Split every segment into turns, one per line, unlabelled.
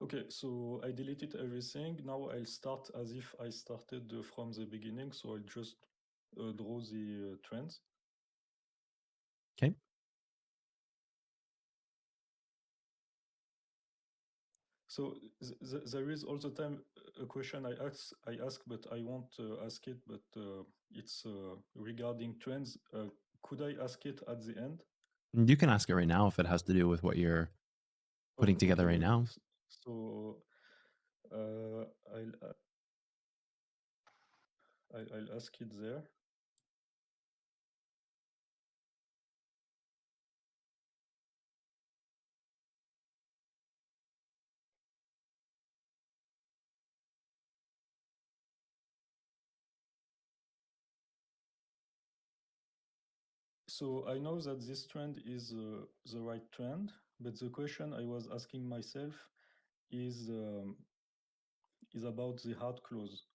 Okay, so I deleted everything. Now I'll start as if I started from the beginning. So I'll just draw the trends.
Okay.
So there is all the time a question I ask, but I won't ask it. But it's regarding trends. Could I ask it at the end?
You can ask it right now if it has to do with what you're putting together right
Okay.
now.
So uh, I'll uh, I'll ask it there. So I know that this trend is the right trend, but the question I was asking myself is about the hard close.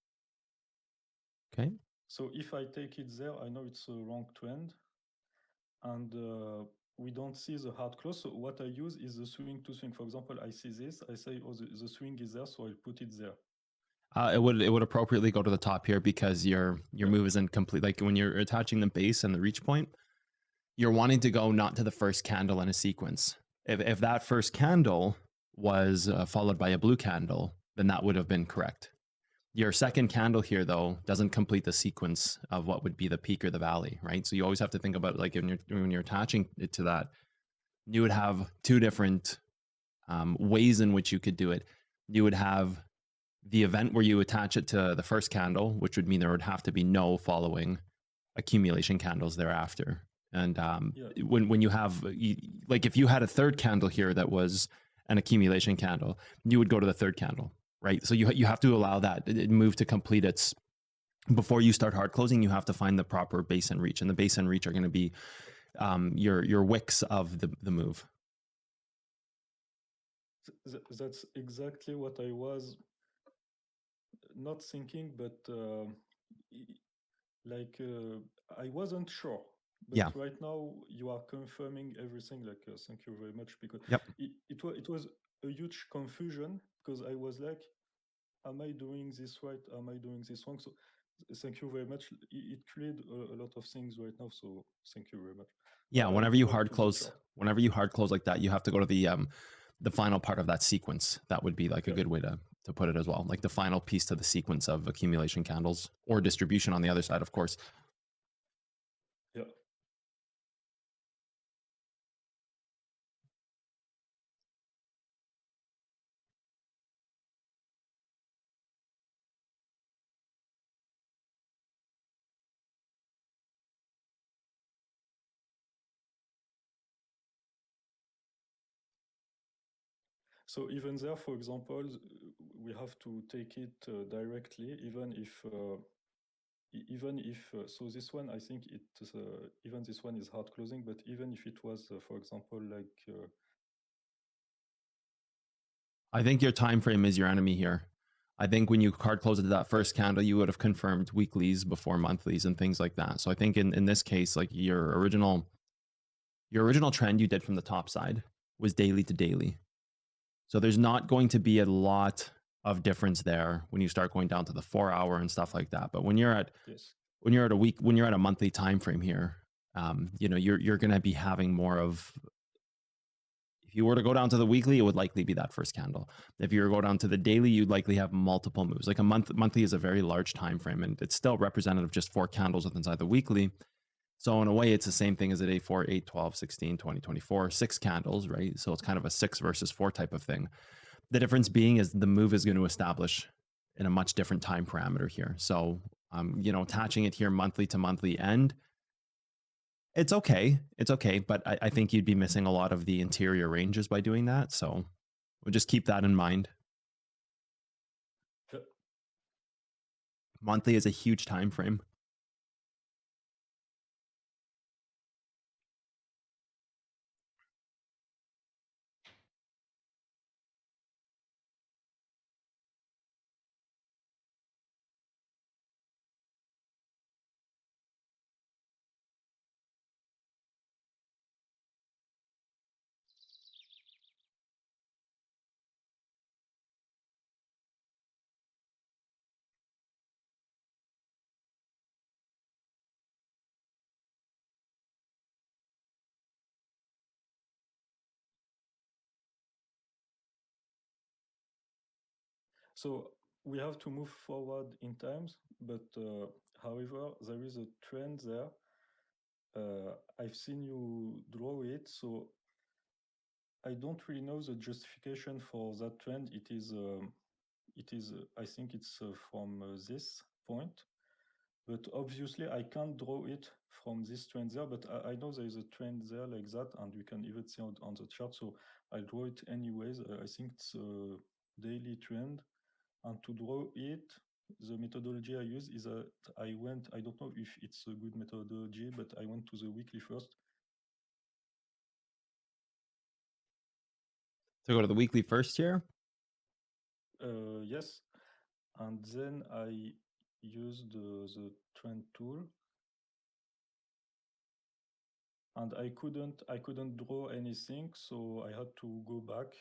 Okay.
So if I take it there, I know it's a wrong trend, and we don't see the hard close. So what I use is the swing to swing. For example, I see this, I say, oh, the swing is there, so I'll put it there.
It would appropriately go to the top here because your
Yeah.
move isn't complete. Like when you're attaching the base and the reach point, you're wanting to go not to the first candle in a sequence. If that first candle was followed by a blue candle, then that would have been correct. Your second candle here, though, doesn't complete the sequence of what would be the peak or the valley, right? So you always have to think about, like, when you're attaching it to that, you would have two different ways in which you could do it. You would have the event where you attach it to the first candle, which would mean there would have to be no following accumulation candles thereafter. And when you have, like, if you had a third candle here that was an accumulation candle, you would go to the third candle, right? So you have to allow that move to complete its. Before you start hard closing, you have to find the proper base and reach, and the base and reach are going to be your wicks of the move.
That's exactly what I was not thinking, but like I wasn't sure. But
Yeah.
right now you are confirming everything. Like thank you very much, because
Yep.
it was a huge confusion, because I was like, am I doing this right? Am I doing this wrong? So thank you very much. It cleared a lot of things right now. So thank you very much.
Yeah.
I'll
Whenever
go
you
back
hard
to the
close,
chart.
like that, you have to go to the final part of that sequence. That would be like a
Yeah.
good way to put it as well. Like the final piece to the sequence of accumulation candles or distribution on the other side, of course.
Yeah. So even there, for example, we have to take it directly, even if so this one, I think it even this one is hard closing, but even if it was for example, like
I think your time frame is your enemy here. I think when you hard close it that first candle, you would have confirmed weeklies before monthlies and things like that. So I think in this case, like your original trend you did from the top side was daily to daily. So there's not going to be a lot of difference there when you start going down to the 4 hour and stuff like that. But when you're at
yes,
when you're at a monthly time frame here, you're going to be having more of. If you were to go down to the weekly, it would likely be that first candle. If you were to go down to the daily, you'd likely have multiple moves. Like monthly is a very large time frame, and it's still representative of just 4 candles within inside the weekly. So in a way, it's the same thing as a day 4, 8, 12, 16, 20, 24, 6 candles, right? So it's kind of a 6 versus 4 type of thing. The difference being is the move is going to establish in a much different time parameter here. So, attaching it here monthly to monthly end, it's okay. It's okay. But I think you'd be missing a lot of the interior ranges by doing that. So we'll just keep that in mind.
yeah.
Monthly is a huge time frame.
So we have to move forward in times, but however, there is a trend there. I've seen you draw it, so I don't really know the justification for that trend. It is, I think it's from this point, but obviously I can't draw it from this trend there, but I know there is a trend there like that, and we can even see on the chart, so I'll draw it anyways. I think it's a daily trend, and to draw it, the methodology I use is that I don't know if it's a good methodology, but I went to the weekly first.
So go to the weekly first here.
Yes, and then I used the trend tool, and I couldn't draw anything, so I had to go back.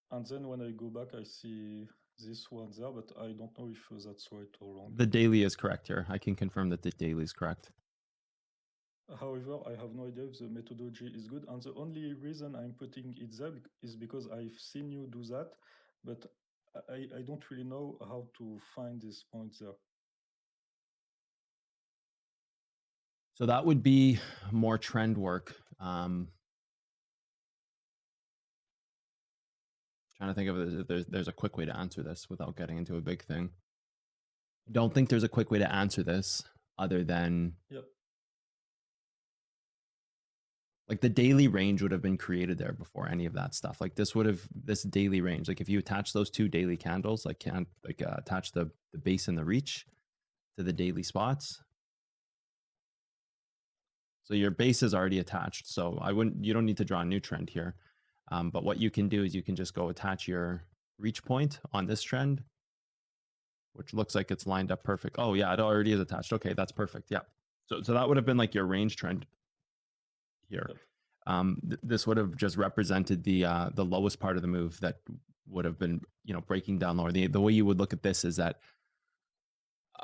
And then when I go back, I see this one there, but I don't know if that's right or wrong.
The daily is correct here. I can confirm that the daily is correct.
However, I have no idea if the methodology is good. And the only reason I'm putting it there is because I've seen you do that, but I don't really know how to find these points there.
So that would be more trend work. Trying to think of it, if there's a quick way to answer this without getting into a big thing. I don't think there's a quick way to answer this other than like the daily range would have been created there before any of that stuff. Like this daily range, like if you attach those two daily candles, like attach the base and the reach to the daily spots. So your base is already attached. So you don't need to draw a new trend here. But what you can do is you can just go attach your reach point on this trend, which looks like it's lined up perfect. Oh yeah, it already is attached. Okay, that's perfect. Yeah. So that would have been like your range trend here. This would have just represented the lowest part of the move that would have been, breaking down lower. The way you would look at this is that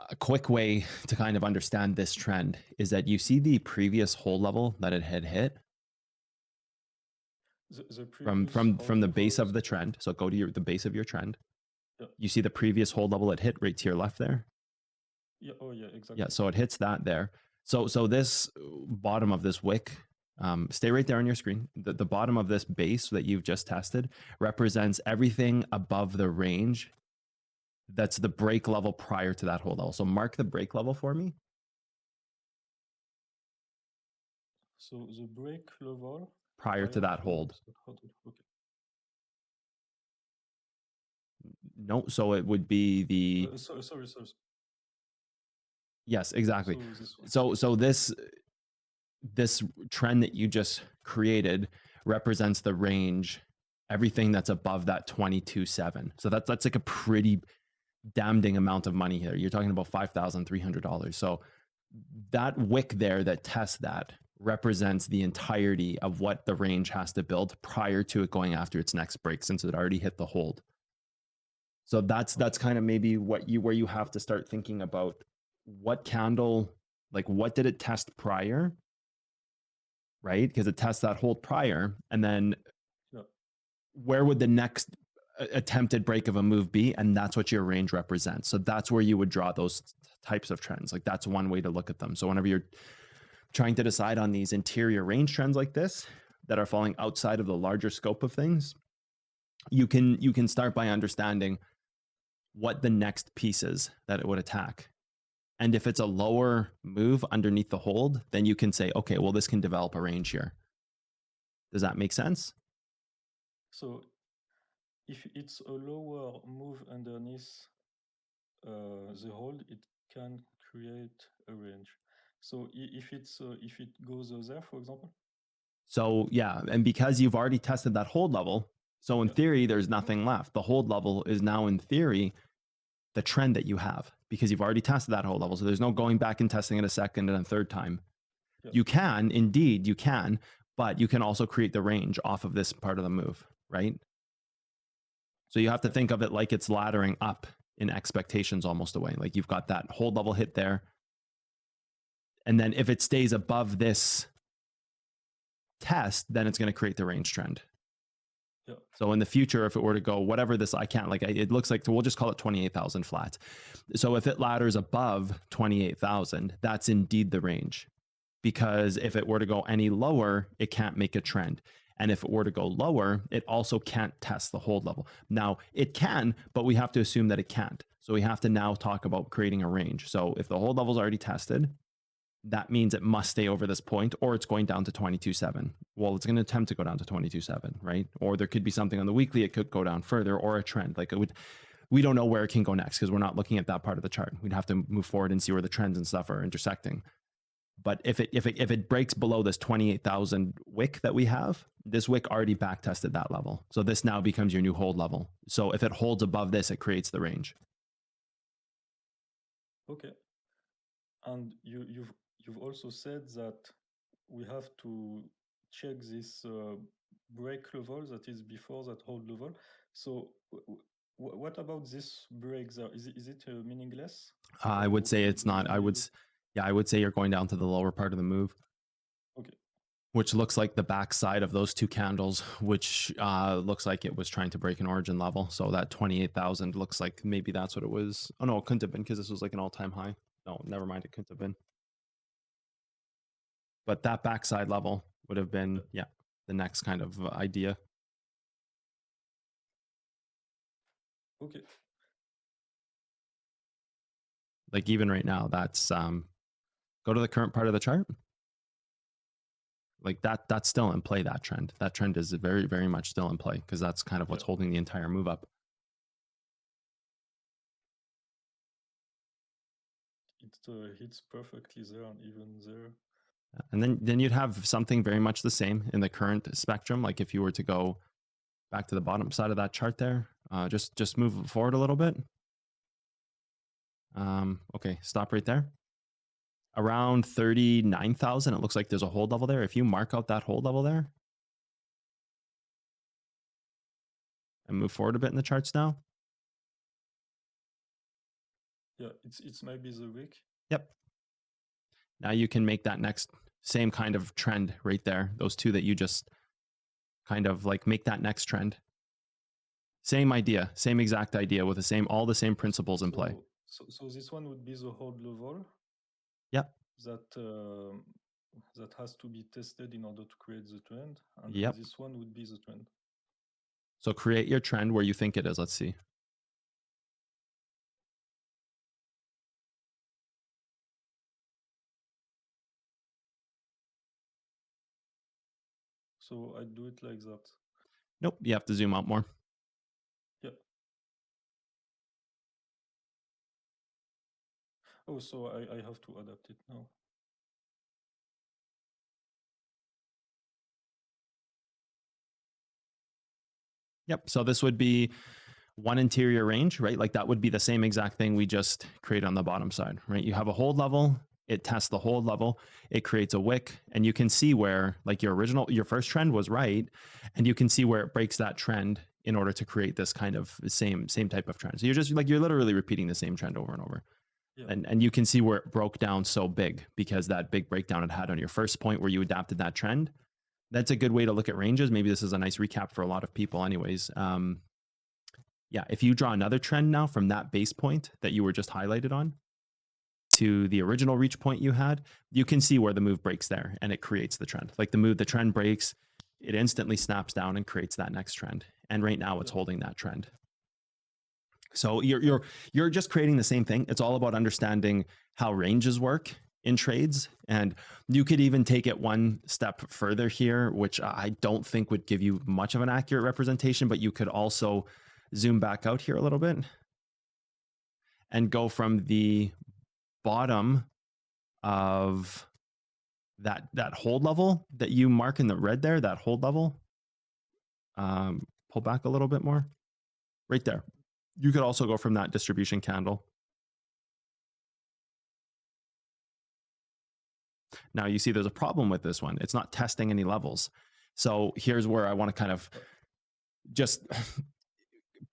a quick way to kind of understand this trend is that you see the previous hold level that it had hit from the base of the trend. So go to the base of your trend.
Yeah.
You see the previous hold level it hit right to your left there.
Yeah. Oh yeah, exactly.
Yeah. So it hits that there. So this bottom of this wick, stay right there on your screen. The bottom of this base that you've just tested represents everything above the range. That's the break level prior to that hold level. So mark the break level for me.
So the break level
prior to that hold.
Okay.
No, so it would be the.
Sorry.
Yes, exactly. So this trend that you just created represents the range, everything that's above that 22.7. So that's like a pretty damning amount of money here. You're talking about $5,300. So that wick there that tests that represents the entirety of what the range has to build prior to it going after its next break, since it already hit the hold. So that's kind of maybe where you have to start thinking about what candle, like what did it test prior, right? Because it tests that hold prior, and then where would the next attempted break of a move be? And that's what your range represents. So that's where you would draw those types of trends. Like that's one way to look at them. So whenever you're trying to decide on these interior range trends like this that are falling outside of the larger scope of things, you can start by understanding what the next piece is that it would attack. And if it's a lower move underneath the hold, then you can say, okay, well, this can develop a range here. Does that make sense?
So if it's a lower move underneath the hold, it can create a range. So if it goes there, for example.
So yeah, and because you've already tested that hold level, so in theory, there's nothing left. The hold level is now in theory the trend that you have, because you've already tested that hold level. So there's no going back and testing it a second and a third time. Yeah. You can, indeed, you can, but you can also create the range off of this part of the move, right? So you have to think of it like it's laddering up in expectations almost away. Like you've got that hold level hit there. And then if it stays above this test, then it's going to create the range trend.
Yeah.
So in the future, if it were to go whatever this, I can't like, it looks like, we'll just call it 28,000 flat. So if it ladders above 28,000, that's indeed the range, because if it were to go any lower, it can't make a trend. And if it were to go lower, it also can't test the hold level. Now it can, but we have to assume that it can't. So we have to now talk about creating a range. So if the hold level is already tested, that means it must stay over this point, or it's going down to 22.7. Well, it's going to attempt to go down to 22.7, right? Or there could be something on the weekly, it could go down further, or a trend. Like it would, we don't know where it can go next because we're not looking at that part of the chart. We'd have to move forward and see where the trends and stuff are intersecting. But if it breaks below this 28,000 wick that we have, this wick already back tested that level. So this now becomes your new hold level. So if it holds above this, it creates the range.
Okay. And you've also said that we have to check this break level that is before that hold level. So what about this break there? Is it meaningless?
I would say it's not. I would say you're going down to the lower part of the move.
Okay.
Which looks like the backside of those two candles, which looks like it was trying to break an origin level. So that 28,000 looks like maybe that's what it was. Oh no, it couldn't have been because this was like an all-time high. No, never mind, it couldn't have been. But that backside level would have been, yeah, the next kind of idea.
Okay.
Like even right now, that's go to the current part of the chart. Like that's still in play, that trend. That trend is very, very much still in play because that's kind of what's holding the entire move up.
It hits perfectly there and even there.
And then you'd have something very much the same in the current spectrum. Like if you were to go back to the bottom side of that chart there, just move forward a little bit. Okay, stop right there. Around 39,000, it looks like there's a hold level there. If you mark out that hold level there and move forward a bit in the charts now.
Yeah, it's maybe the week.
Yep. Now you can make that next same kind of trend right there. Those two that you just kind of like make that next trend. Same idea, same exact idea with all the same principles in play.
So this one would be the hold level.
Yep.
That has to be tested in order to create the trend. And
yep.
This one would be the trend.
So create your trend where you think it is. Let's see.
So I do it like that.
Nope, you have to zoom out more.
Yeah. Oh, so I have to adapt it now.
Yep, so this would be one interior range, right? Like that would be the same exact thing we just create on the bottom side, right? You have a hold level, it tests the hold level, it creates a wick, and you can see where like your first trend was right, and you can see where it breaks that trend in order to create this kind of same type of trend. So you're literally repeating the same trend over and over. Yeah. And you can see where it broke down so big because that big breakdown it had on your first point where you adapted that trend. That's a good way to look at ranges. Maybe this is a nice recap for a lot of people anyways. Yeah, if you draw another trend now from that base point that you were just highlighted on to the original reach point you had, you can see where the move breaks there and it creates the trend. Like the trend breaks, it instantly snaps down and creates that next trend. And right now it's holding that trend. So you're just creating the same thing. It's all about understanding how ranges work in trades. And you could even take it one step further here, which I don't think would give you much of an accurate representation, but you could also zoom back out here a little bit and go from the bottom of that hold level that you mark in the red there, that hold level, pull back a little bit more right there. You could also go from that distribution candle. Now you see there's a problem with this one. It's not testing any levels. So here's where I want to kind of just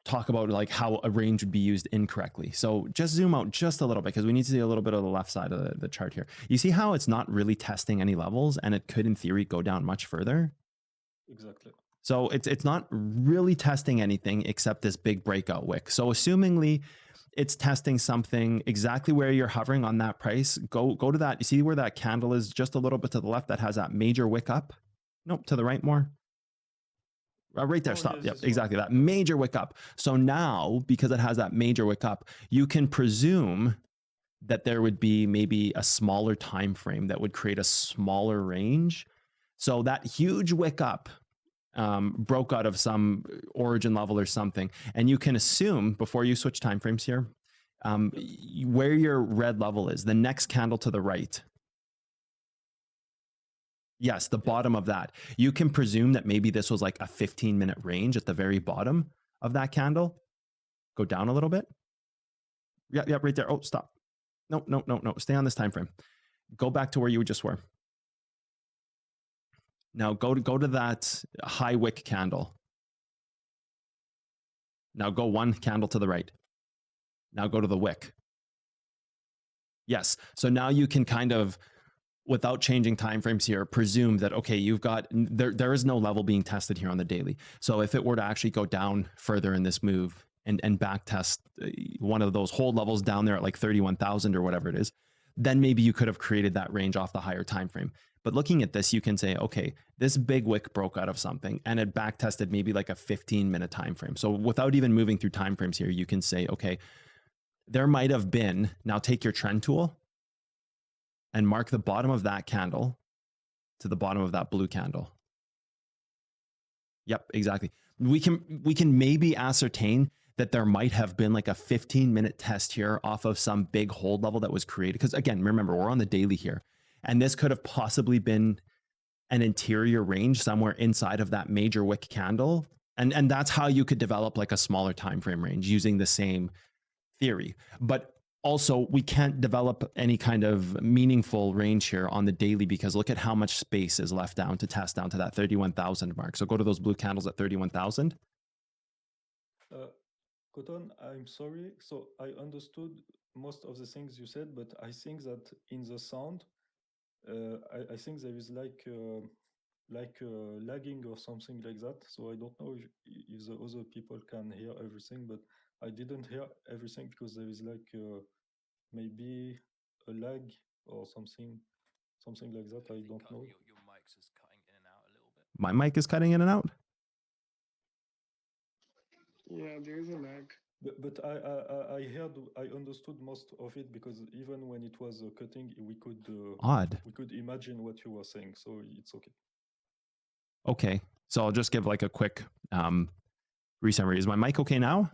talk about like how a range would be used incorrectly. So just zoom out just a little bit because we need to see a little bit of the left side of the chart here. You see how it's not really testing any levels and it could in theory go down much further?
Exactly.
So it's not really testing anything except this big breakout wick. So assumingly it's testing something exactly where you're hovering on that price, go to that. You see where that candle is just a little bit to the left that has that major wick up? Nope, to the right more. Right there, stop.
Yes,
Yep, exactly. That major wick up. So now, because it has that major wick up, you can presume that there would be maybe a smaller time frame that would create a smaller range. So that huge wick up broke out of some origin level or something. And you can assume before you switch timeframes here, where your red level is, the next candle to the right. Yes, the bottom of that. You can presume that maybe this was like a 15-minute range at the very bottom of that candle. Go down a little bit. Yeah, right there. Oh, stop. No. Stay on this time frame. Go back to where you just were. Now go to that high wick candle. Now go one candle to the right. Now go to the wick. Yes. So now you can kind of, without changing timeframes here, presume that, okay, you've got, there is no level being tested here on the daily. So if it were to actually go down further in this move and back test one of those hold levels down there at like 31,000 or whatever it is, then maybe you could have created that range off the higher time frame. But looking at this, you can say, okay, this big wick broke out of something and it back tested maybe like a 15-minute time frame. So without even moving through timeframes here, you can say, okay, there might have been, now take your trend tool and mark the bottom of that candle to the bottom of that blue candle. Yep, exactly. We can maybe ascertain that there might have been like a 15-minute test here off of some big hold level that was created. Because again, remember, we're on the daily here. And this could have possibly been an interior range somewhere inside of that major wick candle. And that's how you could develop like a smaller time frame range using the same theory. But also, we can't develop any kind of meaningful range here on the daily because look at how much space is left down to test down to that 31,000 mark. So go to those blue candles at 31,000.
Cotton, I'm sorry. So I understood most of the things you said, but I think that in the sound, I think there is like lagging or something like that. So I don't know if the other people can hear everything, but I didn't hear everything because there is like maybe a lag or something like that. I don't know.
Your mic's is cutting in and out a little bit.
My mic is cutting in and out?
Yeah, there is a lag.
But I understood most of it because even when it was cutting, we could imagine what you were saying, so it's okay.
Okay, so I'll just give like a quick resummary. Is my mic okay now?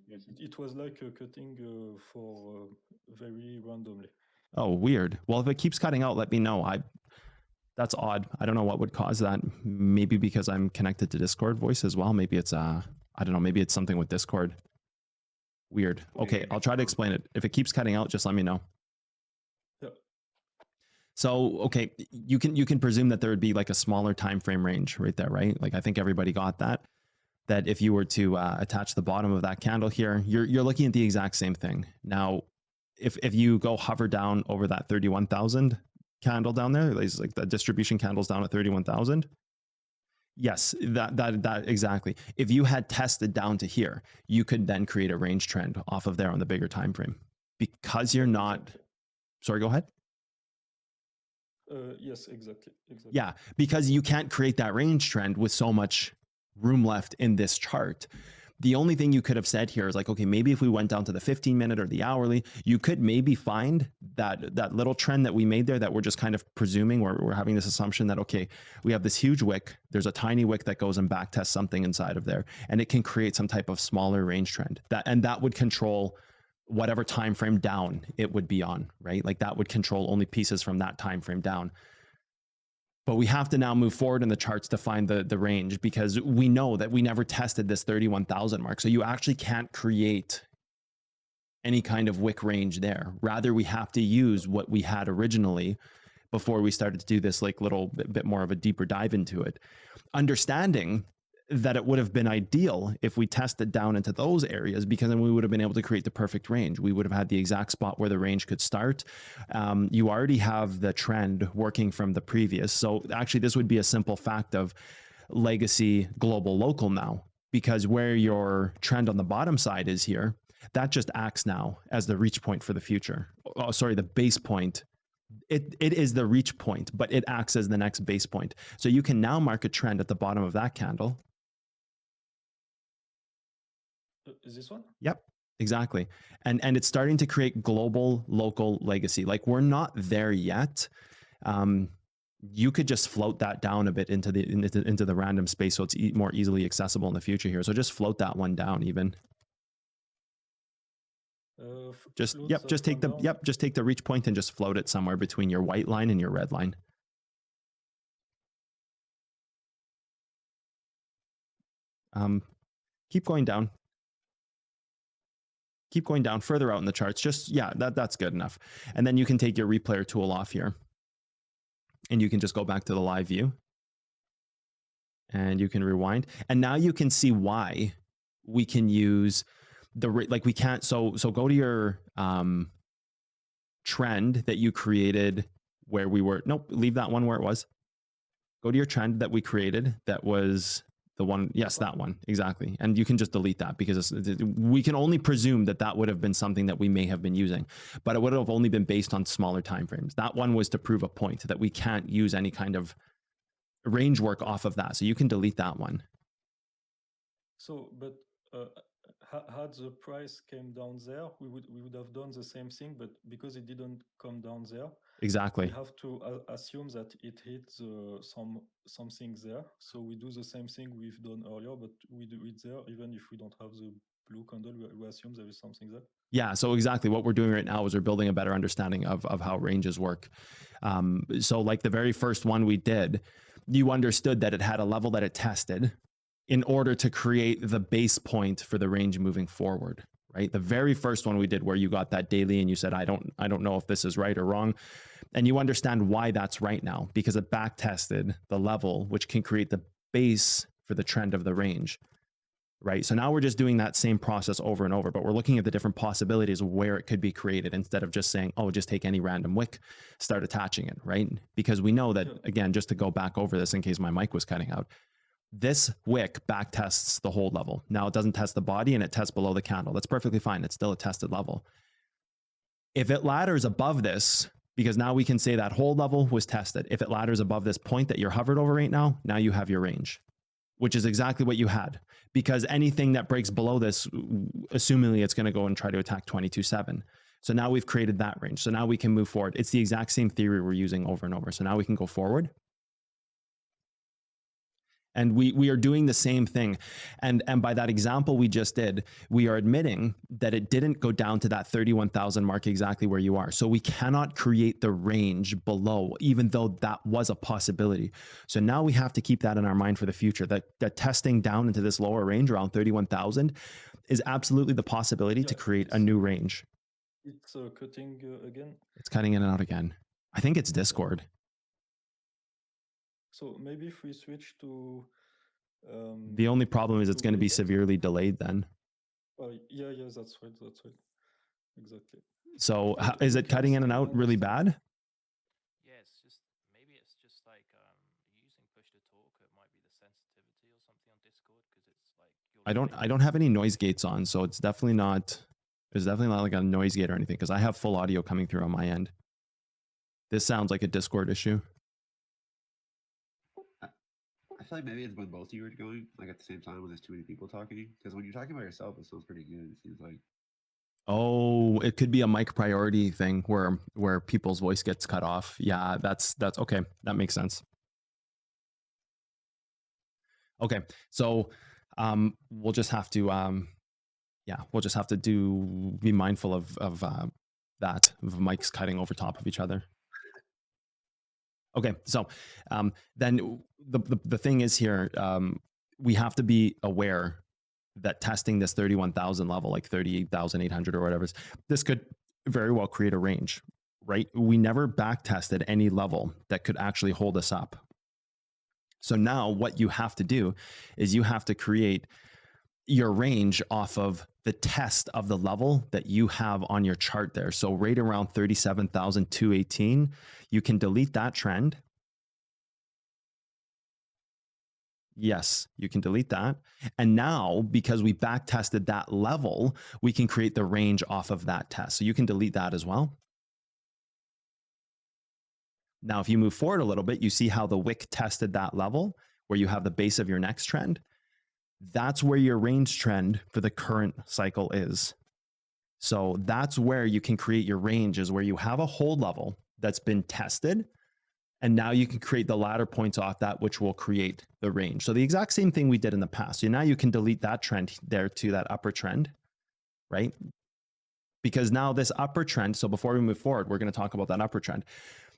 Yes.
It was like cutting for very randomly.
Oh, weird. Well, if it keeps cutting out, let me know. That's odd. I don't know what would cause that. Maybe because I'm connected to Discord voice as well. Maybe it's I don't know. Maybe it's something with Discord. Weird. Okay, I'll try to explain it. If it keeps cutting out, just let me know.
Yeah.
So, okay, you can presume that there would be like a smaller time frame range right there, right? Like I think everybody got that. That if you were to attach the bottom of that candle here, you're looking at the exact same thing. Now, if you go hover down over that 31,000 candle down there, it's like the distribution candles down at 31,000. Yes, that exactly. If you had tested down to here, you could then create a range trend off of there on the bigger time frame. Because you're not, sorry, go ahead.
Yes, exactly.
Yeah, because you can't create that range trend with so much room left in this chart. The only thing you could have said here is like, okay, maybe if we went down to the 15-minute or the hourly, you could maybe find that little trend that we made there that we're just kind of presuming, we're having this assumption that, okay, we have this huge wick, there's a tiny wick that goes and back tests something inside of there, and it can create some type of smaller range trend. That would control whatever time frame down it would be on, right? Like that would control only pieces from that time frame down. But we have to now move forward in the charts to find the range because we know that we never tested this 31,000 mark. So you actually can't create any kind of wick range there. Rather, we have to use what we had originally before we started to do this like little bit more of a deeper dive into it. Understanding that it would have been ideal if we tested down into those areas, because then we would have been able to create the perfect range. We would have had the exact spot where the range could start. You already have the trend working from the previous. So actually this would be a simple fact of legacy, global, local now, because where your trend on the bottom side is here, that just acts now as the reach point for the future. Oh, sorry, the base point. It is the reach point, but it acts as the next base point. So you can now mark a trend at the bottom of that candle.
Is this one?
Yep, exactly. And it's starting to create global, local, legacy. Like, we're not there yet. You could just float that down a bit into the random space, so it's more easily accessible in the future here. So just float that one down even. Just take the reach point and just float it somewhere between your white line and your red line. Keep going down. Keep going down further out in the charts. Just, yeah, that's good enough. And then you can take your replayer tool off here. And you can just go back to the live view. And you can rewind. And now you can see why we can use the, like, we can't, so go to your trend that you created where we were, nope, leave that one where it was. Go to your trend that we created that was the one, yes, that one, exactly. And you can just delete that, because we can only presume that that would have been something that we may have been using, but it would have only been based on smaller timeframes. That one was to prove a point that we can't use any kind of range work off of that. So you can delete that one.
So, but had the price came down there, we would have done the same thing, but because it didn't come down there,
exactly,
we have to assume that it hit something there. So we do the same thing we've done earlier, but we do it there, even if we don't have the blue candle, we assume there is something there.
Yeah, so exactly what we're doing right now is we're building a better understanding of how ranges work. So like the very first one we did, you understood that it had a level that it tested in order to create the base point for the range moving forward, right? The very first one we did, where you got that daily and you said, I don't know if this is right or wrong. And you understand why that's right now, because it back tested the level, which can create the base for the trend of the range, right? So now we're just doing that same process over and over, but we're looking at the different possibilities of where it could be created, instead of just saying, oh, just take any random wick, start attaching it, right? Because we know that, again, just to go back over this in case my mic was cutting out, this wick back tests the hold level. Now it doesn't test the body and it tests below the candle. That's perfectly fine. It's still a tested level. If it ladders above this, because now we can say that hold level was tested. If it ladders above this point that you're hovered over right now, now you have your range, which is exactly what you had, because anything that breaks below this, assumingly it's going to go and try to attack 22.7. So now we've created that range. So now we can move forward. It's the exact same theory we're using over and over. So now we can go forward. And we are doing the same thing. And by that example we just did, we are admitting that it didn't go down to that 31,000 mark exactly where you are. So we cannot create the range below, even though that was a possibility. So now we have to keep that in our mind for the future, that testing down into this lower range around 31,000 is absolutely the possibility to create a new range.
It's cutting again.
It's cutting in and out again. I think it's Discord.
So maybe if we switch to...
the only problem is it's going to be severely delayed then.
Yeah, that's right. Exactly.
So is it cutting in and out really bad?
Yeah, it's just, maybe it's just like using push to talk. It might be the sensitivity or something on Discord, because it's like
I don't have any noise gates on, so it's definitely not like a noise gate or anything, because I have full audio coming through on my end. This sounds like a Discord issue.
I feel like maybe it's when both of you are going, like at the same time when there's too many people talking. Because when you're talking about yourself, it sounds pretty good, it seems like.
Oh, it could be a mic priority thing where people's voice gets cut off. Yeah, that's okay. That makes sense. Okay, so we'll just have to be mindful of that, of mics cutting over top of each other. Okay, so then the thing is here, we have to be aware that testing this 31,000 level, like 38,800 or whatever, this could very well create a range, right? We never back tested any level that could actually hold us up. So now what you have to do is you have to create your range off of the test of the level that you have on your chart there. So right around 37,218, you can delete that trend. Yes, you can delete that. And now, because we back tested that level, we can create the range off of that test. So you can delete that as well. Now, if you move forward a little bit, you see how the wick tested that level where you have the base of your next trend. That's where your range trend for the current cycle is. So that's where you can create your range, is where you have a hold level that's been tested. And now you can create the ladder points off that, which will create the range. So the exact same thing we did in the past. So now you can delete that trend there to that upper trend, right? Because now this upper trend, so before we move forward, we're going to talk about that upper trend.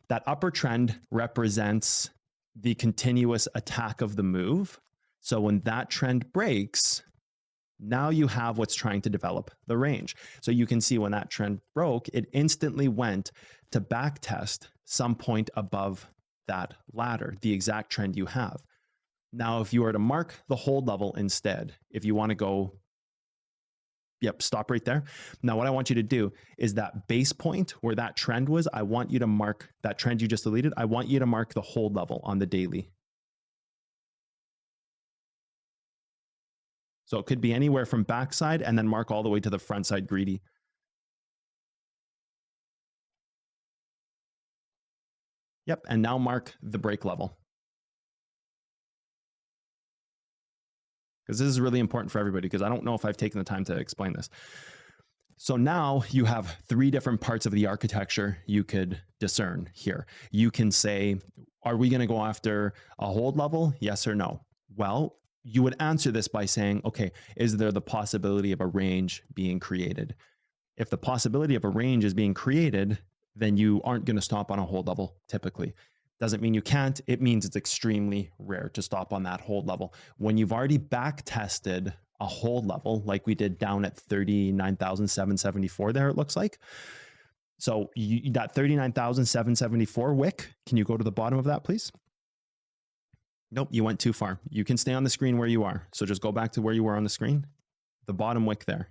That upper trend represents the continuous attack of the move. So when that trend breaks, now you have what's trying to develop the range. So you can see when that trend broke, it instantly went to back test some point above that ladder, the exact trend you have. Now, if you were to mark the hold level instead, if you want to go, yep, stop right there. Now, what I want you to do is that base point where that trend was, I want you to mark that trend you just deleted. I want you to mark the hold level on the daily. So it could be anywhere from backside and then mark all the way to the front side greedy. Yep, and now mark the break level. Because this is really important for everybody, because I don't know if I've taken the time to explain this. So now you have three different parts of the architecture you could discern here. You can say, are we going to go after a hold level? Yes or no? Well, you would answer this by saying, okay, is there the possibility of a range being created? If the possibility of a range is being created, then you aren't going to stop on a hold level typically. Doesn't mean you can't. It means it's extremely rare to stop on that hold level. When you've already back tested a hold level, like we did down at 39,774 there, it looks like. So that 39,774 wick, can you go to the bottom of that, please? Nope, you went too far. You can stay on the screen where you are. So just go back to where you were on the screen. The bottom wick there.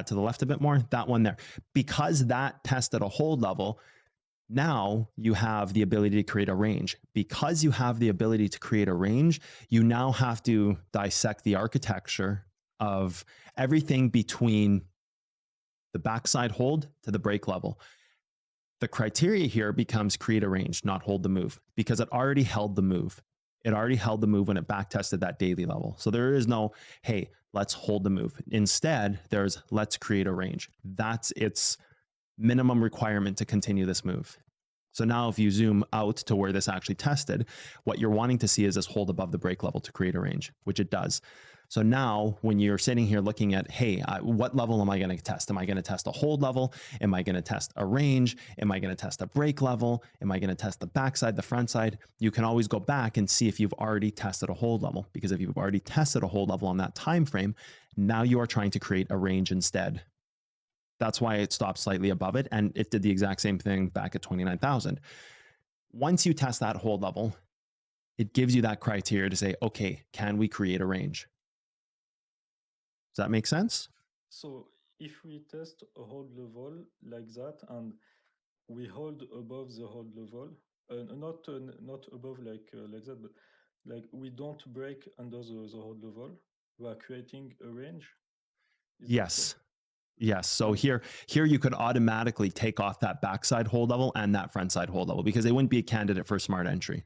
To the left a bit more, that one there. Because that tested a hold level, now you have the ability to create a range. Because you have the ability to create a range, you now have to dissect the architecture of everything between the backside hold to the break level. The criteria here becomes create a range, not hold the move, because it already held the move. It already held the move when it back tested that daily level. So there is no, hey, let's hold the move. Instead, there's let's create a range. That's its minimum requirement to continue this move. So now if you zoom out to where this actually tested, what you're wanting to see is this hold above the break level to create a range, which it does. So now when you're sitting here looking at, hey, what level am I going to test? Am I going to test a hold level? Am I going to test a range? Am I going to test a break level? Am I going to test the backside, the front side? You can always go back and see if you've already tested a hold level, because if you've already tested a hold level on that time frame, now you are trying to create a range instead. That's why it stopped slightly above it, and it did the exact same thing back at 29,000. Once you test that hold level, it gives you that criteria to say, okay, can we create a range? Does that make sense?
So if we test a hold level like that and we hold above the hold level, not above like that, but like we don't break under the hold level, we are creating a range. Is that
Yes.
so?
Yes. So here you could automatically take off that backside hold level and that front side hold level, because they wouldn't be a candidate for a smart entry.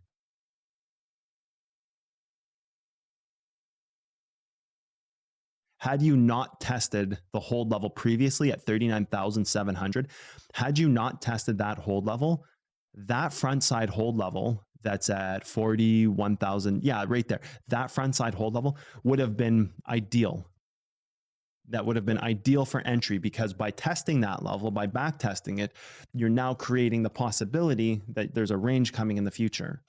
Had you not tested the hold level previously at 39,700, had you not tested that hold level, that front side hold level that's at 41,000, yeah, right there, that front side hold level would have been ideal. That would have been ideal for entry, because by testing that level, by back testing it, you're now creating the possibility that there's a range coming in the future.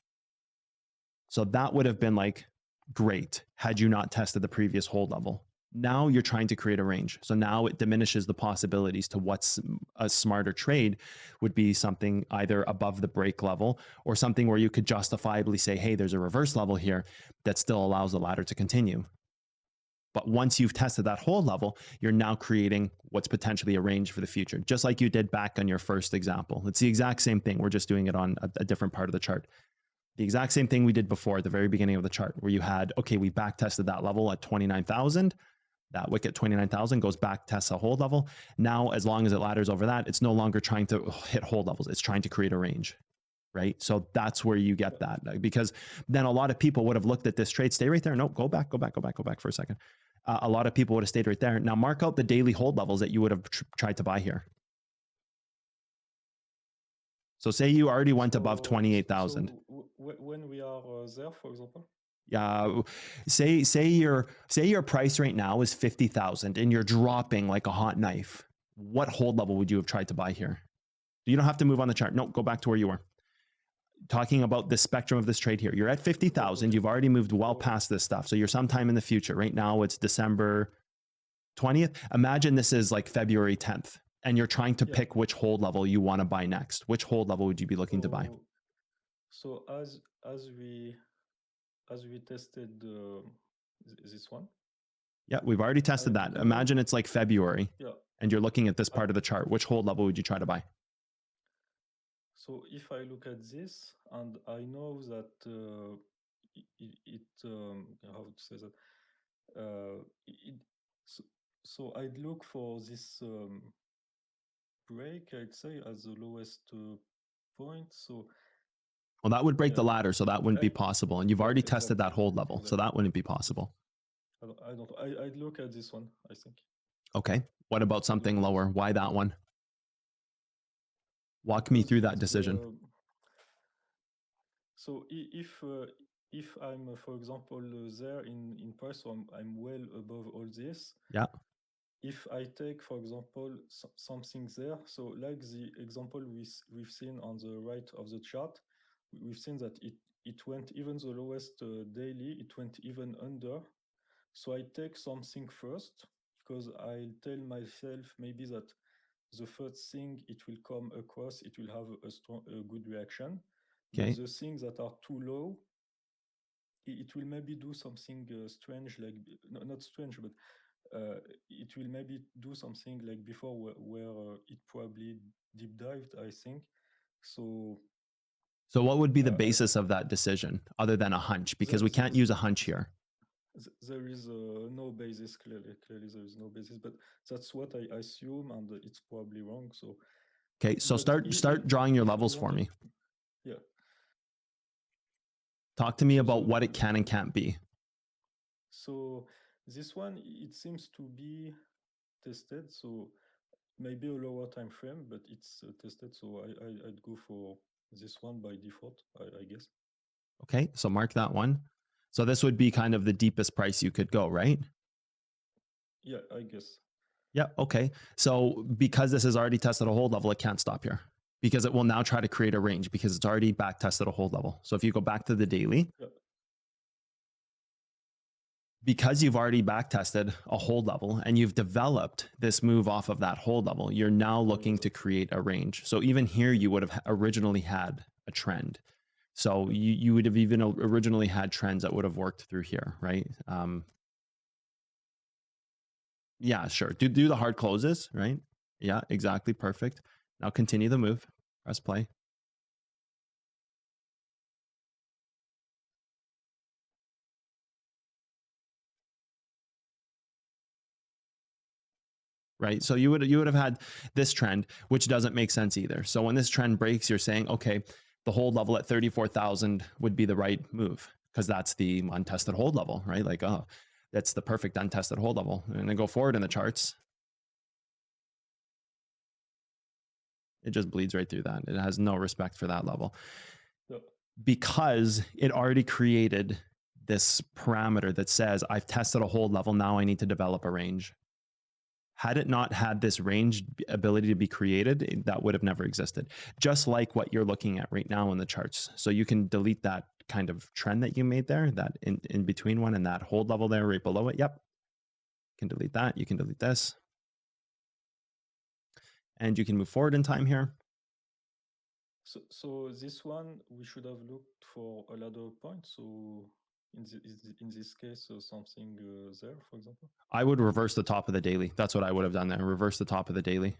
So that would have been like great had you not tested the previous hold level. Now you're trying to create a range. So now it diminishes the possibilities to what's a smarter trade would be something either above the break level or something where you could justifiably say, hey, there's a reverse level here that still allows the ladder to continue. But once you've tested that hold level, you're now creating what's potentially a range for the future, just like you did back on your first example. It's the exact same thing. We're just doing it on a different part of the chart. The exact same thing we did before at the very beginning of the chart, where you had, okay, we back tested that level at 29,000. That wick at 29,000 goes back, tests a hold level. Now, as long as it ladders over that, it's no longer trying to hit hold levels. It's trying to create a range, right? So that's where you get that, because then a lot of people would have looked at this trade, stay right there. Nope, go back for a second. A lot of people would have stayed right there. Now mark out the daily hold levels that you would have tried to buy here. So say you already went above 28,000.
So when we are there, for example?
Yeah, say your price right now is 50,000 and you're dropping like a hot knife. What hold level would you have tried to buy here? You don't have to move on the chart. No, go back to where you were. Talking about the spectrum of this trade here. You're at 50,000. You've already moved well past this stuff. So you're sometime in the future. Right now it's December 20th. Imagine this is like February 10th and you're trying to pick which hold level you want to buy next. Which hold level would you be looking to buy?
So as we tested this one.
Yeah, we've already tested that. Imagine it's like February and you're looking at this part of the chart. Which hold level would you try to buy?
So if I look at this and I know that how to say that, so I'd look for this break, I'd say, as the lowest point. So
well, that would break the ladder, so that wouldn't be possible. And you've already tested that hold level, so that wouldn't be possible.
I'd look at this one, I think.
Okay. What about something lower? Why that one? Walk me through that decision.
So if I'm, for example, there in price, so I'm well above all this.
Yeah.
If I take, for example, something there, so like the example we've seen on the right of the chart, we've seen that it went even the lowest daily, it went even under. So I take something first because I'll tell myself maybe that the first thing it will come across, it will have a good reaction.
Okay.
But the things that are too low, it will maybe do something strange, like not strange, but it will maybe do something like before where it probably deep dived, I think. So
what would be the basis of that decision other than a hunch? Because we can't use a hunch here.
There is no basis, clearly there is no basis, but that's what I assume, and it's probably wrong. So
okay, so start drawing your levels for me.
Yeah.
Talk to me about what it can and can't be.
So this one, it seems to be tested, so maybe a lower time frame, but it's tested, so I'd go for this one by default, I guess.
Okay, so mark that one. So this would be kind of the deepest price you could go, right?
Yeah, I guess.
Yeah, okay. So because this has already tested a hold level, it can't stop here because it will now try to create a range because it's already back tested a hold level. So if you go back to the daily, because you've already back tested a hold level and you've developed this move off of that hold level, you're now looking to create a range. So even here, you would have originally had a trend. So you would have even originally had trends that would have worked through here, right? Yeah, sure. Do the hard closes, right? Yeah, exactly. Perfect. Now continue the move. Press play. Right. So you would have had this trend, which doesn't make sense either. So when this trend breaks, you're saying, okay, the hold level at 34,000 would be the right move because that's the untested hold level, right? Like, oh, that's the perfect untested hold level. And then go forward in the charts. It just bleeds right through that. It has no respect for that level because it already created this parameter that says I've tested a hold level. Now I need to develop a range. Had it not had this range ability to be created, that would have never existed. Just like what you're looking at right now in the charts. So you can delete that kind of trend that you made there, that in between one and that hold level there right below it. Yep. can delete that. You can delete this. And you can move forward in time here.
So this one, we should have looked for a ladder point. So in this case, something there, for example.
I would reverse the top of the daily. That's what I would have done there. Reverse the top of the daily.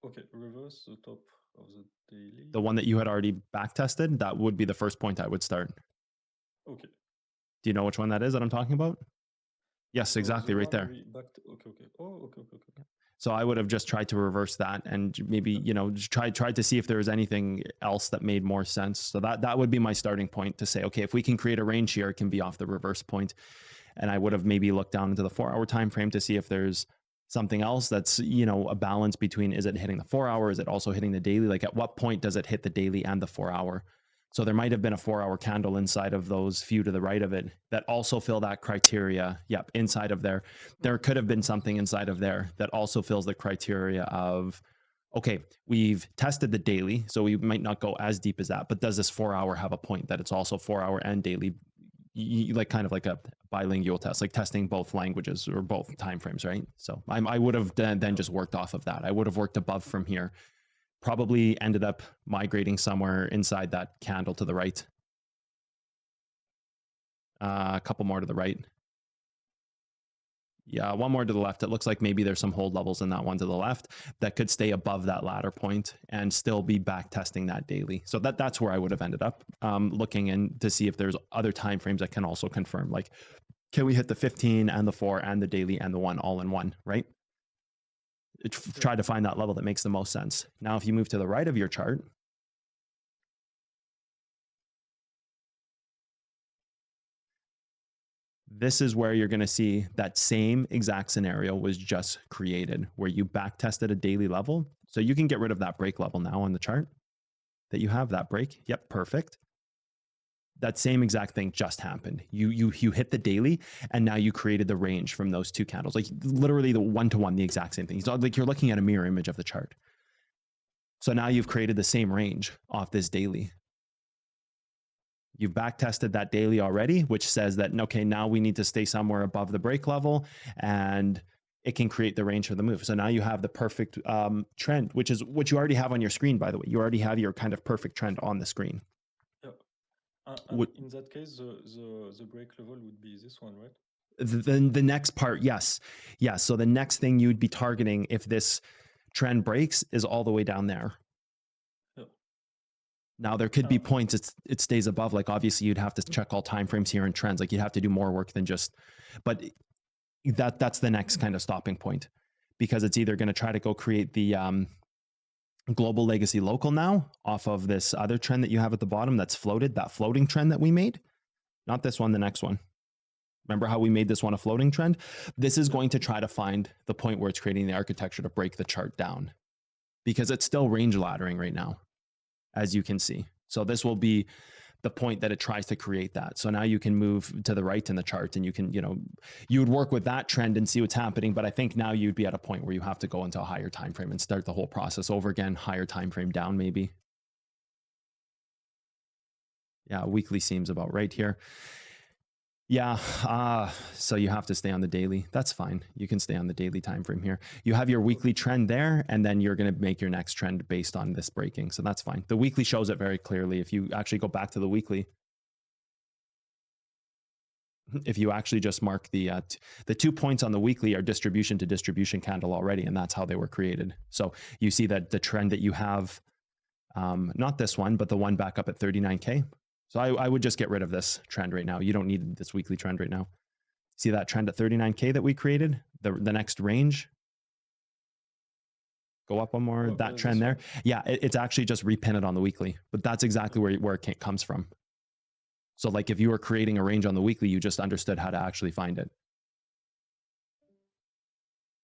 Okay, reverse the top of the daily.
The one that you had already back tested, that would be the first point I would start.
Okay.
Do you know which one that is that I'm talking about? Yes,
So
exactly,
the
right
one
there.
Okay. Oh, okay.
So I would have just tried to reverse that and maybe, you know, tried to see if there was anything else that made more sense. So that would be my starting point to say, okay, if we can create a range here, it can be off the reverse point. And I would have maybe looked down into the 4-hour time frame to see if there's something else that's, you know, a balance between, is it hitting the 4-hour? Is it also hitting the daily? Like at what point does it hit the daily and the 4-hour? So there might have been a 4-hour candle inside of those few to the right of it that also fill that criteria. Yep, inside of there. There could have been something inside of there that also fills the criteria of, okay, we've tested the daily, so we might not go as deep as that, but does this 4-hour have a point that it's also 4-hour and daily? Like kind of like a bilingual test, like testing both languages or both timeframes, right? So I would have then just worked off of that. I would have worked above from here. Probably ended up migrating somewhere inside that candle to the right. A couple more to the right. Yeah, one more to the left. It looks like maybe there's some hold levels in that one to the left that could stay above that ladder point and still be back testing that daily. So that's where I would have ended up looking in to see if there's other time frames that can also confirm, like, can we hit the 15 and the 4 and the daily and the 1 all in one, right? Try to find that level that makes the most sense. Now, if you move to the right of your chart, this is where you're going to see that same exact scenario was just created, where you back tested a daily level. So you can get rid of that break level now on the chart that you have, that break. Yep, perfect. That same exact thing just happened. You hit the daily, and now you created the range from those two candles, like literally the one-to-one, the exact same thing. It's like you're looking at a mirror image of the chart. So now you've created the same range off this daily. You've back tested that daily already, which says that, okay, now we need to stay somewhere above the break level, and it can create the range for the move. So now you have the perfect trend, which is what you already have on your screen, by the way. You already have your kind of perfect trend on the screen.
In that case, the break level would be this one, right?
The next part, yes. So the next thing you'd be targeting if this trend breaks is all the way down there.
Yeah.
Now there could be points it stays above. Like obviously you'd have to check all timeframes here and trends. Like you'd have to do more work than just, but that's the next kind of stopping point, because it's either going to try to go create the global legacy local now off of this other trend that you have at the bottom that's floated, that floating trend that we made. Not this one, the next one. Remember how we made this one a floating trend? This is going to try to find the point where it's creating the architecture to break the chart down, because it's still range laddering right now, as you can see. So this will be the point that it tries to create that. So now you can move to the right in the chart, and you can, you would work with that trend and see what's happening. But I think now you'd be at a point where you have to go into a higher time frame and start the whole process over again, higher time frame down maybe. Yeah, weekly seems about right here. Yeah, so you have to stay on the daily. That's fine. You can stay on the daily time frame here. You have your weekly trend there, and then you're going to make your next trend based on this breaking. So that's fine. The weekly shows it very clearly. If you actually go back to the weekly, if you actually just mark the 2 points on the weekly are distribution to distribution candle already, and that's how they were created. So you see that the trend that you have, not this one, but the one back up at 39K. So I would just get rid of this trend right now. You don't need this weekly trend right now. See that trend at 39K that we created? The next range? Go up one more, that trend there. Yeah, it's actually just repin it on the weekly, but that's exactly where it comes from. So like if you were creating a range on the weekly, you just understood how to actually find it.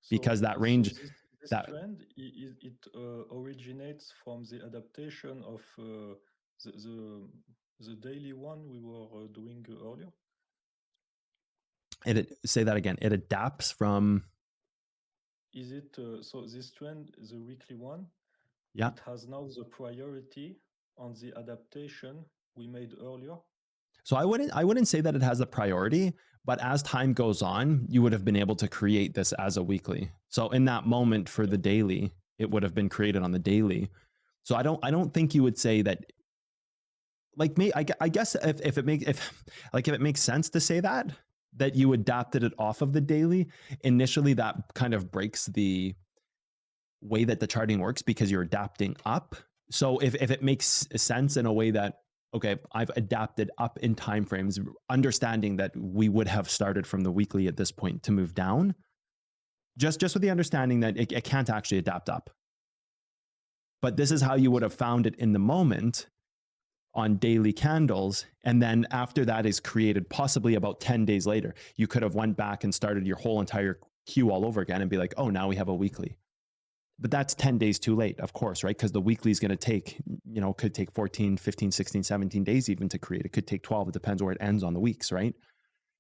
Because that range...
This trend, it originates from the adaptation of the daily one we were doing earlier.
Say that again. It adapts from...
Is it so this trend, the weekly one?
Yeah.
It has now the priority on the adaptation we made earlier.
So I wouldn't say that it has a priority, But as time goes on, you would have been able to create this as a weekly. So in that moment for the daily, it would have been created on the daily. So I don't think you would say that, like me, I guess if it makes sense to say that you adapted it off of the daily, initially that kind of breaks the way that the charting works because you're adapting up. So if it makes sense in a way that, okay, I've adapted up in timeframes, understanding that we would have started from the weekly at this point to move down, just with the understanding that it can't actually adapt up. But this is how you would have found it in the moment on daily candles. And then after that is created, possibly about 10 days later, you could have went back and started your whole entire queue all over again and be like, oh, now we have a weekly. But that's 10 days too late, of course, right? Because the weekly is going to take, could take 14, 15, 16, 17 days even to create. It could take 12. It depends where it ends on the weeks, right?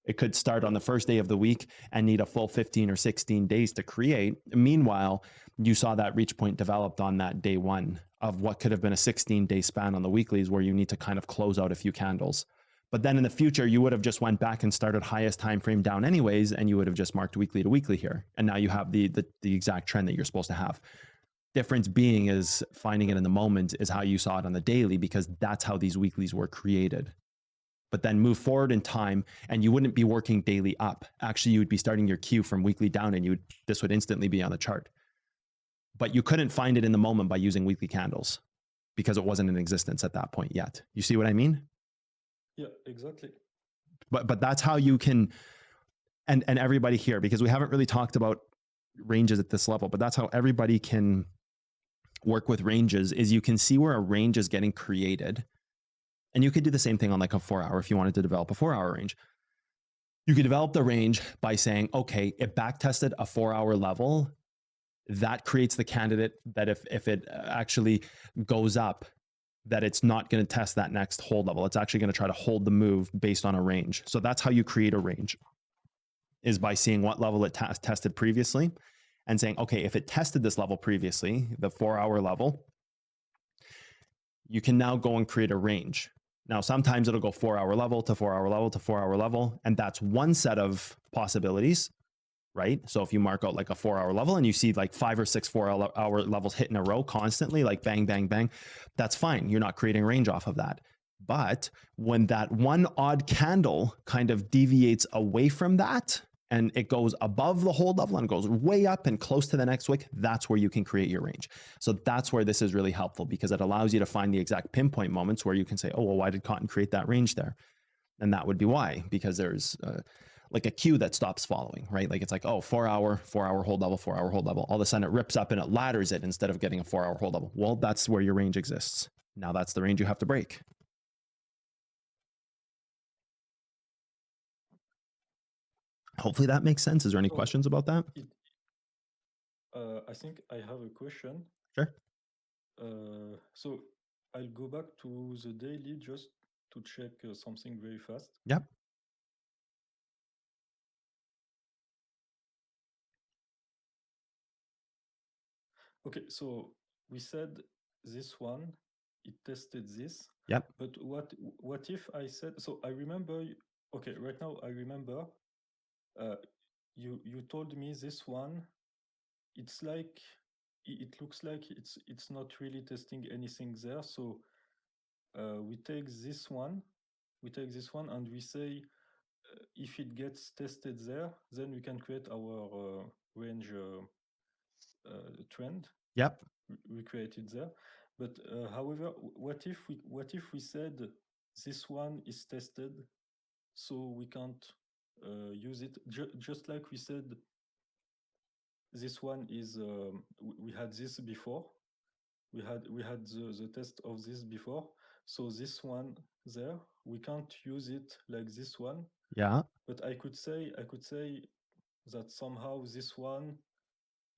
It could start on the first day of the week and need a full 15 or 16 days to create. Meanwhile, you saw that reach point developed on that day one of what could have been a 16-day span on the weeklies where you need to kind of close out a few candles. But then in the future, you would have just went back and started highest time frame down anyways, and you would have just marked weekly to weekly here. And now you have the exact trend that you're supposed to have. Difference being is finding it in the moment is how you saw it on the daily, because that's how these weeklies were created. But then move forward in time and you wouldn't be working daily up. Actually, you would be starting your queue from weekly down and this would instantly be on the chart. But you couldn't find it in the moment by using weekly candles because it wasn't in existence at that point yet. You see what I mean?
Yeah, exactly.
But that's how you can, and everybody here, because we haven't really talked about ranges at this level, but that's how everybody can work with ranges, is you can see where a range is getting created. And you could do the same thing on like a 4-hour if you wanted to develop a 4-hour range. You could develop the range by saying, okay, it backtested a 4-hour level. That creates the candidate that if it actually goes up, that it's not going to test that next hold level. It's actually going to try to hold the move based on a range. So that's how you create a range, is by seeing what level it tested previously and saying, okay, if it tested this level previously, the 4-hour level, you can now go and create a range. Now, sometimes it'll go 4-hour level to 4-hour level to 4-hour level, and that's one set of possibilities, right? So if you mark out like a 4-hour level and you see like 5 or 6 4-hour levels hit in a row constantly, like bang, bang, bang, that's fine. You're not creating range off of that. But when that one odd candle kind of deviates away from that and it goes above the hold level and goes way up and close to the next wick, that's where you can create your range. So that's where this is really helpful, because it allows you to find the exact pinpoint moments where you can say, oh, well, why did cotton create that range there? And that would be why, because there's like a queue that stops following, right? Like it's like, oh, 4-hour hold level, 4-hour hold level. All of a sudden it rips up and it ladders it instead of getting a 4-hour hold level. Well, that's where your range exists. Now that's the range you have to break. Hopefully that makes sense. Is there any questions about that?
I think I have a question.
Sure.
So I'll go back to the daily just to check something very fast.
Yep.
Okay, so we said this one, it tested this.
Yep.
But what if I said, so I remember, okay, right now I remember you told me this one, it's like, it looks like it's not really testing anything there. So we take this one and we say, if it gets tested there, then we can create our range trend.
Yep.
We created there. But however, what if we said this one is tested, so we can't use it? Just like we said, this one is we had this before. We had the test of this before. So this one there, we can't use it like this one.
Yeah.
But I could say that somehow this one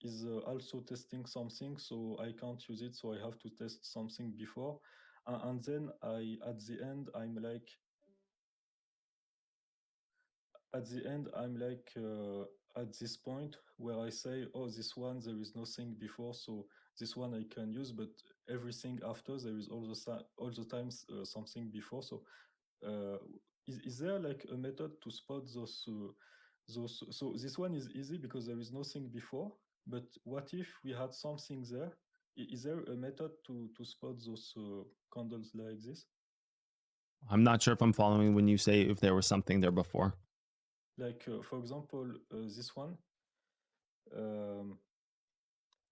is also testing something, so I can't use it, so I have to test something before, and then at the end I'm like at this point where I say, oh, this one there is nothing before, so this one I can use, but everything after there is all the times something before. So is there like a method to spot those? So this one is easy because there is nothing before. But what if we had something there? Is there a method to spot those candles like this?
I'm not sure if I'm following when you say if there was something there before.
Like for example, this one.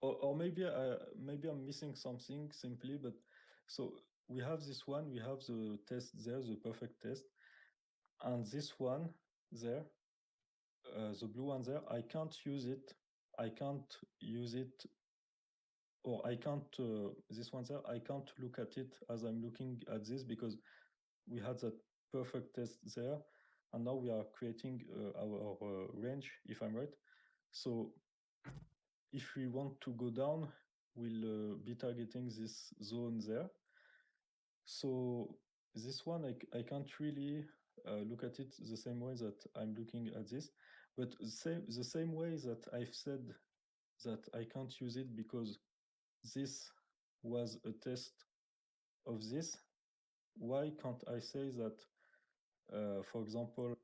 Or maybe I'm missing something simply, but so we have this one, we have the test there, the perfect test, and this one there, the blue one there, I can't use it, or I can't, this one there, I can't look at it as I'm looking at this because we had that perfect test there, and now we are creating our range, if I'm right. So if we want to go down, we'll be targeting this zone there. So this one, I can't really look at it the same way that I'm looking at this, but the same way that I've said that I can't use it because this was a test of this, why can't I say that, for example,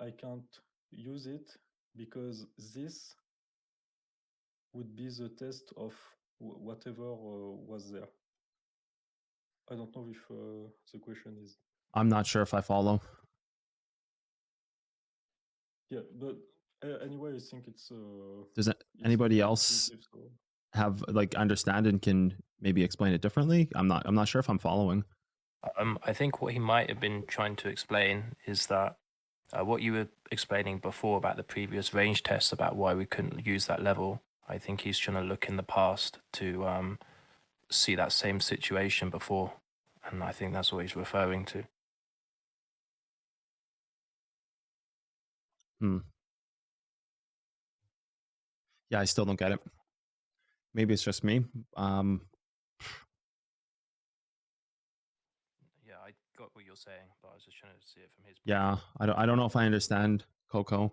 I can't use it because this would be the test of whatever was there. I don't know if the question is.
I'm not sure if I follow.
Yeah, but anyway, I think it's.
Does
it's
anybody
very
else
intuitive, so.
have like understand and can maybe explain it differently? I'm not sure if I'm following.
I think what he might have been trying to explain is that what you were explaining before about the previous range tests about why we couldn't use that level. I think he's trying to look in the past to see that same situation before, and I think that's what he's referring to.
Yeah, I still don't get it. Maybe it's just me.
Yeah, I got what you're saying, but I was just trying to see it from his.
Yeah, I don't know if I understand, Coco.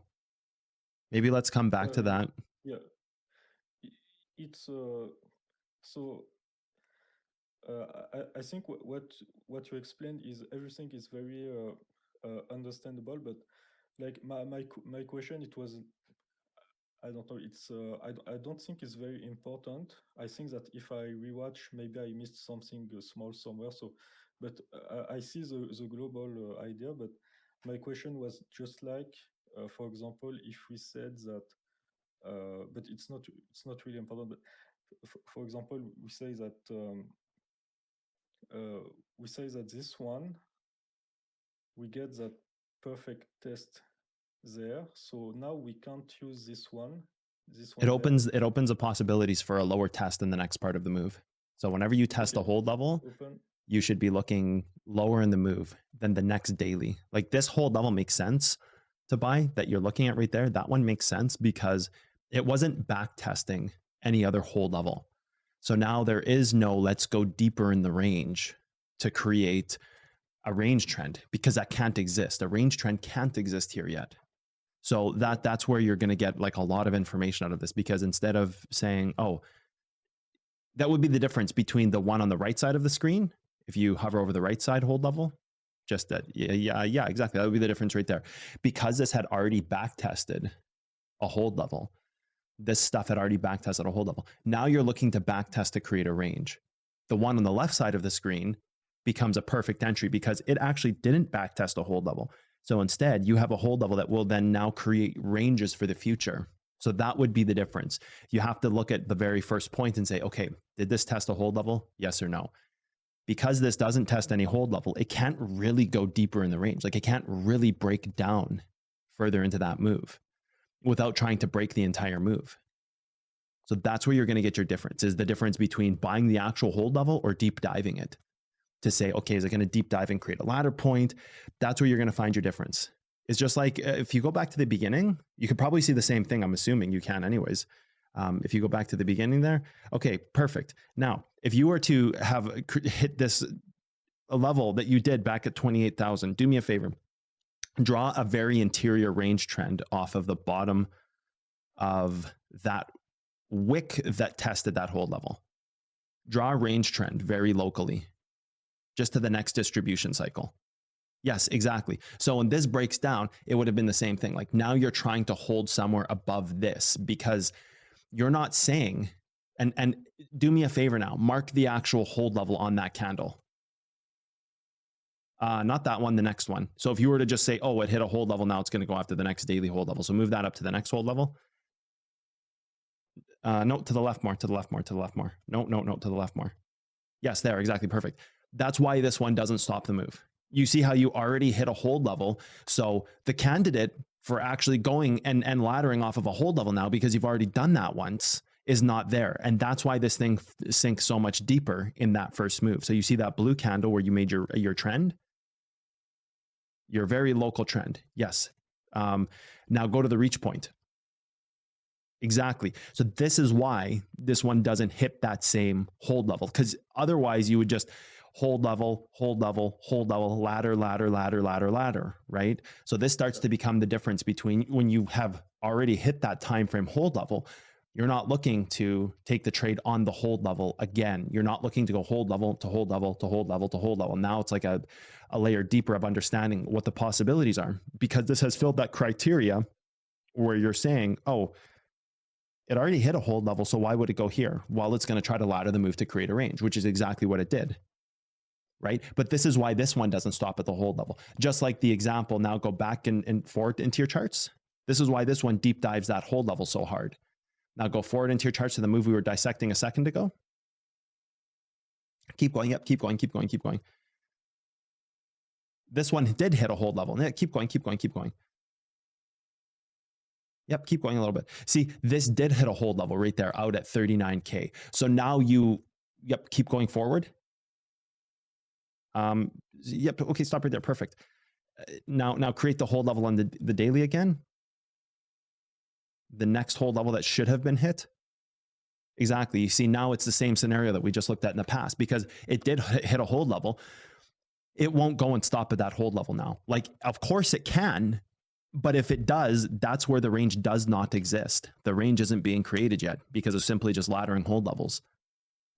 Maybe let's come back to that.
Yeah, it's so. I think what you explained is everything is very understandable, but like my question, it was, I don't know, it's I don't think it's very important. I think that if I rewatch, maybe I missed something small somewhere. So, but I see the global idea. But my question was just like, for example, if we said that, but it's not really important. But for example, we say that this one, we get that perfect test there. So now we can't use this one.
It opens the possibilities for a lower test in the next part of the move. So whenever you test a hold level, you should be looking lower in the move than the next daily. Like this hold level makes sense to buy that you're looking at right there. That one makes sense because it wasn't back testing any other hold level. So now there is no let's go deeper in the range to create a range trend because that can't exist. A range trend can't exist here yet. So that's where you're going to get like a lot of information out of this, because instead of saying, oh, that would be the difference between the one on the right side of the screen. If you hover over the right side hold level, just that, yeah, exactly. That would be the difference right there. Because this had already back tested a hold level, this stuff had already back tested a hold level. Now you're looking to back test to create a range. The one on the left side of the screen becomes a perfect entry because it actually didn't back test a hold level. So instead, you have a hold level that will then now create ranges for the future. So that would be the difference. You have to look at the very first point and say, okay, did this test a hold level? Yes or no? Because this doesn't test any hold level, it can't really go deeper in the range. Like it can't really break down further into that move without trying to break the entire move. So that's where you're going to get your difference, is the difference between buying the actual hold level or deep diving it. To say, okay, is it going to deep dive and create a ladder point? That's where you're going to find your difference. It's just like if you go back to the beginning, you could probably see the same thing. I'm assuming you can anyways. If you go back to the beginning there, okay, perfect. Now, if you were to have hit this level that you did back at 28,000, do me a favor. Draw a very interior range trend off of the bottom of that wick that tested that hold level. Draw a range trend very locally. just to the next distribution cycle. Yes, exactly. So when this breaks down, it would have been the same thing. Like now you're trying to hold somewhere above this because you're not saying, and do me a favor now, mark the actual hold level on that candle. Not that one, the next one. So if you were to just say, oh, it hit a hold level, now it's going to go after the next daily hold level. So move that up to the next hold level. No, to the left more, to the left more, to the left more. No, to the left more. Yes, there, exactly, perfect. That's why this one doesn't stop the move. You see how you already hit a hold level. So the candidate for actually going and laddering off of a hold level now, because you've already done that once, is not there. And that's why this thing sinks so much deeper in that first move. So you see that blue candle where you made your trend, your very local trend. Yes. Now go to the reach point. Exactly. So this is why this one doesn't hit that same hold level, because otherwise you would just hold level, hold level, hold level, ladder, ladder, ladder, ladder, ladder, right? So this starts to become the difference between when you have already hit that time frame hold level. You're not looking to take the trade on the hold level again. You're not looking to go hold level to hold level to hold level to hold level. Now it's like a layer deeper of understanding what the possibilities are, because this has filled that criteria where you're saying, oh, it already hit a hold level, so why would it go here? Well, it's going to try to ladder the move to create a range, which is exactly what it did, right? But this is why this one doesn't stop at the hold level. Just like the example, now go back and forward into your charts. This is why this one deep dives that hold level so hard. Now go forward into your charts to the move we were dissecting a second ago. Keep going, yep, keep going, keep going, keep going. This one did hit a hold level. Yeah, keep going, keep going, keep going. Yep, keep going a little bit. See, this did hit a hold level right there out at 39K. So now yep, keep going forward. Yep, okay, stop right there, perfect. Now create the hold level on the daily again. The next hold level that should have been hit. Exactly, you see now it's the same scenario that we just looked at in the past, because it did hit a hold level. It won't go and stop at that hold level now. Like, of course it can, but if it does, that's where the range does not exist. The range isn't being created yet because it's simply just laddering hold levels.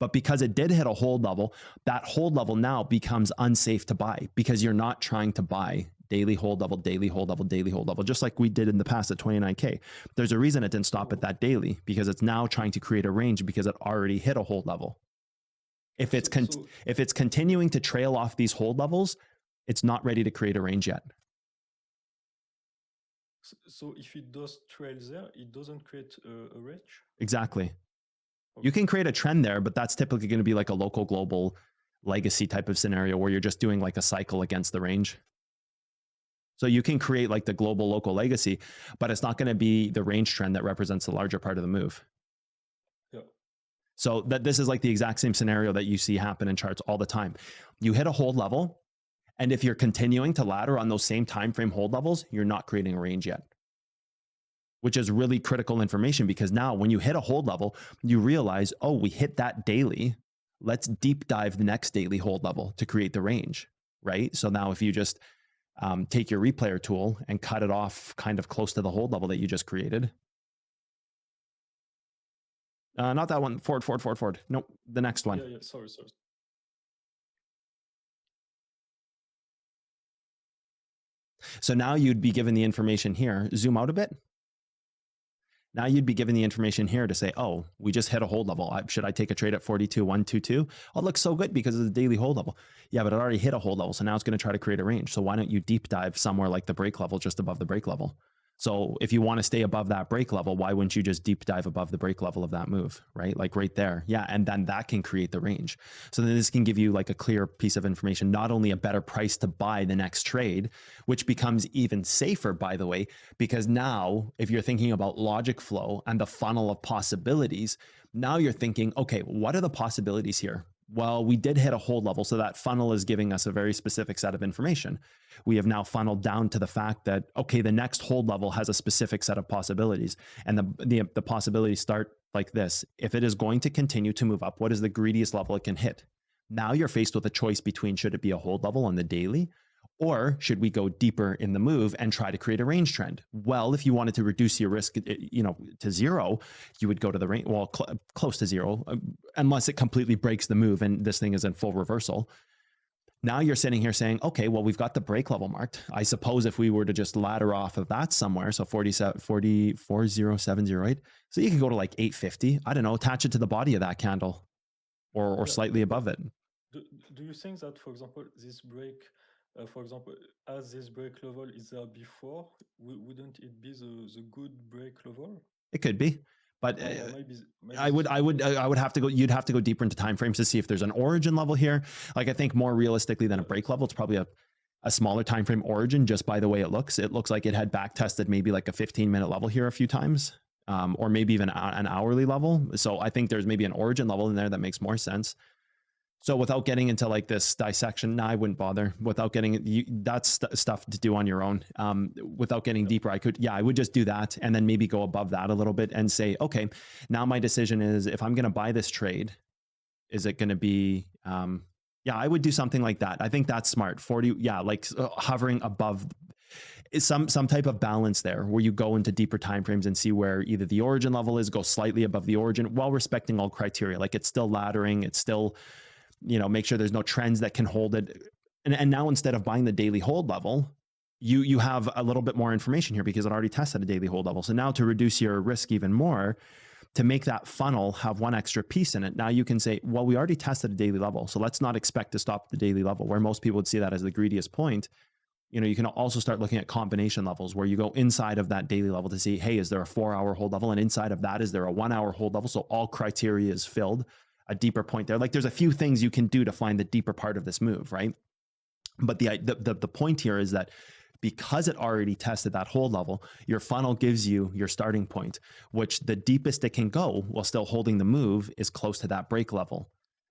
But because it did hit a hold level, that hold level now becomes unsafe to buy, because you're not trying to buy daily hold level, daily hold level, daily hold level, just like we did in the past at 29K. There's a reason it didn't stop at that daily, because it's now trying to create a range because it already hit a hold level. If it's continuing to trail off these hold levels, it's not ready to create a range yet.
So if it does trail there, it doesn't create a range?
Exactly.
Okay.
You can create a trend there, but that's typically going to be like a local global legacy type of scenario where you're just doing like a cycle against the range. So you can create like the global local legacy, but it's not going to be the range trend that represents the larger part of the move.
Yeah.
So this is like the exact same scenario that you see happen in charts all the time. You hit a hold level, and if you're continuing to ladder on those same time frame hold levels, you're not creating a range yet, which is really critical information, because now when you hit a hold level, you realize, oh, we hit that daily. Let's deep dive the next daily hold level to create the range, right? So now if you just take your replayer tool and cut it off kind of close to the hold level that you just created. Not that one, forward. Nope, the next one.
Yeah, sorry.
So now you'd be given the information here. Zoom out a bit. Now you'd be given the information here to say, oh, we just hit a hold level. Should I take a trade at 42,122? Oh, it looks so good because of the daily hold level. Yeah, but it already hit a hold level. So now it's going to try to create a range. So why don't you deep dive somewhere like the break level, just above the break level? So if you want to stay above that break level, why wouldn't you just deep dive above the break level of that move, right? Like right there. Yeah, and then that can create the range. So then this can give you like a clear piece of information, not only a better price to buy the next trade, which becomes even safer, by the way, because now if you're thinking about logic flow and the funnel of possibilities, now you're thinking, okay, what are the possibilities here? Well, we did hit a hold level, so that funnel is giving us a very specific set of information. We have now funneled down to the fact that, okay, the next hold level has a specific set of possibilities, and the possibilities start like this. If it is going to continue to move up, what is the greediest level it can hit? Now you're faced with a choice between, should it be a hold level on the daily, or should we go deeper in the move and try to create a range trend? Well, if you wanted to reduce your risk, to zero, you would go to the range, well, close to zero, unless it completely breaks the move and this thing is in full reversal. Now you're sitting here saying, okay, well, we've got the break level marked. I suppose if we were to just ladder off of that somewhere, so 40708, so you can go to like 850. I don't know, attach it to the body of that candle or
Yeah,
slightly
but
above it.
do you think that, for example, this break, for example, as this break level is there before, wouldn't it be the good break level?
It could be, but
Or maybe
I would have to go. You'd have to go deeper into timeframes to see if there's an origin level here. Like I think more realistically than a break level, it's probably a smaller time frame origin just by the way it looks. It looks like it had back tested maybe like a 15-minute level here a few times, or maybe even an hourly level. So I think there's maybe an origin level in there that makes more sense. So without getting into like this dissection, I wouldn't bother. Without getting that's stuff to do on your own. Without getting deeper, I would just do that and then maybe go above that a little bit and say, okay, now my decision is if I'm going to buy this trade, is it going to be, I would do something like that. I think that's smart. 40, like hovering above is some type of balance there where you go into deeper timeframes and see where either the origin level is, go slightly above the origin while respecting all criteria. Like it's still laddering, it's still, make sure there's no trends that can hold it. And now instead of buying the daily hold level, you have a little bit more information here because it already tested a daily hold level. So now to reduce your risk even more, to make that funnel have one extra piece in it, now you can say, well, we already tested a daily level, so let's not expect to stop at the daily level, where most people would see that as the greediest point. You can also start looking at combination levels where you go inside of that daily level to see, hey, is there a 4-hour hold level? And inside of that, is there a 1-hour hold level? So all criteria is filled. A deeper point there. Like there's a few things you can do to find the deeper part of this move, right? But the point here is that because it already tested that hold level, your funnel gives you your starting point, which the deepest it can go while still holding the move is close to that break level.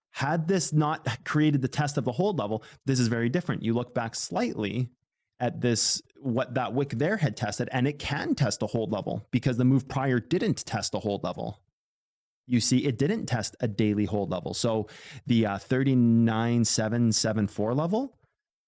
Had this not created the test of the hold level, this is very different. You look back slightly at this, what that wick there had tested, and it can test a hold level because the move prior didn't test a hold level. You see, it didn't test a daily hold level. So the 39774 level,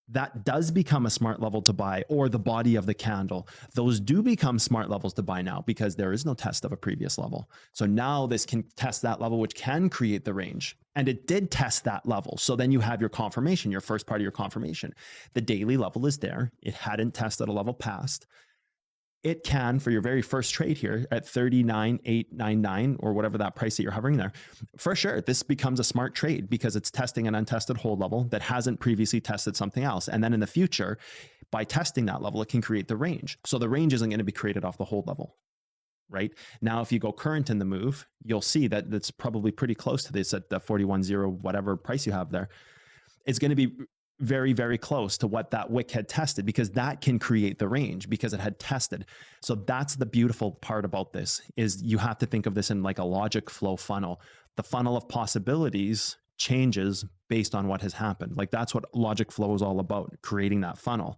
that does become a smart level to buy, or the body of the candle. Those do become smart levels to buy now because there is no test of a previous level. So now this can test that level, which can create the range. And it did test that level. So then you have your confirmation, your first part of your confirmation. The daily level is there. It hadn't tested a level past. It can, for your very first trade here at 39,899 or whatever that price that you're hovering there, for sure, this becomes a smart trade because it's testing an untested hold level that hasn't previously tested something else. And then in the future, by testing that level, it can create the range. So the range isn't going to be created off the hold level, right? Now, if you go current in the move, you'll see that that's probably pretty close to this at the 41.0, whatever price you have there. It's going to be very, very close to what that wick had tested because that can create the range because it had tested. So that's the beautiful part about this is you have to think of this in like a logic flow funnel. The funnel of possibilities changes based on what has happened. Like that's what logic flow is all about, creating that funnel.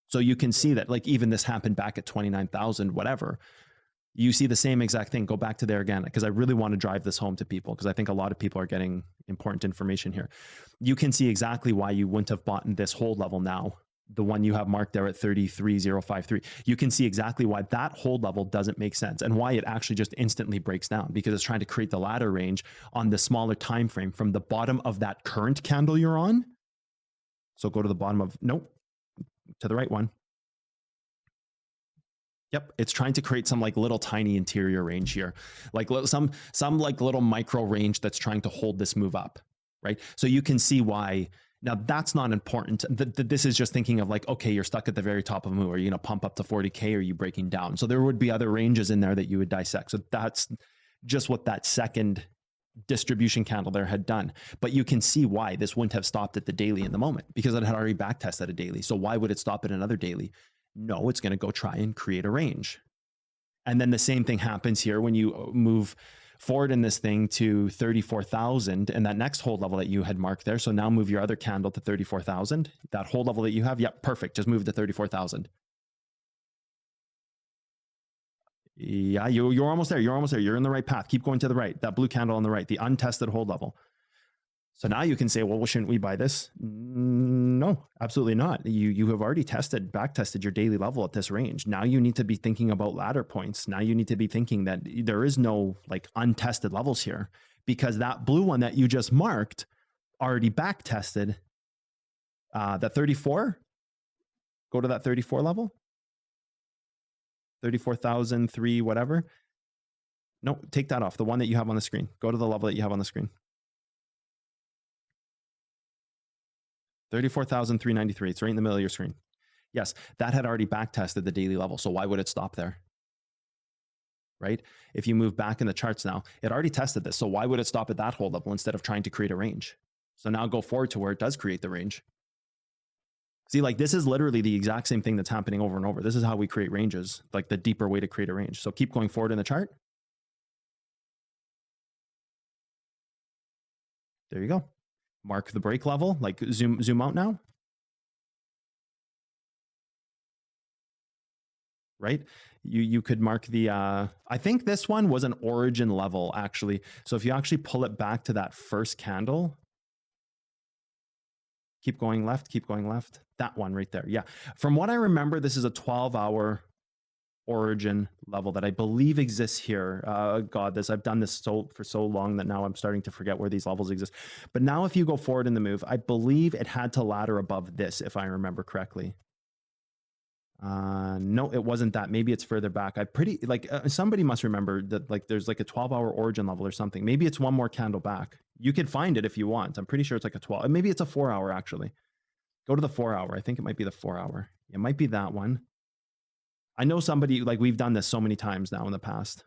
So you can see that like even this happened back at 29,000, whatever. You see the same exact thing. Go back to there again, because I really want to drive this home to people because I think a lot of people are getting important information here. You can see exactly why you wouldn't have bought in this hold level now, the one you have marked there at 33,053. You can see exactly why that hold level doesn't make sense and why it actually just instantly breaks down because it's trying to create the ladder range on the smaller time frame from the bottom of that current candle you're on. So go to the bottom of, nope, to the right one. Yep, it's trying to create some like little tiny interior range here, like some like little micro range that's trying to hold this move up, right? So you can see why. Now that's not important. This is just thinking of like, okay, you're stuck at the very top of a move. Are you going to pump up to 40K or are you breaking down? So there would be other ranges in there that you would dissect. So that's just what that second distribution candle there had done. But you can see why this wouldn't have stopped at the daily in the moment because it had already back tested a daily. So why would it stop at another daily? No, it's going to go try and create a range. And then the same thing happens here when you move forward in this thing to 34,000 and that next hold level that you had marked there. So now move your other candle to 34,000. That hold level that you have, yep, perfect. Just move to 34,000. Yeah, you're almost there. You're almost there. You're in the right path. Keep going to the right. That blue candle on the right, the untested hold level. So now you can say, well, shouldn't we buy this? No, absolutely not. You have already back tested your daily level at this range. Now you need to be thinking about ladder points. Now you need to be thinking that there is no like untested levels here because that blue one that you just marked already back tested That 34, go to that 34 level. 34,003, whatever. No, take that off. The one that you have on the screen. Go to the level that you have on the screen. 34,393. It's right in the middle of your screen. Yes, that had already back tested the daily level. So why would it stop there? Right? If you move back in the charts now, it already tested this. So why would it stop at that hold level instead of trying to create a range? So now go forward to where it does create the range. See, like this is literally the exact same thing that's happening over and over. This is how we create ranges, like the deeper way to create a range. So keep going forward in the chart. There you go. Mark the break level, like zoom out now. Right? You could mark the, I think this one was an origin level actually. So if you actually pull it back to that first candle, keep going left, that one right there. Yeah. From what I remember, this is a 12-hour origin level that I believe exists here. God, I've done this for so long that now I'm starting to forget where these levels exist. But now if you go forward in the move, I believe it had to ladder above this, if I remember correctly. No, it wasn't that. Maybe it's further back. Somebody must remember that like there's like a 12-hour origin level or something. Maybe it's one more candle back. You could find it if you want. I'm pretty sure it's like a 12. Maybe it's a 4-hour actually. Go to the 4-hour. I think it might be the 4-hour. It might be that one. I know somebody, like we've done this so many times now in the past.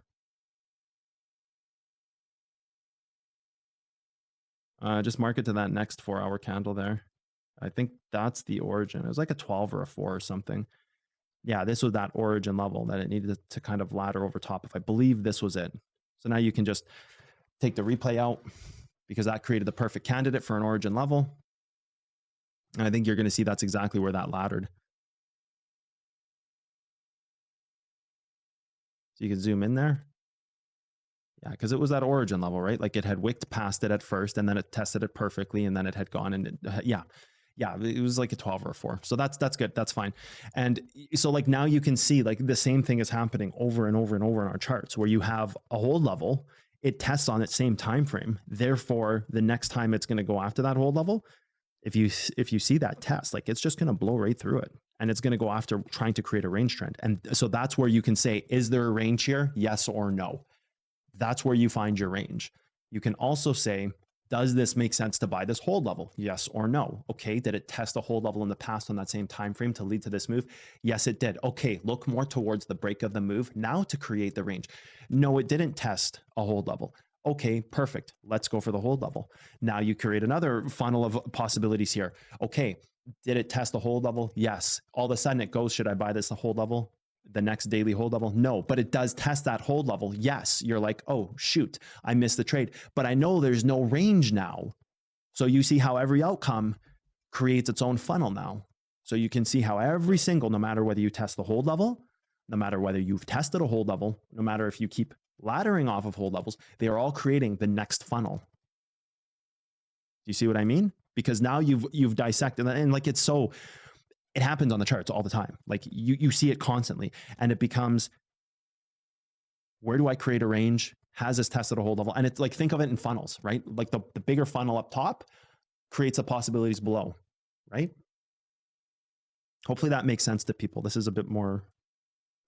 Just mark it to that next 4-hour candle there. I think that's the origin. It was like a 12 or a 4 or something. Yeah, this was that origin level that it needed to kind of ladder over top. If I believe this was it. So now you can just take the replay out because that created the perfect candidate for an origin level. And I think you're going to see that's exactly where that laddered. So you can zoom in there. Yeah, because it was that origin level, right? Like it had wicked past it at first and then it tested it perfectly and then it had gone and yeah, it was like a 12 or a 4. So that's good. That's fine. And so like now you can see like the same thing is happening over and over and over in our charts where you have a hold level, it tests on its same time frame. Therefore, the next time it's going to go after that hold level, if you see that test, like it's just going to blow right through it. And it's going to go after trying to create a range trend. And so that's where you can say, is there a range here? Yes or no. That's where you find your range. You can also say, does this make sense to buy this hold level? Yes or no. Okay, did it test a hold level in the past on that same time frame to lead to this move? Yes, it did. Okay, look more towards the break of the move now to create the range. No, it didn't test a hold level. Okay, perfect. Let's go for the hold level. Now you create another funnel of possibilities here. Okay, did it test the hold level? Yes. All of a sudden it goes, should I buy this a hold level? The next daily hold level? No, but it does test that hold level. Yes. You're like, oh, shoot, I missed the trade, but I know there's no range now. So you see how every outcome creates its own funnel now. So you can see how every single, no matter whether you test the hold level, no matter whether you've tested a hold level, no matter if you keep laddering off of hold levels, they are all creating the next funnel. Do you see what I mean? Because now you've dissected and like it happens on the charts all the time. Like you see it constantly and it becomes, where do I create a range? Has this tested a hold level? And it's like, think of it in funnels, right? Like the bigger funnel up top creates the possibilities below, right? Hopefully that makes sense to people. This is a bit more,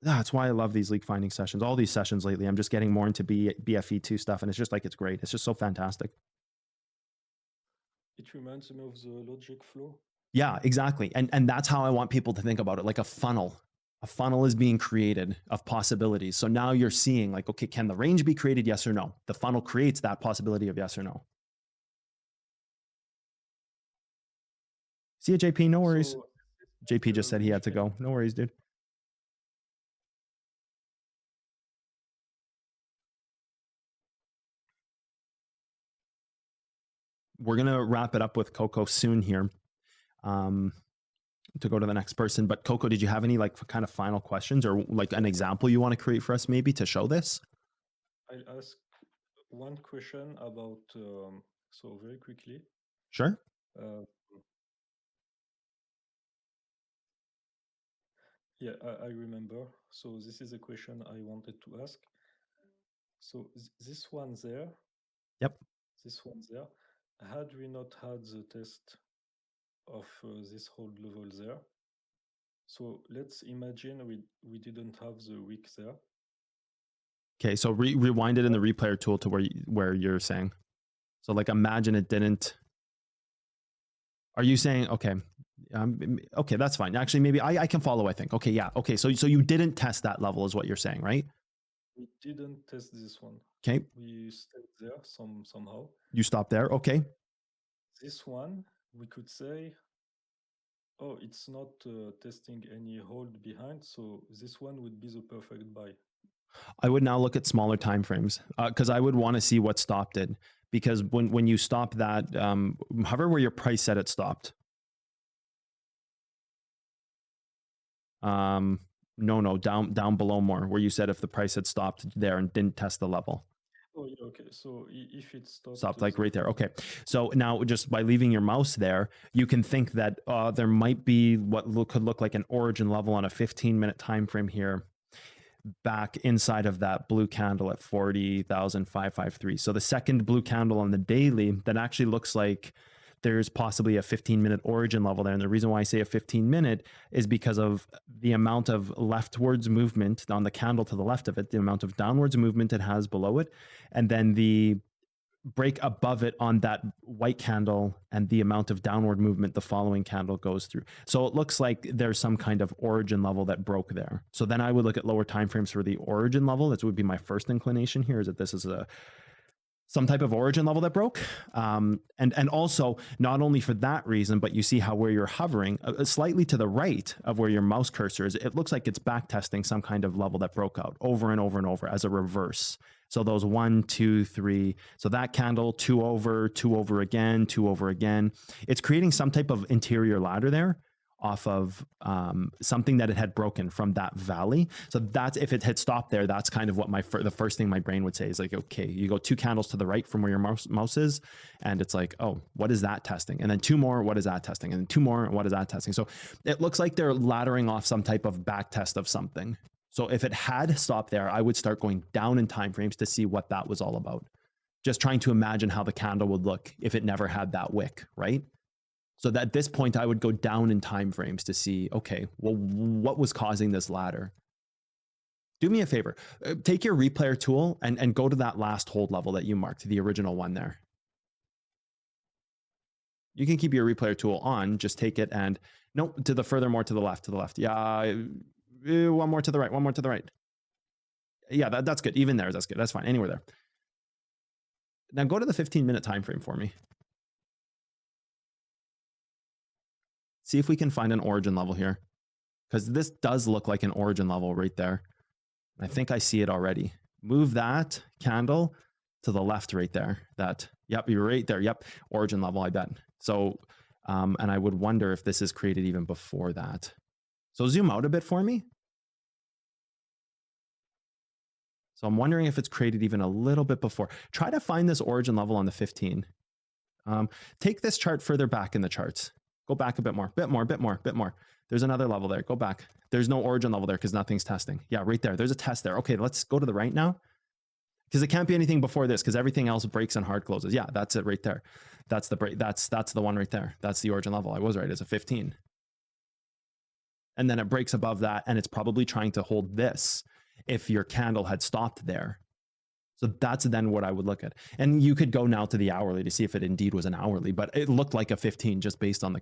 that's why I love these leak finding sessions. All these sessions lately, I'm just getting more into BFE2 stuff. And it's just like, it's great. It's just so fantastic.
It reminds me of the logic flow.
Yeah, exactly. And that's how I want people to think about it, like a funnel. A funnel is being created of possibilities. So now you're seeing like, okay, can the range be created? Yes or no? The funnel creates that possibility of yes or no. See you, JP. No worries.
So,
JP just said he had to go. No worries, dude. We're going to wrap it up with Coco soon here. To go to the next person. But Coco, did you have any like kind of final questions or like an example you want to create for us maybe to show this?
I'll ask one question about, so very quickly.
Sure.
Yeah, I remember. So this is a question I wanted to ask. So this one there.
Yep.
This one there. Had we not had the test of this hold level there. So let's imagine we didn't have the wick there.
Okay, so rewind it in the replayer tool to where you're saying. So like imagine it didn't. Are you saying okay? Okay, that's fine. Actually, maybe I can follow. I think. Okay, yeah. Okay, so you didn't test that level, is what you're saying, right?
We didn't test this one.
Okay.
We stayed there somehow.
You stop there. Okay.
This one we could say, oh, it's not testing any hold behind, so this one would be the perfect buy.
I would now look at smaller time frames because I would want to see what stopped it. Because when you stop that, hover where your price set it stopped. No, down below more, where you said if the price had stopped there and didn't test the level.
Oh, yeah, okay. So if it
stopped like right there. Okay. So now just by leaving your mouse there, you can think that there might be what could look like an origin level on a 15-minute time frame here, back inside of that blue candle at 40,553. So the second blue candle on the daily that actually looks like there's possibly a 15-minute origin level there. And the reason why I say a 15-minute is because of the amount of leftwards movement on the candle to the left of it, the amount of downwards movement it has below it, and then the break above it on that white candle and the amount of downward movement the following candle goes through. So it looks like there's some kind of origin level that broke there. So then I would look at lower timeframes for the origin level. That would be my first inclination here, is that this is some type of origin level that broke. And also not only for that reason, but you see how where you're hovering slightly to the right of where your mouse cursor is, it looks like it's back testing some kind of level that broke out over and over and over as a reverse. So those 1, 2, 3, so that candle, 2 over again, 2 over again. It's creating some type of interior ladder there off of something that it had broken from that valley. So that's, if it had stopped there, that's kind of what the first thing my brain would say is like, okay, you go 2 candles to the right from where your mouse is, and it's like, oh, what is that testing? And then 2 more, what is that testing? And then 2 more, what is that testing? So it looks like they're laddering off some type of back test of something. So if it had stopped there, I would start going down in time frames to see what that was all about. Just trying to imagine how the candle would look if it never had that wick, right? So that at this point, I would go down in time frames to see, okay, well, what was causing this ladder? Do me a favor, take your replayer tool and go to that last hold level that you marked, the original one there. You can keep your replayer tool on, just take it and, nope, to the furthermore to the left, Yeah, one more to the right, Yeah, that's good. Even there, that's good. That's fine. Anywhere there. Now go to the 15-minute time frame for me. See if we can find an origin level here, because this does look like an origin level right there. I think I see it already. Move that candle to the left right there. Yep, you're right there. Yep, origin level, I bet. So, and I would wonder if this is created even before that. So zoom out a bit for me. So I'm wondering if it's created even a little bit before. Try to find this origin level on the 15. Take this chart further back in the charts. Go back a bit more. There's another level there. Go back. There's no origin level there because nothing's testing. Yeah, right there. There's a test there. Okay, let's go to the right now, because it can't be anything before this because everything else breaks and hard closes. Yeah, that's it right there. That's the break. That's the one right there. That's the origin level. I was right. It's a 15. And then it breaks above that, and it's probably trying to hold this if your candle had stopped there. So that's then what I would look at. And you could go now to the hourly to see if it indeed was an hourly, but it looked like a 15 just based on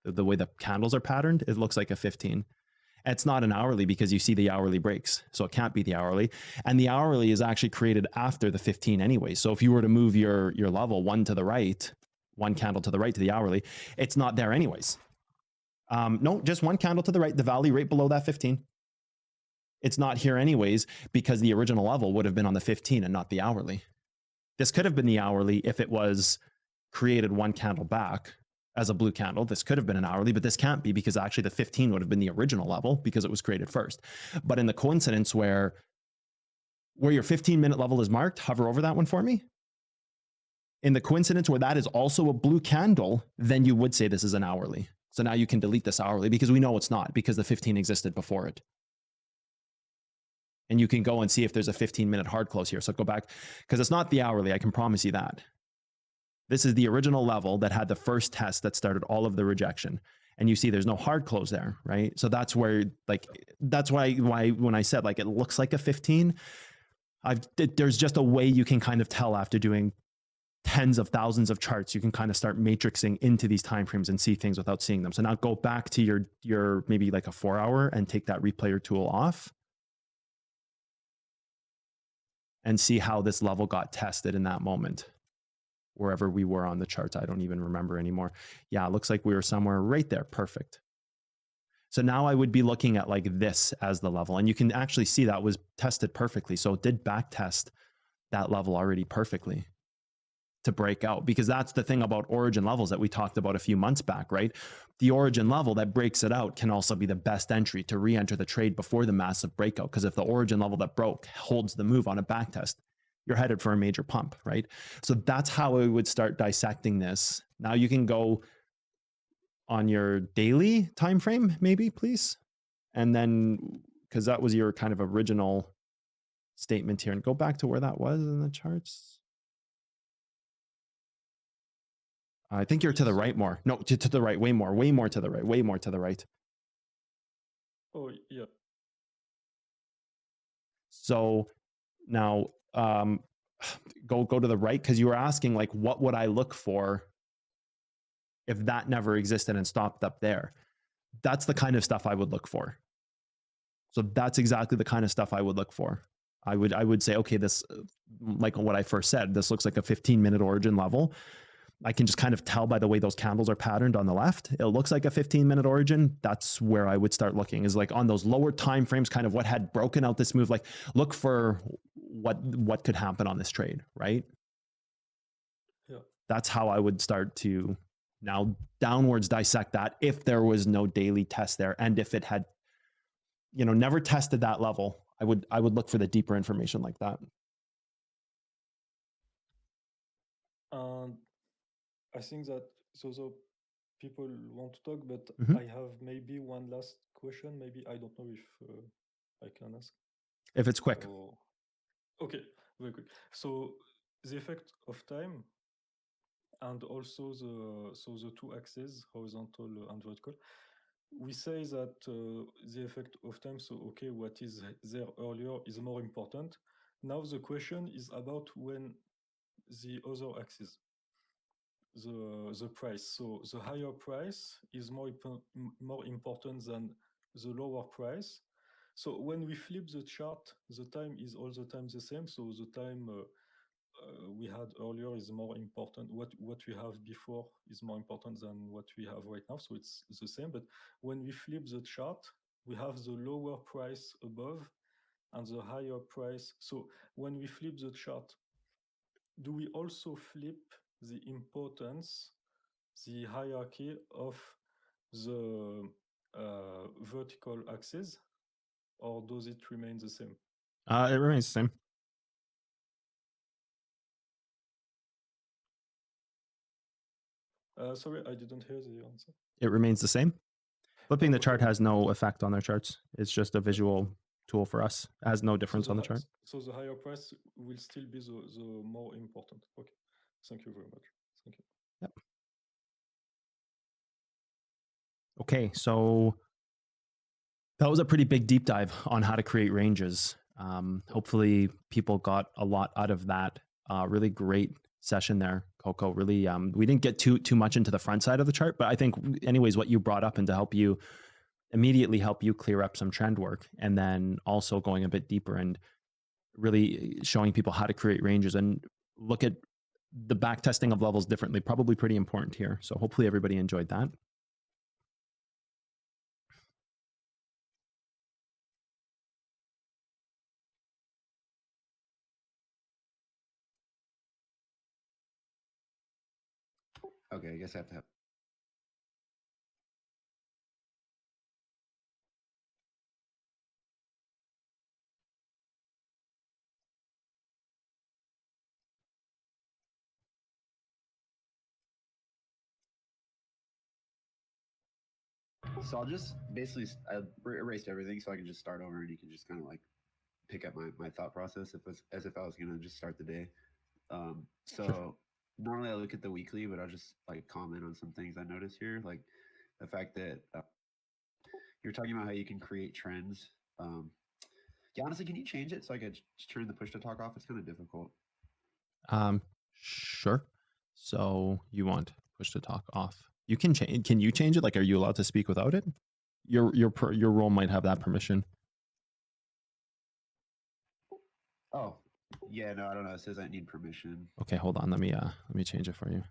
the way the candles are patterned. It looks like a 15. It's not an hourly because you see the hourly breaks. So it can't be the hourly. And the hourly is actually created after the 15 anyway. So if you were to move your level one to the right, one candle to the right to the hourly, it's not there anyways. No, just one candle to the right, the valley right below that 15. It's not here anyways because the original level would have been on the 15 and not the hourly. This could have been the hourly if it was created one candle back as a blue candle. This could have been an hourly, but this can't be because actually the 15 would have been the original level because it was created first. But in the coincidence where your 15-minute level is marked, hover over that one for me. In the coincidence where that is also a blue candle, then you would say this is an hourly. So now you can delete this hourly because we know it's not because the 15 existed before it. And you can go and see if there's a 15-minute hard close here. So go back because it's not the hourly. I can promise you that. This is the original level that had the first test that started all of the rejection. And you see there's no hard close there, right? So that's where, like, that's why when I said, like, it looks like a 15, there's just a way you can kind of tell after doing tens of thousands of charts, you can kind of start matrixing into these timeframes and see things without seeing them. So now go back to your maybe like a 4 hour and take that replayer tool off and see how this level got tested in that moment, wherever we were on the charts. I don't even remember anymore. Yeah, it looks like we were somewhere right there. Perfect. So now I would be looking at like this as the level, and you can actually see that was tested perfectly. So it did back test that level already perfectly to break out, because that's the thing about origin levels that we talked about a few months back, right? The origin level that breaks it out can also be the best entry to re-enter the trade before the massive breakout, because if the origin level that broke holds the move on a back test, you're headed for a major pump, right? So that's how I would start dissecting this. Now you can go on your daily time frame, maybe, please. And then, because that was your kind of original statement here, and go back to where that was in the charts. I think you're to the right more. No, to the right, way more to the right, way more to the right.
Oh, yeah.
So now go to the right, because you were asking, like, what would I look for if that never existed and stopped up there? That's the kind of stuff I would look for. So that's exactly the kind of stuff I would look for. I would say, okay, this, like what I first said, this looks like a 15-minute origin level. I can just kind of tell by the way those candles are patterned on the left. It looks like a 15-minute origin. That's where I would start looking, is like on those lower time frames, kind of what had broken out this move. Like, look for what could happen on this trade, right?
Yeah.
That's how I would start to now downwards dissect that if there was no daily test there, and if it had, never tested that level, I would look for the deeper information like that.
And I think that so people want to talk, but
Mhm.
I have maybe one last question. Maybe I don't know if I can ask.
If it's quick.
Okay, very quick. So the effect of time, and also the two axes, horizontal and vertical. We say that the effect of time, so okay, what is there earlier is more important. Now the question is about when the other axis, the price. So the higher price is more important than the lower price. So when we flip the chart, the time is all the time the same. So the time we had earlier is more important. What we have before is more important than what we have right now. So it's the same. But when we flip the chart, we have the lower price above and the higher price. So when we flip the chart, do we also flip the importance, the hierarchy of the vertical axis, or does it remain the same?
It remains the same.
Sorry, I didn't hear the answer.
It remains the same. Flipping the
Okay.
chart has no effect on their charts. It's just a visual tool for us. It has no difference on the chart.
So the higher price will still be the more important. Okay. Thank you very much. Thank you.
Yep. Okay, so that was a pretty big deep dive on how to create ranges. Hopefully people got a lot out of that. Really great session there, Coco. Really, we didn't get too much into the front side of the chart, but I think anyways, what you brought up and to help you immediately help you clear up some trend work, and then also going a bit deeper and really showing people how to create ranges and look at the back testing of levels differently, probably pretty important here. So hopefully everybody enjoyed that.
Okay, I guess I have to have. So I'll just basically, I erased everything so I can just start over, and you can just kind of like pick up my thought process as if I was going to just start the day. So normally I look at the weekly, but I'll just like comment on some things I notice here, like the fact that you're talking about how you can create trends. Yeah, honestly, can you change it so I could just turn the push to talk off? It's kind of difficult.
Sure. So you want push to talk off. You can change. Can you change it? Like, are you allowed to speak without it? Your role might have that permission.
Oh, yeah, no, I don't know. It says I need permission.
Okay, hold on. Let me change it for you.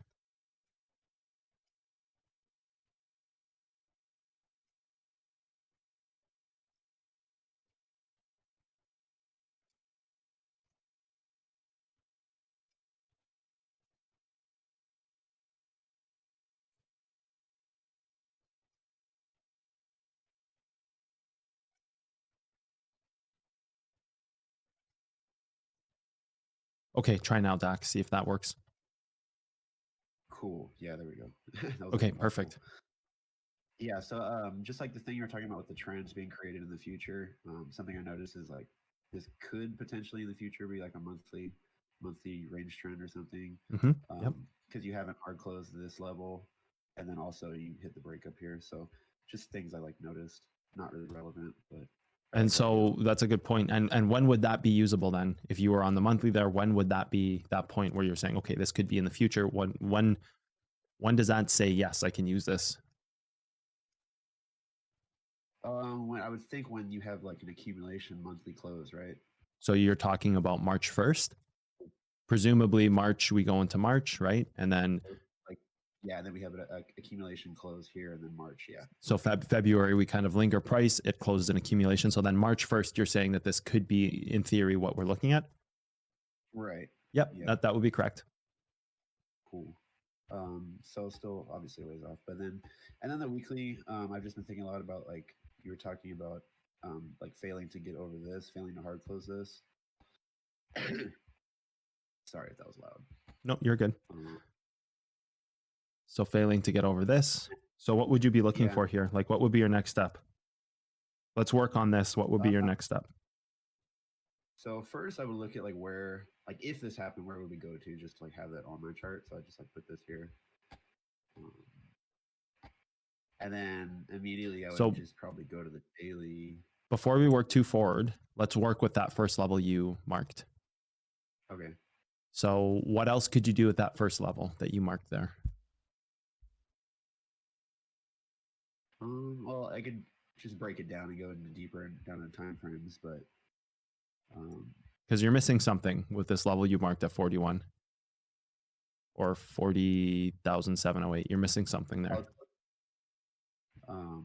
Okay, try now, Dax. See if that works.
Cool. Yeah, there we go. That was
Okay,
like
perfect.
multiple. Yeah, so just like the thing you're talking about with the trends being created in the future, something I noticed is like this could potentially in the future be like a monthly range trend or something.
Yep.
Because you haven't hard closed this level, and then also you hit the break up here. So just things I like noticed, not really relevant, but.
And so that's a good point. And when would that be usable then? If you were on the monthly there, when would that be that point where you're saying, okay, this could be in the future? When does that say, yes, I can use this?
When I would think when you have like an accumulation monthly close, right?
So you're talking about March 1st? Presumably March, we go into March, right? And then
like, yeah, and then we have an accumulation close here, and then March, yeah.
So February, we kind of linger price, it closes an accumulation. So then March 1st, you're saying that this could be, in theory, what we're looking at?
Right.
Yep,
Yeah.
that would be correct.
Cool. So still obviously ways off, but then, and then the weekly, I've just been thinking a lot about like you were talking about, like failing to get over this, failing to hard close this. Sorry if that was loud.
No, you're good. So failing to get over this. So what would you be looking for here? Like, what would be your next step? Let's work on this. What would be your next step?
So first I would look at like where, like if this happened, where would we go to just to like have that on my chart? So I just like put this here. And then immediately I would just probably go to the daily.
Before we work too forward, let's work with that first level you marked.
Okay.
So what else could you do at that first level that you marked there?
Well, I could just break it down and go into deeper down in time frames, but
because you're missing something with this level you marked at 41 or 40,708. You're missing something there.
Oh,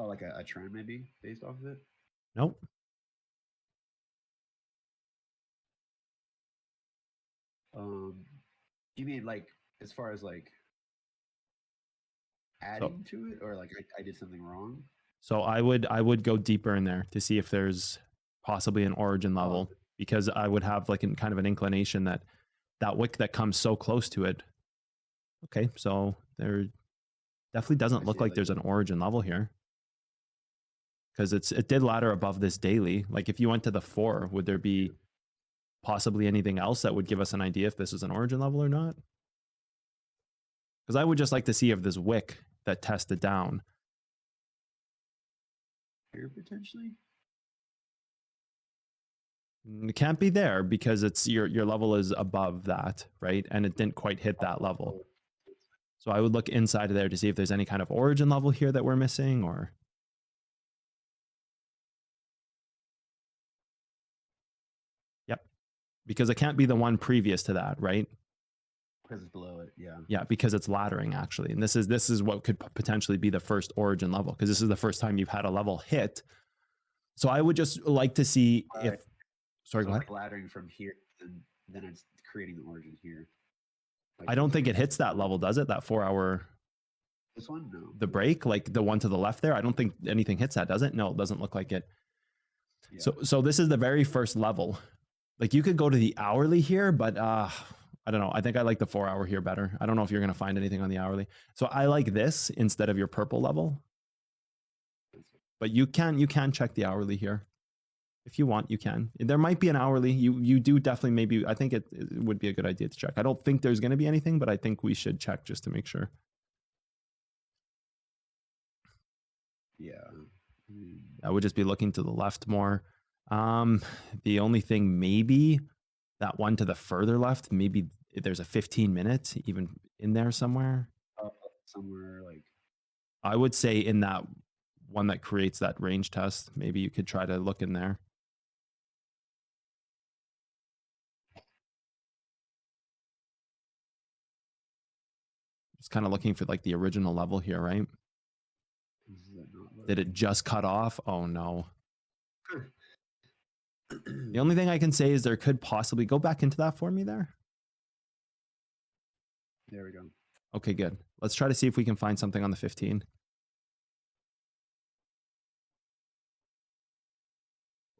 like a trend maybe based off of it?
Nope.
You mean like as far as like adding to it, or like I did something wrong?
So I would go deeper in there to see if there's possibly an origin level, because I would have like kind of an inclination that wick that comes so close to it. Okay, so there definitely doesn't look like there's an origin level here, because it did ladder above this daily. Like if you went to the 4, would there be possibly anything else that would give us an idea if this is an origin level or not? Because I would just like to see if this wick that tested down
here potentially.
It can't be there because it's your level is above that, right? And it didn't quite hit that level. So I would look inside of there to see if there's any kind of origin level here that we're missing, or yep, because it can't be the one previous to that, right?
Because it's below it, yeah.
Yeah, because it's laddering actually, and this is what could potentially be the first origin level, because this is the first time you've had a level hit. So I would just like to see if. Sorry, go ahead.
Like laddering from here, and then it's creating the origin here. Like
I don't think it hits that level, does it? That 4 hour.
This one, no.
The break, like the one to the left there, I don't think anything hits that, does it? No, it doesn't look like it. Yeah. So this is the very first level. Like you could go to the hourly here, but I don't know. I think I like the 4 hour here better. I don't know if you're going to find anything on the hourly. So I like this instead of your purple level. But you can check the hourly here. If you want, you can. There might be an hourly. You do definitely maybe. I think it would be a good idea to check. I don't think there's going to be anything, but I think we should check just to make sure.
Yeah.
I would just be looking to the left more. The only thing maybe that one to the further left, maybe there's a 15-minute even in there somewhere.
Somewhere like.
I would say in that one that creates that range test, maybe you could try to look in there. Just kind of looking for like the original level here, right? Did it just cut off? Oh no. The only thing I can say is there could possibly go back into that for me there.
There we go.
Okay, good. Let's try to see if we can find something on the 15.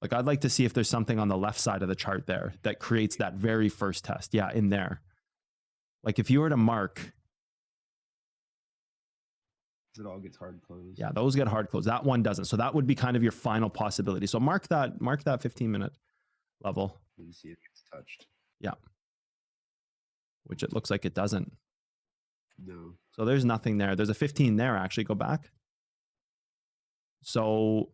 Like I'd like to see if there's something on the left side of the chart there that creates that very first test. Yeah, in there. Like if you were to mark.
It all gets hard closed.
Yeah, those get hard closed. That one doesn't. So that would be kind of your final possibility. So mark that 15-minute level.
Let me see if it's touched.
Yeah. Which it looks like it doesn't.
No.
So there's nothing there. There's a 15 there, actually. Go back. So,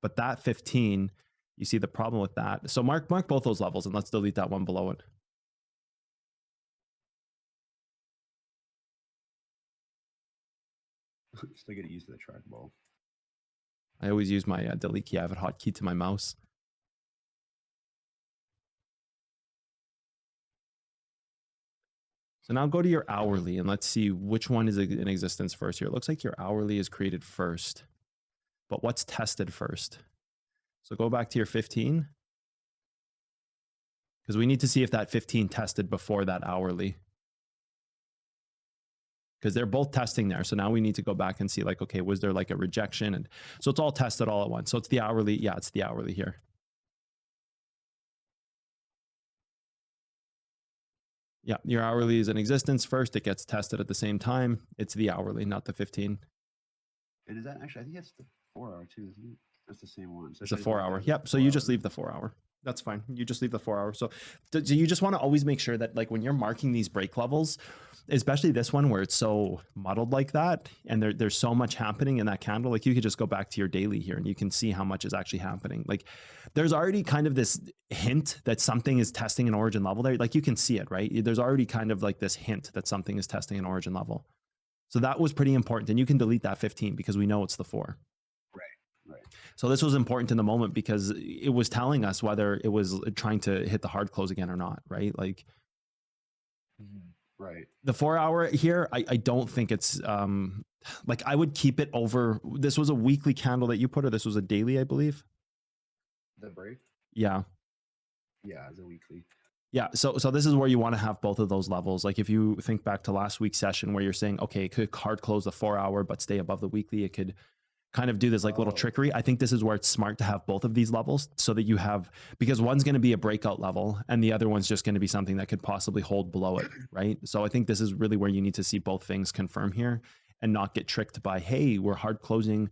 but that 15, you see the problem with that. So mark both those levels and let's delete that one below it.
Still get used to the trackball.
I always use my delete key. I have a hotkey to my mouse. So now go to your hourly and let's see which one is in existence first here. It looks like your hourly is created first, but what's tested first? So go back to your 15 because we need to see if that 15 tested before that hourly. Because they're both testing there. So now we need to go back and see like, okay, was there like a rejection? And so it's all tested all at once. So it's the hourly. Yeah, it's the hourly here. Yeah, your hourly is in existence first. It gets tested at the same time. It's the hourly, not the 15.
And is that actually, I think that's the 4 hour too, isn't it? That's the same one. So
it's a 4 hour. Yep. So you just leave the 4 hour. That's fine. You just leave the 4 hour. So you just want to always make sure that like when you're marking these break levels, especially this one where it's so muddled like that, and there's so much happening in that candle, like you could just go back to your daily here and you can see how much is actually happening. Like there's already kind of this hint that something is testing an origin level there. Like you can see it, right? There's already kind of like this hint that something is testing an origin level. So that was pretty important. And you can delete that 15 because we know it's the 4.
Right.
So this was important in the moment because it was telling us whether it was trying to hit the hard close again or not, right? Like
right.
The 4 hour here, I don't think it's like I would keep it over. This was a weekly candle that you put, or this was a daily, I believe.
The break?
Yeah.
Yeah, it's a weekly.
Yeah, so this is where you want to have both of those levels. Like if you think back to last week's session where you're saying, okay, it could hard close the 4 hour, but stay above the weekly. It could kind of do this like little trickery. I think this is where it's smart to have both of these levels so that you have, because one's going to be a breakout level and the other one's just going to be something that could possibly hold below it, right? So I think this is really where you need to see both things confirm here and not get tricked by, hey, we're hard closing,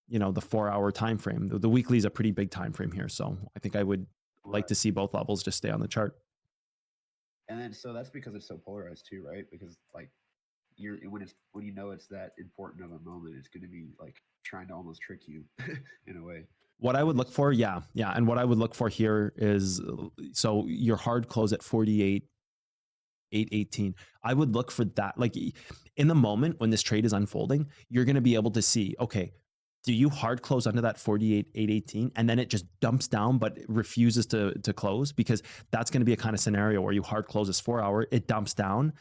you know, the 4 hour time frame. The weekly is a pretty big time frame here. So I think I would like to see both levels just stay on the chart.
And then, so that's because it's so polarized too, right? Because like when you know it's that important of a moment, it's going to be like trying to almost trick you in a way.
What I would look for, yeah. And what I would look for here is, so your hard close at 48,818. I would look for that. Like in the moment when this trade is unfolding, you're going to be able to see, okay, do you hard close under that 48,818 and then it just dumps down but it refuses to close? Because that's going to be a kind of scenario where you hard close this 4 hour, it dumps down,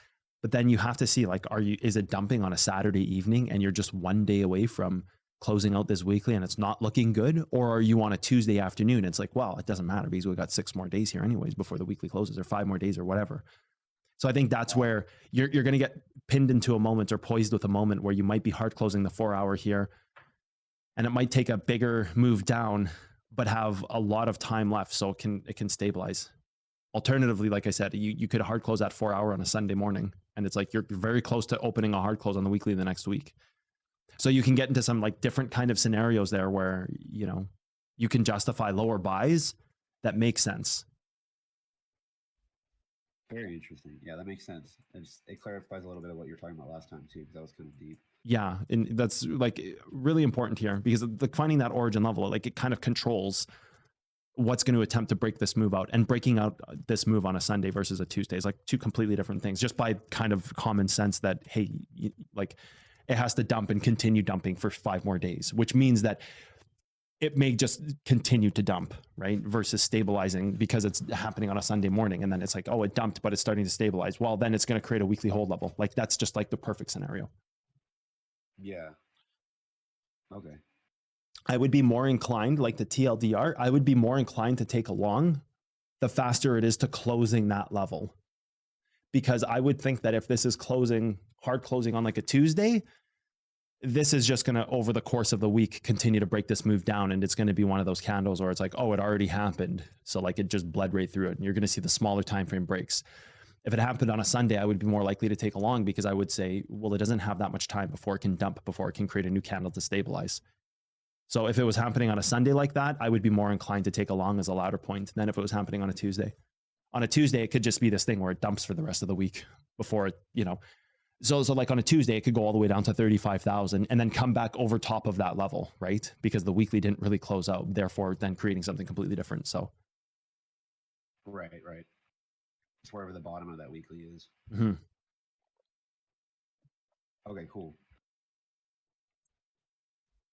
but then you have to see like, is it dumping on a Saturday evening and you're just 1 day away from closing out this weekly and it's not looking good? Or are you on a Tuesday afternoon? It's like, well, it doesn't matter because we've got 6 more days here anyways before the weekly closes, or 5 more days or whatever. So I think that's where you're going to get pinned into a moment or poised with a moment where you might be hard closing the 4 hour here. And it might take a bigger move down, but have a lot of time left so it can stabilize. Alternatively, like I said, you could hard close that 4 hour on a Sunday morning. And it's like you're very close to opening a hard close on the weekly the next week. So you can get into some like different kind of scenarios there where, you know, you can justify lower buys that make sense.
Very interesting. Yeah, that makes sense. It clarifies a little bit of what you were talking about last time too, because that was kind of deep.
Yeah, and that's like really important here, because like finding that origin level, like it kind of controls what's going to attempt to break this move out, and breaking out this move on a Sunday versus a Tuesday is like two completely different things, just by kind of common sense that, hey, like it has to dump and continue dumping for 5 more days, which means that it may just continue to dump, right? Versus stabilizing because it's happening on a Sunday morning. And then it's like, oh, it dumped, but it's starting to stabilize. Well, then it's going to create a weekly hold level. Like that's just like the perfect scenario.
Yeah. Okay.
I would be more inclined, like the TLDR, I would be more inclined to take along the faster it is to closing that level. Because I would think that if this is closing, hard closing on like a Tuesday, this is just going to, over the course of the week, continue to break this move down. And it's going to be one of those candles where it's like, oh, it already happened. So like it just bled right through it. And you're going to see the smaller time frame breaks. If it happened on a Sunday, I would be more likely to take along, because I would say, well, it doesn't have that much time before it can dump, before it can create a new candle to stabilize. So if it was happening on a Sunday like that, I would be more inclined to take along as a louder point than if it was happening on a Tuesday. On a Tuesday, it could just be this thing where it dumps for the rest of the week before it, you know. So like on a Tuesday, it could go all the way down to 35,000 and then come back over top of that level, right? Because the weekly didn't really close out, therefore then creating something completely different. So.
Right. It's wherever the bottom of that weekly is.
Mm-hmm.
Okay, cool.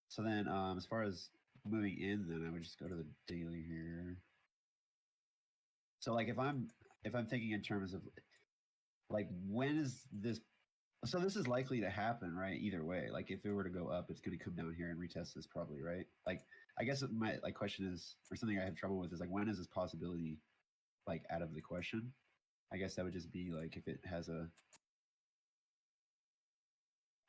So then, as far as moving in, then I would just go to the daily here. So like if I'm thinking in terms of like, when is this? So this is likely to happen, right? Either way, like if it were to go up, it's going to come down here and retest this probably, right? Like, I guess my like question is, or something I have trouble with is like, when is this possibility like out of the question? I guess that would just be like if it has a,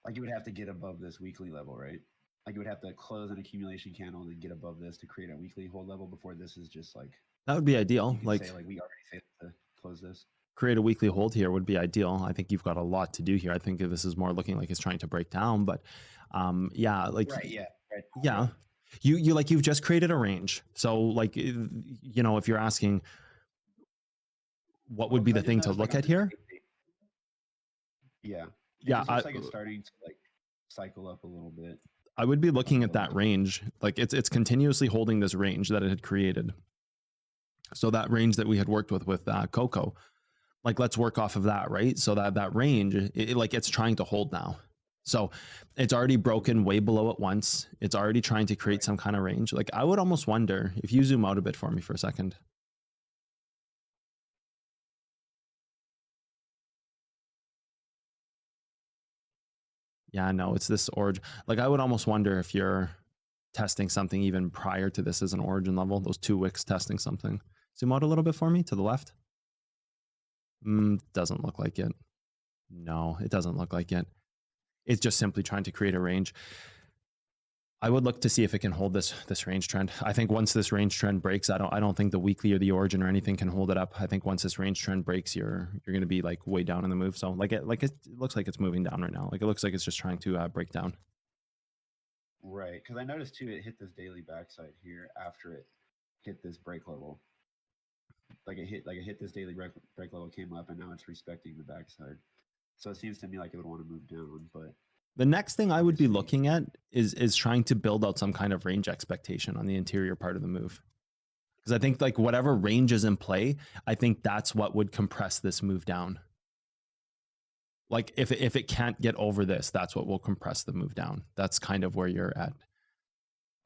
like you would have to get above this weekly level, right? Like you would have to close an accumulation candle and then get above this to create a weekly hold level before this is just like,
that would be ideal.
you could
Like,
say like we already failed to close this.
Create a weekly hold here would be ideal. I think you've got a lot to do here. I think this is more looking like it's trying to break down, but yeah, like,
right, yeah, right,
yeah. You like, you've just created a range. So like, you know, if you're asking what would be the thing to look at here?
Yeah.
Yeah.
It looks like it's starting to like cycle up a little bit.
I would be looking at that range. Like it's continuously holding this range that it had created. So that range that we had worked with Coco, like let's work off of that, right? So that range, like it's trying to hold now. So it's already broken way below it once. It's already trying to create some kind of range. Like I would almost wonder if you zoom out a bit for me for a second. Yeah, no, it's this origin. Like I would almost wonder if you're testing something even prior to this as an origin level, those 2 wicks testing something. Zoom out a little bit for me to the left. Doesn't look like it. No, it doesn't look like it. It's just simply trying to create a range. I would look to see if it can hold this range trend. I think once this range trend breaks, I don't think the weekly or the origin or anything can hold it up. I think once this range trend breaks, you're going to be like way down in the move. So like it looks like it's moving down right now. Like it looks like it's just trying to break down.
Right, because I noticed too, it hit this daily backside here after it hit this break level. Like it hit this daily break level, came up, and now it's respecting the backside. So it seems to me like it would want to move down, but
the next thing I would be looking at is trying to build out some kind of range expectation on the interior part of the move. Because I think like whatever range is in play, I think that's what would compress this move down. Like if it can't get over this, that's what will compress the move down. That's kind of where you're at.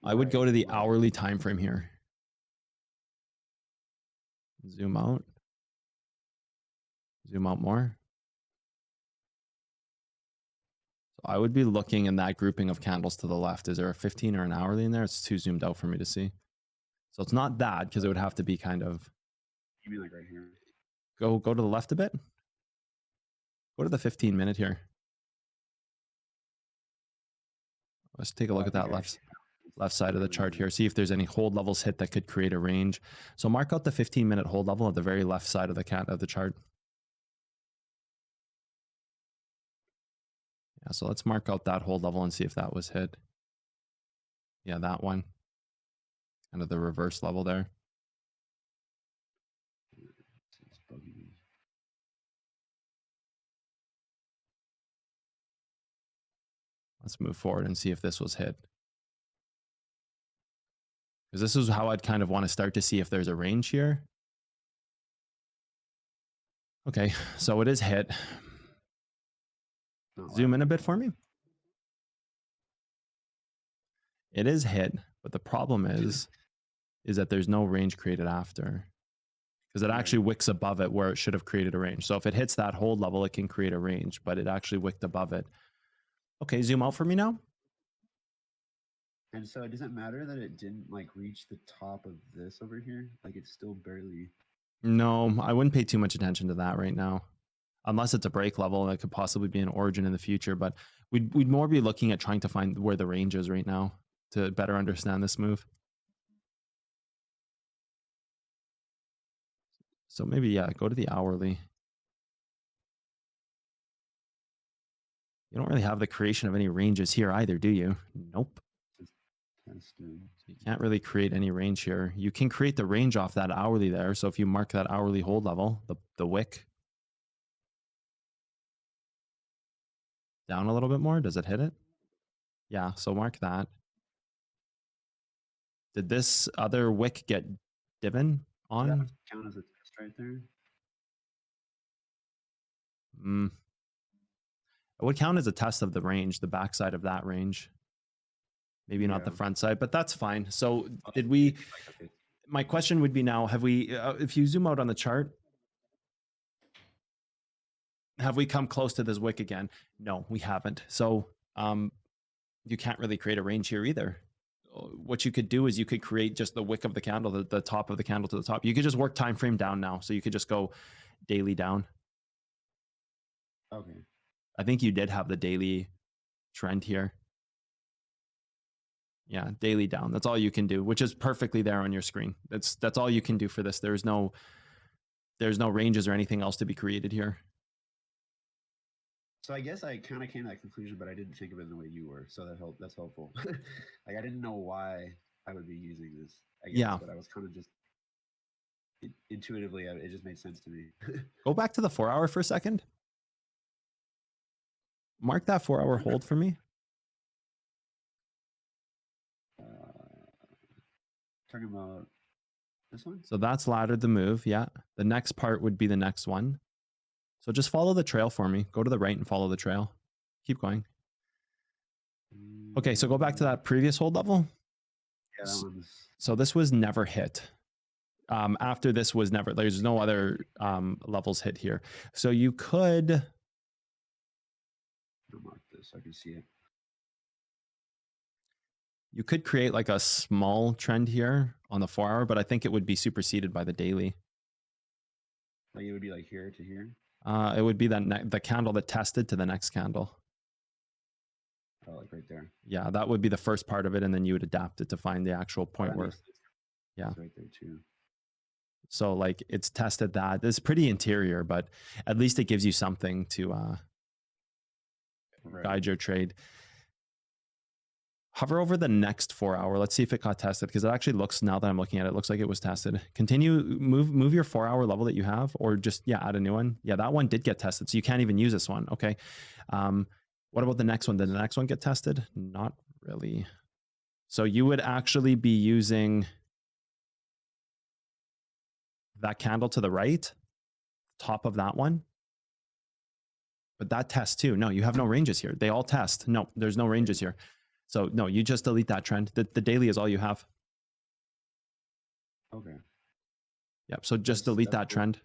I would go to the hourly time frame here. Zoom out. Zoom out more. So I would be looking in that grouping of candles to the left. Is there a 15 or an hourly in there? It's too zoomed out for me to see. So it's not that, because it would have to be kind of.
You mean like right here?
Go to the left a bit. Go to the 15-minute here. Let's take a look at that left side of the chart here. See if there's any hold levels hit that could create a range. So mark out the 15-minute hold level at the very left side of the chart. Yeah, so let's mark out that hold level and see if that was hit. Yeah, that one. kind of the reverse level there.
It's bugging me.
Let's move forward and see if this was hit. Because this is how I'd kind of want to start to see if there's a range here. Okay, so it is hit.
Not
Zoom in a
laughing.
bit for me. It is hit, but the problem is that there's no range created after. Because it actually wicks above it where it should have created a range. So if it hits that hold level, it can create a range, but it actually wicked above it. Okay, zoom out for me now.
And so it doesn't matter that it didn't like reach the top of this over here. Like it's still barely.
No, I wouldn't pay too much attention to that right now. Unless it's a break level, that could possibly be an origin in the future. But we'd more be looking at trying to find where the range is right now to better understand this move. So maybe, yeah, go to the hourly. You don't really have the creation of any ranges here either, do you? Nope.
Tested.
You can't really create any range here. You can create the range off that hourly there. So if you mark that hourly hold level, the wick down a little bit more, does it hit it? Yeah, so mark that. Did this other wick get divin
Does that
on?
count as a test right there?
It would count as a test of the range, the backside of that range. Maybe not the
Yeah.
front side, but that's fine. So
Oh,
did we,
it'd be like a 50.
my question would be now, have we, if you zoom out on the chart, have we come close to this wick again? No, we haven't. So you can't really create a range here either. What you could do is you could create just the wick of the candle, the top of the candle to the top. You could just work time frame down now. So you could just go daily down.
Okay.
I think you did have the daily trend here. Yeah, daily down. That's all you can do, which is perfectly there on your screen. That's all you can do for this. There's no ranges or anything else to be created here.
So I guess I kind of came to that conclusion, but I didn't think of it in the way you were. So that's helpful. Like I didn't know why I would be using this. I guess,
Yeah.
But I was kind of just intuitively, it just made sense to me.
Go back to the 4 hour for a second. Mark that 4 hour hold for me.
Talking about this one?
So that's laddered the move. Yeah. The next part would be the next one. So just follow the trail for me. Go to the right and follow the trail. Keep going. Okay, so go back to that previous hold level.
Yeah, that one's.
So this was never hit. After this was never, there's no other levels hit here. So you could
I'll mark this so I can see it.
You could create like a small trend here on the 4 hour, but I think it would be superseded by the daily.
Like it would be like here to here.
It would be the candle that tested to the next candle.
Oh, like right there.
Yeah, that would be the first part of it, and then you would adapt it to find the actual point
that
where.
makes sense.
Yeah.
It's right there too.
So like it's tested that. It's pretty interior, but at least it gives you something to
Right.
guide your trade. Hover over the next 4 hour. Let's see if it got tested, because it actually looks, now that I'm looking at it, it looks like it was tested. Continue, move your 4 hour level that you have, or just, yeah, add a new one. Yeah, that one did get tested, so you can't even use this one. Okay. What about the next one? Did the next one get tested? Not really. So you would actually be using that candle to the right, top of that one. But that tests too. No, you have no ranges here. They all test. No, there's no ranges here. So no, you just delete that trend. The daily is all you have.
Okay.
Yep. So just
That's
delete that
cool.
trend.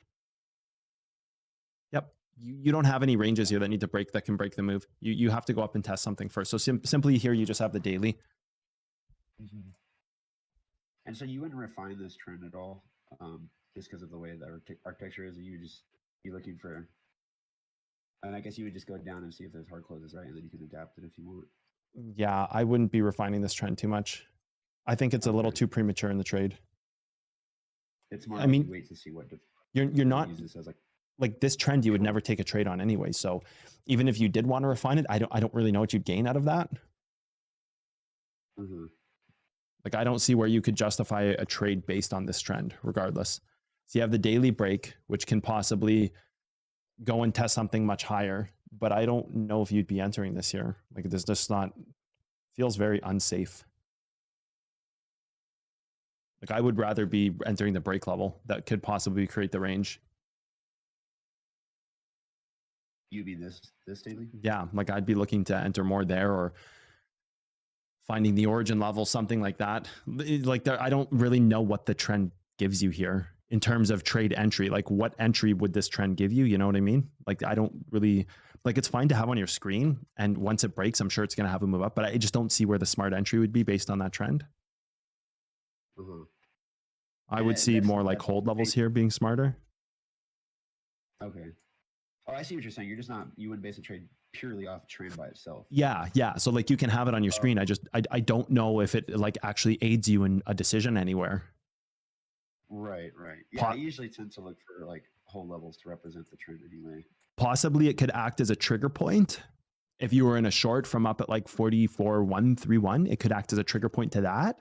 Yep. You don't have any ranges here that need to break, that can break the move. You have to go up and test something first. So simply here, you just have the daily.
Mm-hmm. And so you wouldn't refine this trend at all, just because of the way the architecture is. You looking for, and I guess you would just go down and see if there's hard closes, right? And then you can adapt it if you want.
Yeah, I wouldn't be refining this trend too much. I think it's a little too premature in the trade.
It's more.
I
like
mean,
you wait to see what.
You're not
use this as
like this trend. You would never take a trade on anyway. So even if you did want to refine it, I don't really know what you'd gain out of that.
Mm-hmm.
Like I don't see where you could justify a trade based on this trend regardless. So you have the daily break, which can possibly go and test something much higher, but I don't know if you'd be entering this here. Like this just not feels very unsafe. Like I would rather be entering the break level that could possibly create the range.
You mean this daily?
Yeah, like I'd be looking to enter more there or finding the origin level, something like that. Like there, I don't really know what the trend gives you here in terms of trade entry. Like what entry would this trend give you? You know what I mean? Like I don't really, like it's fine to have on your screen. And once it breaks, I'm sure it's going to have a move up, but I just don't see where the smart entry would be based on that trend. I would see more like hold levels here being smarter.
Okay. Oh, I see what you're saying. You're just not, you wouldn't base a trade purely off trend by itself.
Yeah. So like you can have it on your screen. I don't know if it like actually aids you in a decision anywhere.
Right. Yeah, I usually tend to look for like hold levels to represent the trend anyway.
Possibly it could act as a trigger point. If you were in a short from up at like 44,131, it could act as a trigger point to that.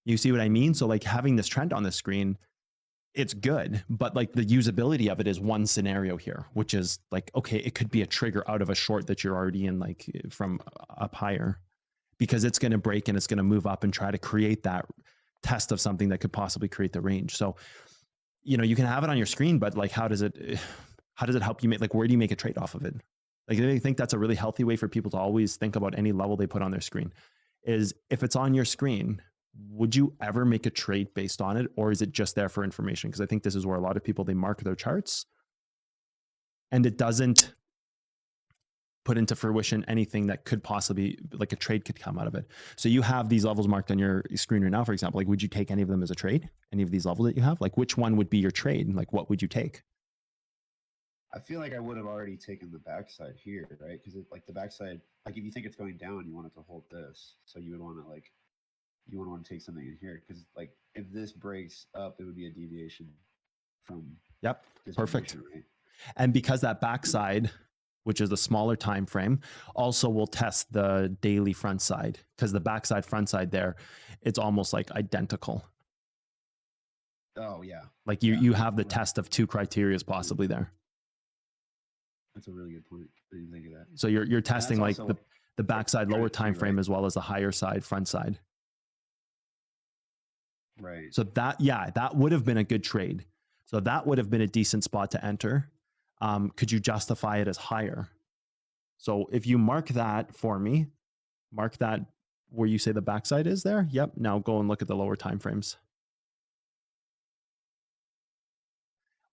You see what I mean? So like having this trend on the screen, it's good, but like the usability of it is one scenario here, which is like, okay, it could be a trigger out of a short that you're already in, like from up higher, because it's going to break and it's going to move up and try to create that test of something that could possibly create the range. So, you know, you can have it on your screen, but like, how does it help you make, like, where do you make a trade off of it? Like, I think that's a really healthy way for people to always think about any level they put on their screen is if it's on your screen, would you ever make a trade based on it? Or is it just there for information? Because I think this is where a lot of people, they mark their charts and it doesn't put into fruition anything that could possibly, like a trade could come out of it. So you have these levels marked on your screen right now, for example, like, would you take any of them as a trade? Any of these levels that you have? Like, which one would be your trade? Like, what would you take?
I feel like I would have already taken the backside here, right? Because like the backside, like if you think it's going down, you want it to hold this. So you would want to like, you would want to take something in here because like if this breaks up, it would be a deviation from
Perfect.
Right?
And because that backside, which is the smaller time frame, also will test the daily front side, because the backside front side there, it's almost like identical.
Oh yeah.
Like you have the test of two criterias possibly there.
That's a really good point. I didn't think of that.
So you're testing like the backside lower time frame as well as the higher side front side.
Right.
So that would have been a good trade. So that would have been a decent spot to enter. Could you justify it as higher? So if you mark that for me, mark that where you say the backside is there. Yep. Now go and look at the lower time frames.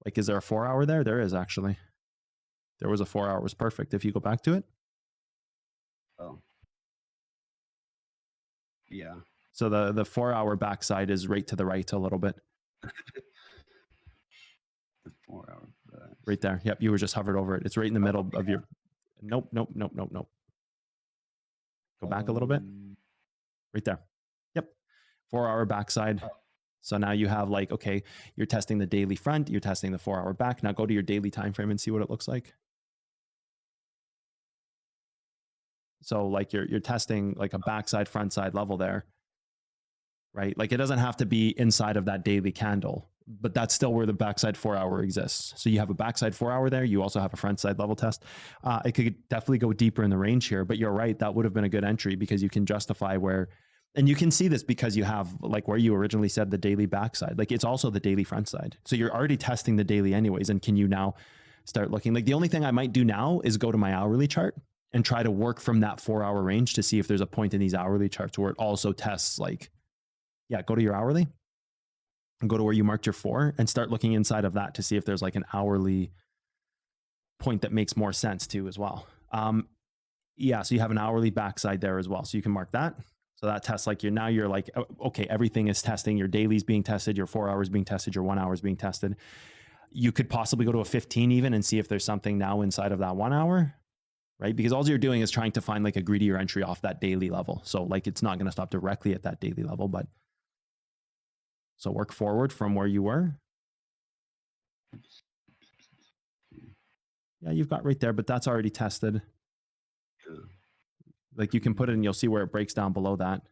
Like, is there a 4 hour there? There is actually. There was a 4 hour, was perfect. If you go back to it.
Oh. Yeah.
So the 4 hour backside is right to the right a little bit.
The 4 hour.
Right there. Yep. You were just hovered over it. It's right in the middle of your. Nope. Go back a little bit. Right there. Yep. 4 hour backside. Oh. So now you have like, okay, you're testing the daily front, you're testing the 4 hour back. Now go to your daily time frame and see what it looks like. So like you're testing like a backside front side level there, right? Like it doesn't have to be inside of that daily candle, but that's still where the backside 4 hour exists. So you have a backside 4 hour there. You also have a front side level test. It could definitely go deeper in the range here, but you're right. That would have been a good entry because you can justify where, and you can see this because you have like where you originally said the daily backside, like it's also the daily front side. So you're already testing the daily anyways. And can you now start looking like the only thing I might do now is go to my hourly chart and try to work from that 4 hour range to see if there's a point in these hourly charts where it also tests like, go to your hourly and go to where you marked your 4 and start looking inside of that to see if there's like an hourly point that makes more sense too as well. So you have an hourly backside there as well. So you can mark that. So that tests like you're like, okay, everything is testing. Your daily's being tested, your 4 hours being tested, your 1 hour is being tested. You could possibly go to a 15 even and see if there's something now inside of that 1 hour. Right? Because all you're doing is trying to find like a greedier entry off that daily level. So like, it's not going to stop directly at that daily level, but so work forward from where you were. Yeah, you've got right there, but that's already tested. Like you can put it and you'll see where it breaks down below that.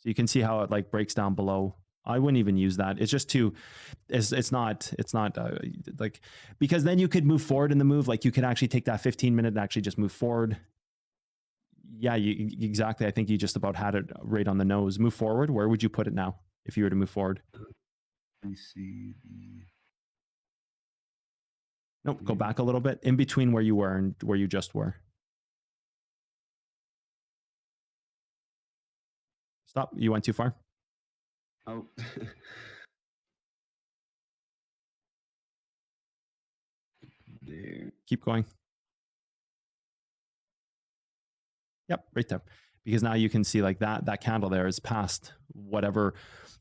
So you can see how it like breaks down below. I wouldn't even use that. It's just too, it's not like, because then you could move forward in the move. Like you could actually take that 15 minute and actually just move forward. Yeah, exactly. I think you just about had it right on the nose. Move forward. Where would you put it now if you were to move forward?
Let me see the.
Nope, go back a little bit in between where you were and where you just were. Stop. You went too far.
Oh. There.
Keep going. Yep, right there. Because now you can see like that candle there is past whatever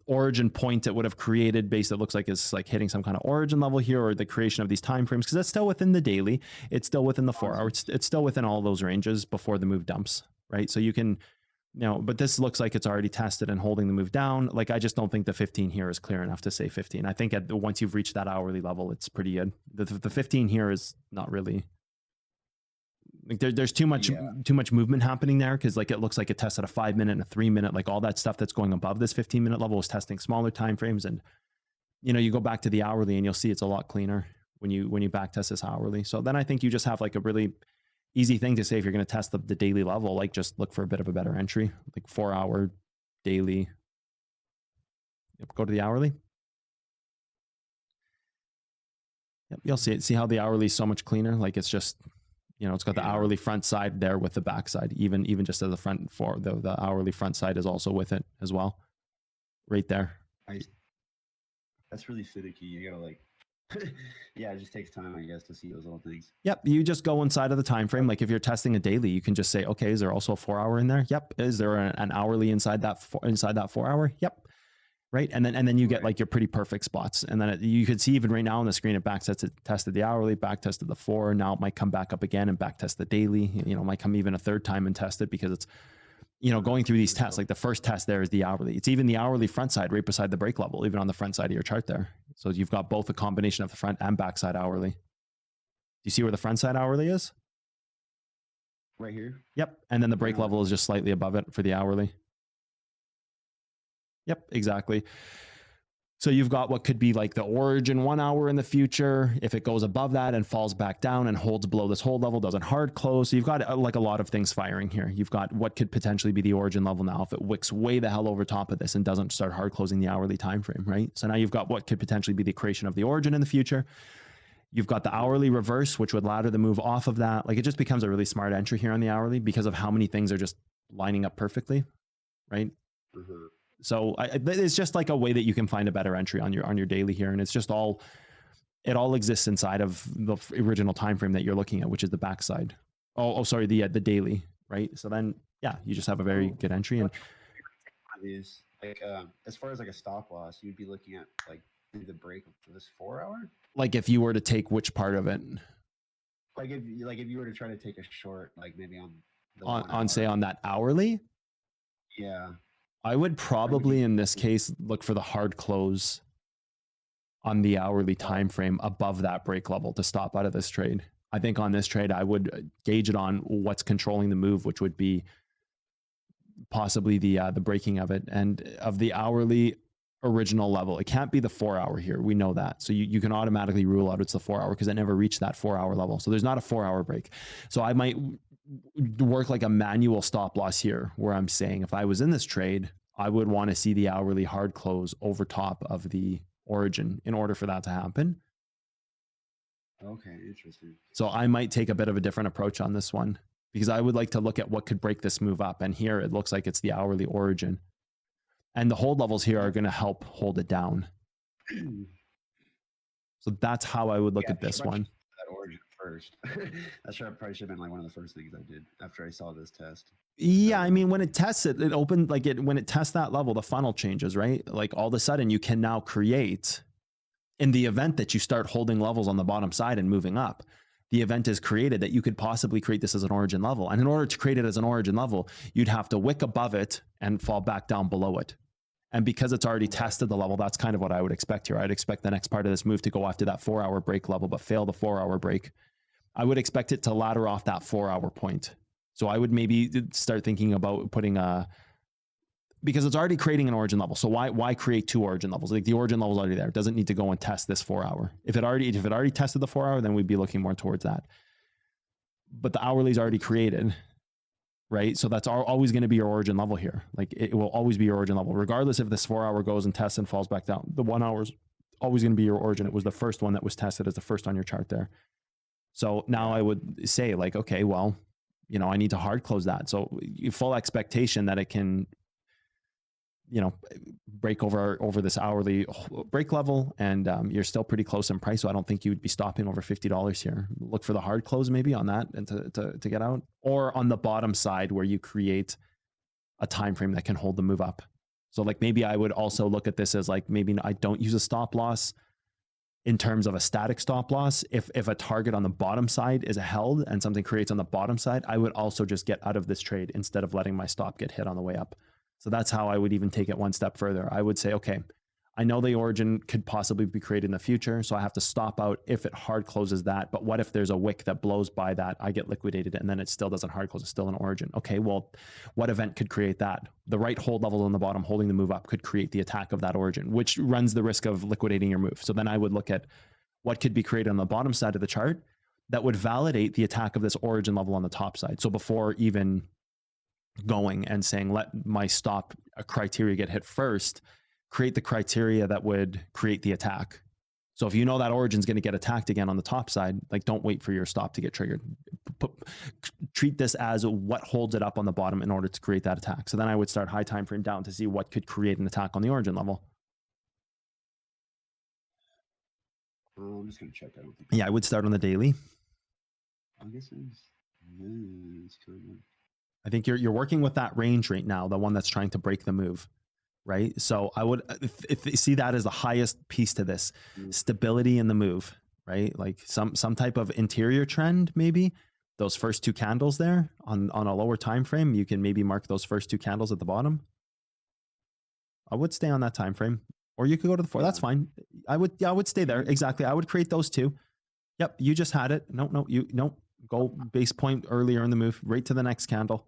origin point it would have created based, it looks like it's like hitting some kind of origin level here, or the creation of these time frames, because it's still within the daily, it's still within the 4 hour, it's still within all those ranges before the move dumps, right? So you can, but this looks like it's already tested and holding the move down. Like I just don't think the 15 here is clear enough to say 15. I think once you've reached that hourly level, it's pretty good. The 15 here is not really. Like there's too much movement happening there, because like it looks like it tested a 5 minute and a 3 minute, like all that stuff that's going above this 15 minute level is testing smaller time frames. And you go back to the hourly and you'll see it's a lot cleaner when you back test this hourly. So then I think you just have like a really easy thing to say if you're going to test the daily level, like just look for a bit of a better entry, like 4 hour daily. Yep, go to the hourly. Yep, you'll see it. See how the hourly is so much cleaner. Like it's just, it's got the hourly front side there with the back side, even just as the front for the hourly front side is also with it as well. Right there.
That's really finicky. You gotta like, yeah, it just takes time, I guess, to see those little things.
Yep. You just go inside of the time frame. Like if you're testing a daily, you can just say, okay, is there also a 4 hour in there? Yep. Is there an hourly inside that 4 hour? Yep. Right. And then you get like your pretty perfect spots. And then you could see even right now on the screen, it back tested the hourly, back tested the 4. Now it might come back up again and back test the daily, might come even a third time and test it, because it's, going through these tests. Like the first test there is the hourly. It's even the hourly front side right beside the break level, even on the front side of your chart there. So you've got both a combination of the front and back side hourly. Do you see where the front side hourly is?
Right here.
Yep. And then the break level is just slightly above it for the hourly. Yep, exactly. So you've got what could be like the origin 1 hour in the future. If it goes above that and falls back down and holds below this hold level, doesn't hard close. So you've got like a lot of things firing here. You've got what could potentially be the origin level now if it wicks way the hell over top of this and doesn't start hard closing the hourly time frame, right? So now you've got what could potentially be the creation of the origin in the future. You've got the hourly reverse, which would ladder the move off of that. Like it just becomes a really smart entry here on the hourly because of how many things are just lining up perfectly, right?
Mm-hmm.
So it's just like a way that you can find a better entry on your daily here, and it's just it all exists inside of the original time frame that you're looking at, which is the backside. Sorry, the daily, right? So then, yeah, you just have a very good entry. And
these, like, as far as like a stop loss, you'd be looking at like the break for this 4 hour.
Like if you were to take which part of it?
Like if you were to try to take a short, like maybe
on say on that hourly.
Yeah.
I would probably in this case look for the hard close on the hourly time frame above that break level to stop out of this trade. I think on this trade, I would gauge it on what's controlling the move, which would be possibly the breaking of it and of the hourly original level. It can't be the 4 hour here. We know that. So you can automatically rule out it's the 4 hour because it never reached that 4 hour level. So there's not a 4 hour break. So I might work like a manual stop loss here where I'm saying if I was in this trade, I would want to see the hourly hard close over top of the origin in order for that to happen.
Okay, interesting.
So I might take a bit of a different approach on this one because I would like to look at what could break this move up. And here it looks like it's the hourly origin. And the hold levels here are going to help hold it down. So that's how I would look at this one.
That origin first. That's probably should have been like one of the first things I did after I saw this test.
Yeah, I mean, when it tests it, it opened like when it tests that level, the funnel changes, right? Like all of a sudden you can now create, in the event that you start holding levels on the bottom side and moving up, the event is created that you could possibly create this as an origin level. And in order to create it as an origin level, you'd have to wick above it and fall back down below it. And because it's already tested the level, that's kind of what I would expect here. I'd expect the next part of this move to go after that 4 hour break level, but fail the 4 hour break. I would expect it to ladder off that 4 hour point. So I would maybe start thinking about putting because it's already creating an origin level. So why create 2 origin levels? Like the origin level is already there. It doesn't need to go and test this 4 hour. If it already tested the 4 hour, then we'd be looking more towards that. But the hourly is already created, right? So that's always going to be your origin level here. Like it will always be your origin level, regardless if this 4 hour goes and tests and falls back down. The 1 hour is always going to be your origin. It was the first one that was tested as the first on your chart there. So now I would say like, okay, well, you know, I need to hard close that. So full expectation that it can, you know, break over this hourly break level, and you're still pretty close in price. So I don't think you would be stopping over $50 here. Look for the hard close maybe on that and to get out, or on the bottom side where you create a time frame that can hold the move up. So like maybe I would also look at this as like, maybe I don't use a stop loss in terms of a static stop loss. If a target on the bottom side is held and something creates on the bottom side, I would also just get out of this trade instead of letting my stop get hit on the way up. So that's how I would even take it one step further. I would say, okay, I know the origin could possibly be created in the future, so I have to stop out if it hard closes that. But what if there's a wick that blows by that, I get liquidated, and then it still doesn't hard close, it's still an origin? Okay, well, what event could create that? The right hold level on the bottom holding the move up could create the attack of that origin, which runs the risk of liquidating your move. So then I would look at what could be created on the bottom side of the chart that would validate the attack of this origin level on the top side. So before even going and saying, let my stop criteria get hit first, create the criteria that would create the attack. So if you know that origin is going to get attacked again on the top side, like don't wait for your stop to get triggered. Treat this as what holds it up on the bottom in order to create that attack. So then I would start high time frame down to see what could create an attack on the origin level.
I'm just gonna check. I don't think.
Yeah, I would start on the daily.
I guess it's kind of.
I think you're working with that range right now, the one that's trying to break the move, right? So I would if you see that as the highest piece to this, stability in the move, right? Like some type of interior trend, maybe those first 2 candles there on a lower time frame. You can maybe mark those first 2 candles at the bottom. I would stay on that time frame, or you could go to the 4. That's fine. I would stay there. Exactly. I would create those 2. Yep, you just had it. No, go base point earlier in the move, right to the next candle.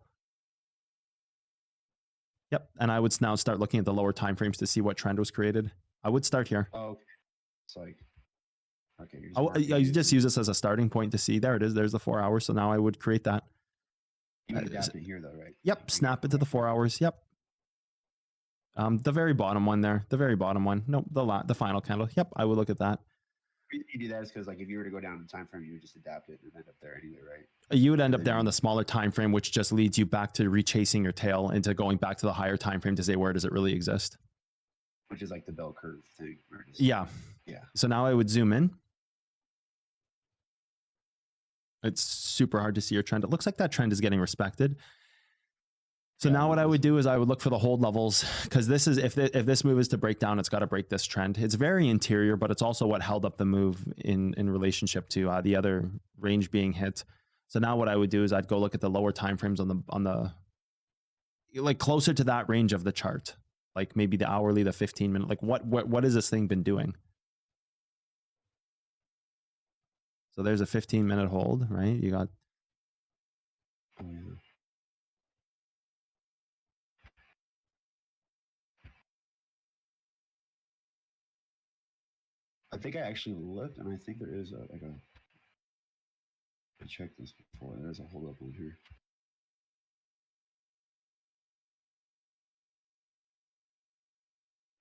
Yep, and I would now start looking at the lower time frames to see what trend was created. I would start here.
Oh, okay. It's like, okay.
You just use this as a starting point to see. There it is. There's the 4 hours. So now I would create that.
You would adapt it here though, right?
Yep, snap it to the 4 hours. Yep. The very bottom one there. The very bottom one. Nope, the final candle. Yep, I would look at that.
The reason you do that is because like if you were to go down in time frame, you would just adapt it and end up there anyway, right?
You would end up there on the smaller time frame, which just leads you back to rechasing your tail into going back to the higher time frame to say, where does it really exist?
Which is like the bell curve thing.
Yeah. So now I would zoom in. It's super hard to see your trend. It looks like that trend is getting respected. So now what I would do is I would look for the hold levels, because this is if this move is to break down, it's got to break this trend. It's very interior, but it's also what held up the move in relationship to the other range being hit. So now what I would do is I'd go look at the lower time frames on the like closer to that range of the chart, like maybe the hourly, the 15-minute. Like what has this thing been doing? So there's a 15-minute hold, right? You got.
Oh, yeah. I think I actually looked, and I think there is I checked this before. There's a hold up one here.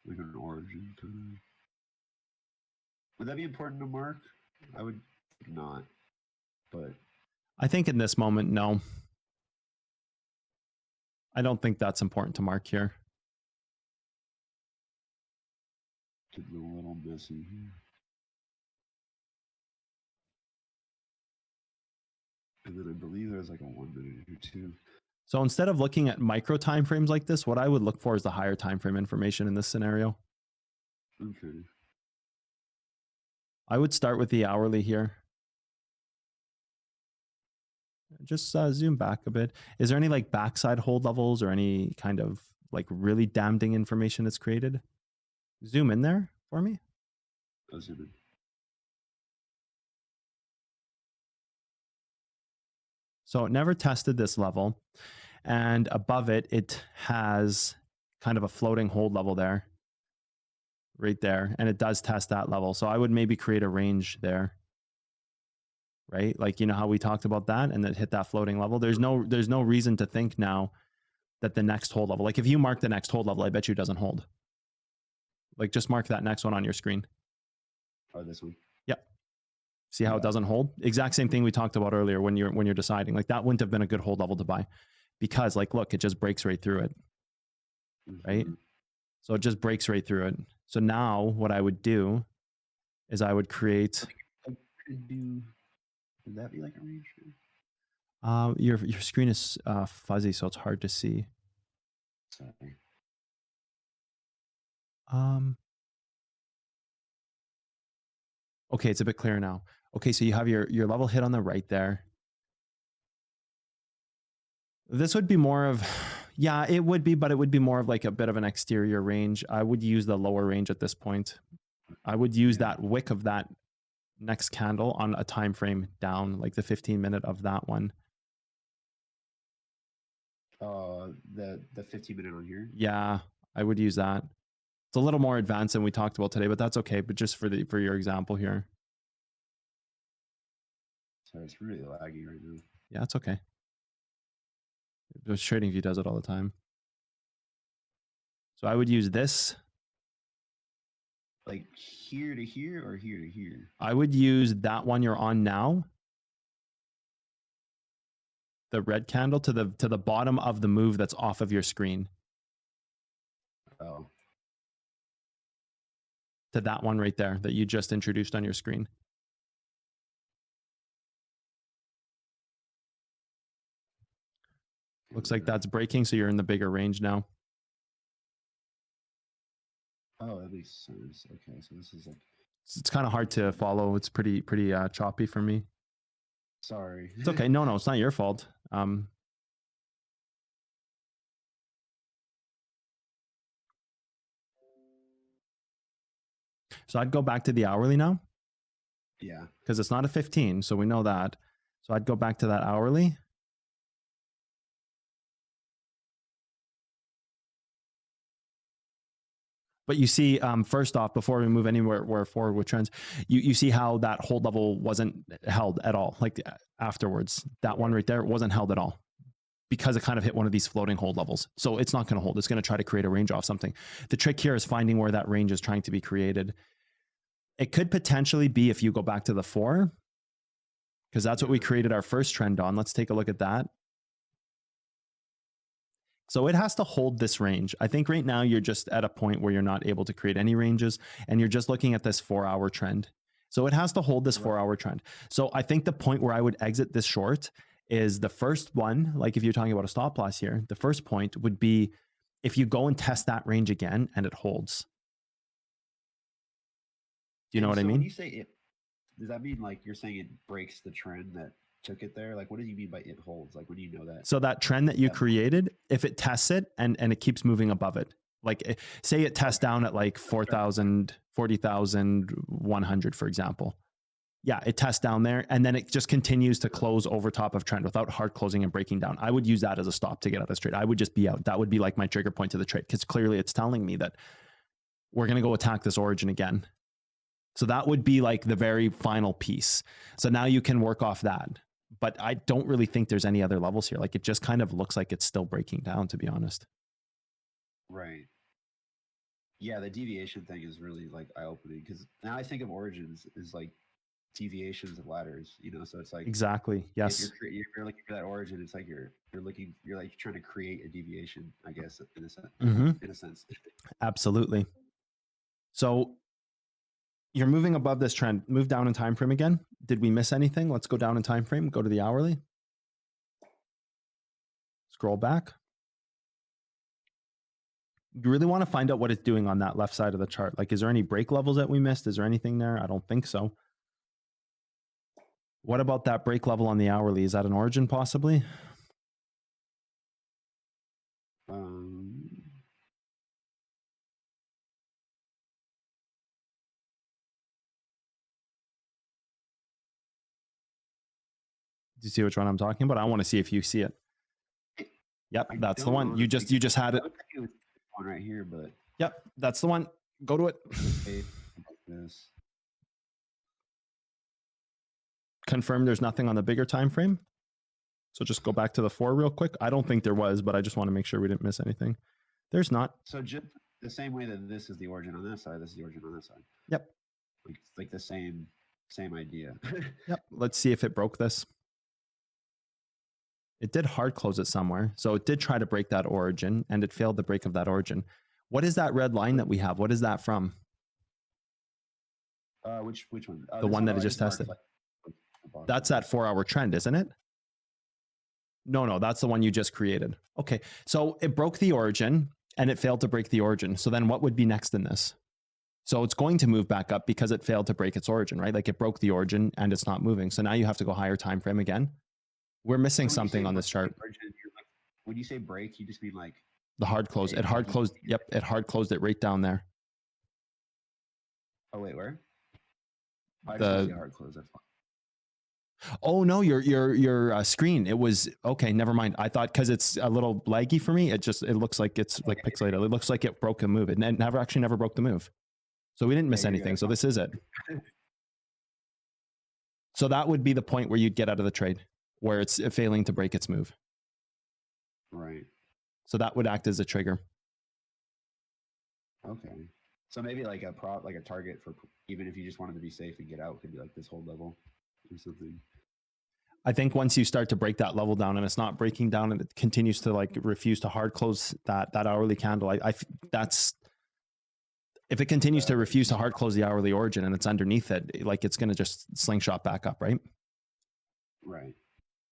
Like an origin kind of. Would that be important to mark? I would not, but
I think in this moment, no. I don't think that's important to mark here.
Getting a little messy here. And then I believe there's like a 1 minute here too.
So instead of looking at micro time frames like this, what I would look for is the higher time frame information in this scenario.
Okay.
I would start with the hourly here. Just zoom back a bit. Is there any like backside hold levels or any kind of like really damning information that's created? Zoom in there for me.
I'll zoom in.
So it never tested this level, and above it, it has kind of a floating hold level there, right there. And it does test that level. So I would maybe create a range there, right? Like, you know how we talked about that and that hit that floating level. There's no reason to think now that the next hold level, like if you mark the next hold level, I bet you it doesn't hold. Like just mark that next one on your screen.
Oh, this one.
Yep. See how it doesn't hold? Exact same thing we talked about earlier when you're deciding. Like that wouldn't have been a good hold level to buy because like, look, it just breaks right through it, right? So it just breaks right through it. So now what I would do is I would create.
Would that be like a range?
Your screen is fuzzy, so it's hard to see.
Sorry.
Okay, it's a bit clearer now. Okay, so you have your level hit on the right there. This would be more of, yeah, it would be, but it would be more of like a bit of an exterior range. I would use the lower range at this point. I would use that wick of that next candle on a time frame down, like the 15-minute of that one.
The 15-minute on here.
Yeah, I would use that. It's a little more advanced than we talked about today, but that's okay. But just for your example here.
Sorry, it's really laggy right now.
Yeah, it's okay. TradingView does it all the time. So I would use this.
Like here to here or here to here?
I would use that one you're on now. The red candle to the bottom of the move that's off of your screen.
Oh.
To that one right there that you just introduced on your screen. Looks like that's breaking, so you're in the bigger range now.
Oh, that makes sense. Okay, so this is like...
It's kind of hard to follow. It's pretty choppy for me.
Sorry.
It's okay. No, it's not your fault. So I'd go back to the hourly now.
Yeah.
Because it's not a 15, so we know that. So I'd go back to that hourly. But you see, first off, before we move anywhere forward with trends, you see how that hold level wasn't held at all. Like afterwards, that one right there wasn't held at all because it kind of hit one of these floating hold levels. So it's not going to hold. It's going to try to create a range off something. The trick here is finding where that range is trying to be created. It could potentially be if you go back to the 4, because that's what we created our first trend on. Let's take a look at that. So it has to hold this range. I think right now you're just at a point where you're not able to create any ranges and you're just looking at this 4-hour trend. So it has to hold this 4-hour trend. So I think the point where I would exit this short is the first one, like if you're talking about a stop loss here, the first point would be if you go and test that range again and it holds. Do you know what I mean?
When you say it, does that mean like you're saying it breaks the trend that took it there? Like, what do you mean by it holds? Like, when do you know that?
So that trend that you created, if it tests it and it keeps moving above it, like say it tests down at like 4,000, 40,100, for example. Yeah, it tests down there and then it just continues to close over top of trend without hard closing and breaking down. I would use that as a stop to get out of this trade. I would just be out. That would be like my trigger point to the trade because clearly it's telling me that we're going to go attack this origin again. So that would be like the very final piece. So now you can work off that. But I don't really think there's any other levels here. Like it just kind of looks like it's still breaking down, to be honest.
Right. Yeah, the deviation thing is really like eye-opening because now I think of origins as like deviations of ladders, you know. So it's like
exactly, yes.
If you're looking for that origin, it's like you're like trying to create a deviation, I guess, in a sense. In a sense.
Absolutely. So you're moving above this trend. Move down in time frame again. Did we miss anything? Let's go down in time frame. Go to the hourly. Scroll back. You really want to find out what it's doing on that left side of the chart. Like, is there any break levels that we missed? Is there anything there? I don't think so. What about that break level on the hourly? Is that an origin possibly? Do you see which one I'm talking about? I want to see if you see it. Yep, that's the one. You just had it.
one right here, but
Yep, that's the one. Go to it.
this.
Confirm there's nothing on the bigger time frame. So just go back to the 4 real quick. I don't think there was, but I just want to make sure we didn't miss anything. There's not.
So just the same way that this is the origin on that side, this is the origin on that side.
Yep.
Like the same idea.
Yep. Let's see if it broke this. It did hard close it somewhere. So it did try to break that origin and it failed the break of that origin. What is that red line that we have? What is that from?
Which one?
The one that I just tested. That's that 4-hour trend, isn't it? No, that's the one you just created. Okay, so it broke the origin and it failed to break the origin. So then what would be next in this? So it's going to move back up because it failed to break its origin, right? Like it broke the origin and it's not moving. So now you have to go higher time frame again. We're missing something on this chart.
When you say break, you just mean like
the hard close. It hard closed. Yep, it hard closed it right down there.
Oh wait, where? I
The
just see hard close. That's fine.
Oh no, your screen. It was okay. Never mind. I thought because it's a little laggy for me. It looks like it's like pixelated. It looks like it broke a move. It never broke the move. So we didn't miss anything. So this is it. So that would be the point where you'd get out of the trade, where it's failing to break its move.
Right.
So that would act as a trigger.
Okay. So maybe like a target for even if you just wanted to be safe and get out could be like this whole level or something.
I think once you start to break that level down and it's not breaking down and it continues to like refuse to hard close that hourly candle, that's if it continues to refuse to hard close the hourly origin and it's underneath it, like it's going to just slingshot back up, right?
Right.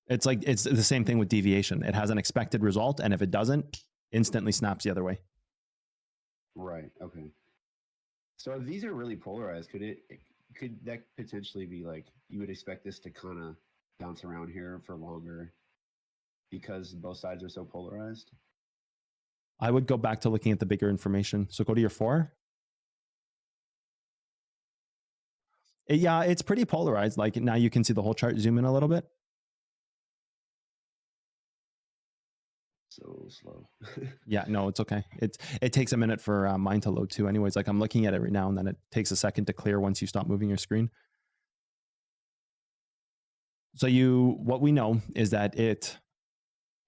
It's like it's the same thing with deviation. It has an expected result, and if it doesn't, instantly snaps the other way.
Right. Okay. So if these are really polarized, could that potentially be like you would expect this to kind of bounce around here for longer because both sides are so polarized?
I would go back to looking at the bigger information. So go to your 4. Yeah, it's pretty polarized. Like now you can see the whole chart. Zoom in a little bit.
So slow.
Yeah, no, it's okay. It takes a minute for mine to load too. Anyways, like I'm looking at it right now, and then it takes a second to clear once you stop moving your screen. So what we know is that it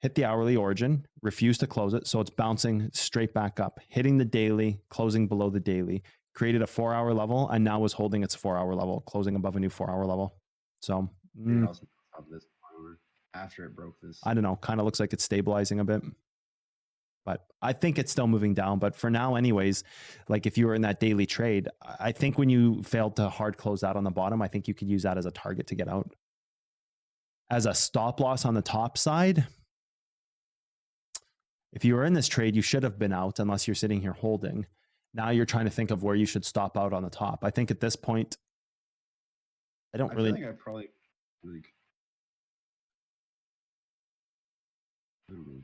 hit the hourly origin, refused to close it, so it's bouncing straight back up, hitting the daily, closing below the daily, created a 4-hour level, and now is holding its 4-hour level, closing above a new 4-hour level. So
Also this after it broke this.
I don't know, kind of looks like it's stabilizing a bit. But I think it's still moving down. But for now, anyways, like if you were in that daily trade, I think when you failed to hard close out on the bottom, I think you could use that as a target to get out. As a stop loss on the top side, if you were in this trade, you should have been out unless you're sitting here holding. Now you're trying to think of where you should stop out on the top. I think at this point, I
feel like I probably like I don't know.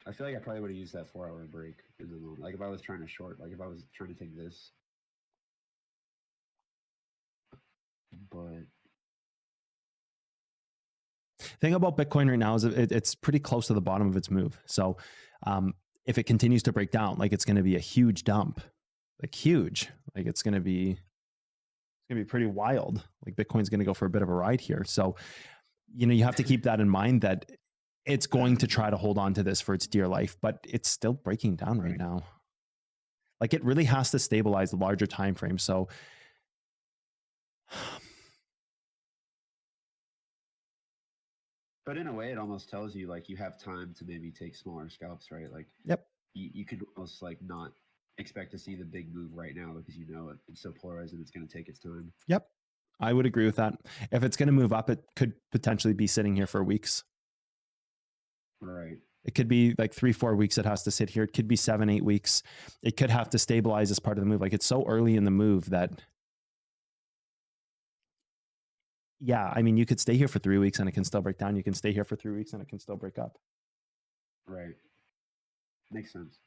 I feel like I probably would have used that 4-hour break in the moment. Like if I was trying to short, like if I was trying to take this. But
thing about Bitcoin right now is it's pretty close to the bottom of its move. So if it continues to break down, like it's going to be a huge dump, like huge, like it's going to be pretty wild. Like Bitcoin's going to go for a bit of a ride here. So, you have to keep that in mind that it's going to try to hold on to this for its dear life, but it's still breaking down right now. Like it really has to stabilize the larger time frame. So
but in a way, it almost tells you like you have time to maybe take smaller scalps, right? Like
yep,
you could almost like not expect to see the big move right now because it's so polarized and it's going to take its time.
Yep. I would agree with that. If it's going to move up, it could potentially be sitting here for weeks.
Right.
It could be like 3-4 weeks it has to sit here. It could be 7-8 weeks. It could have to stabilize as part of the move. Like it's so early in the move that, yeah, I mean, you could stay here for 3 weeks and it can still break down. You can stay here for 3 weeks and it can still break up.
Right. Makes sense.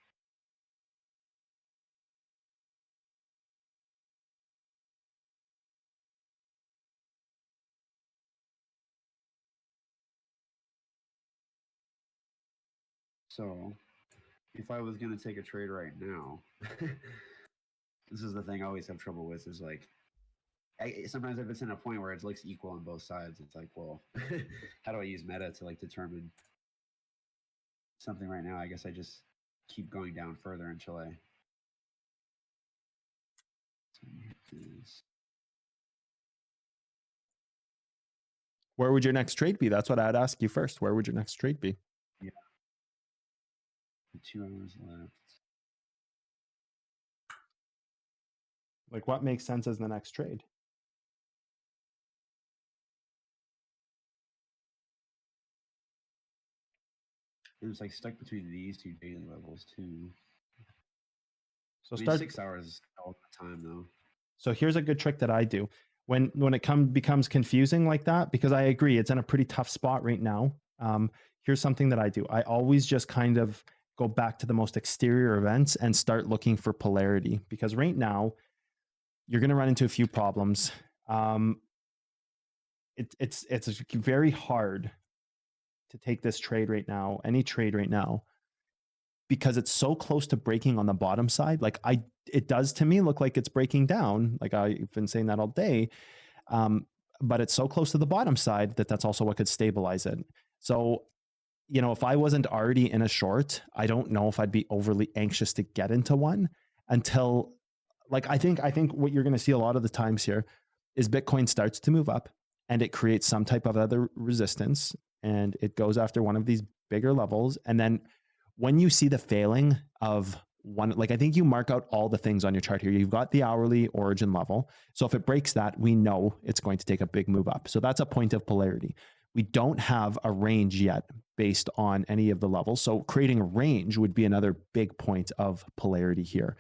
So if I was going to take a trade right now, this is the thing I always have trouble with is like, sometimes if it's in a point where it looks equal on both sides, it's like, well, how do I use meta to like determine something right now? I guess I just keep going down further until I.
Where would your next trade be? That's what I'd ask you first. Where would your next trade be?
Yeah. 2 hours left.
Like, what makes sense as the next trade?
It was like stuck between these two daily levels too.
So
I mean,
start
6 hours all the time though.
So here's a good trick that I do when it becomes confusing like that, because I agree it's in a pretty tough spot right now. Here's something that I do. I always just kind of go back to the most exterior events and start looking for polarity, because right now you're going to run into a few problems. It's very hard to take this trade right now, any trade right now, because it's so close to breaking on the bottom side. Like it does to me look like it's breaking down. Like I've been saying that all day. But it's so close to the bottom side that that's also what could stabilize it. So, you know, if I wasn't already in a short, I don't know if I'd be overly anxious to get into one until, like, I think what you're going to see a lot of the times here is Bitcoin starts to move up and it creates some type of other resistance and it goes after one of these bigger levels. And then when you see the failing of one, like I think you mark out all the things on your chart here. You've got the hourly origin level. So if it breaks that, we know it's going to take a big move up. So that's a point of polarity. We don't have a range yet based on any of the levels. So creating a range would be another big point of polarity here.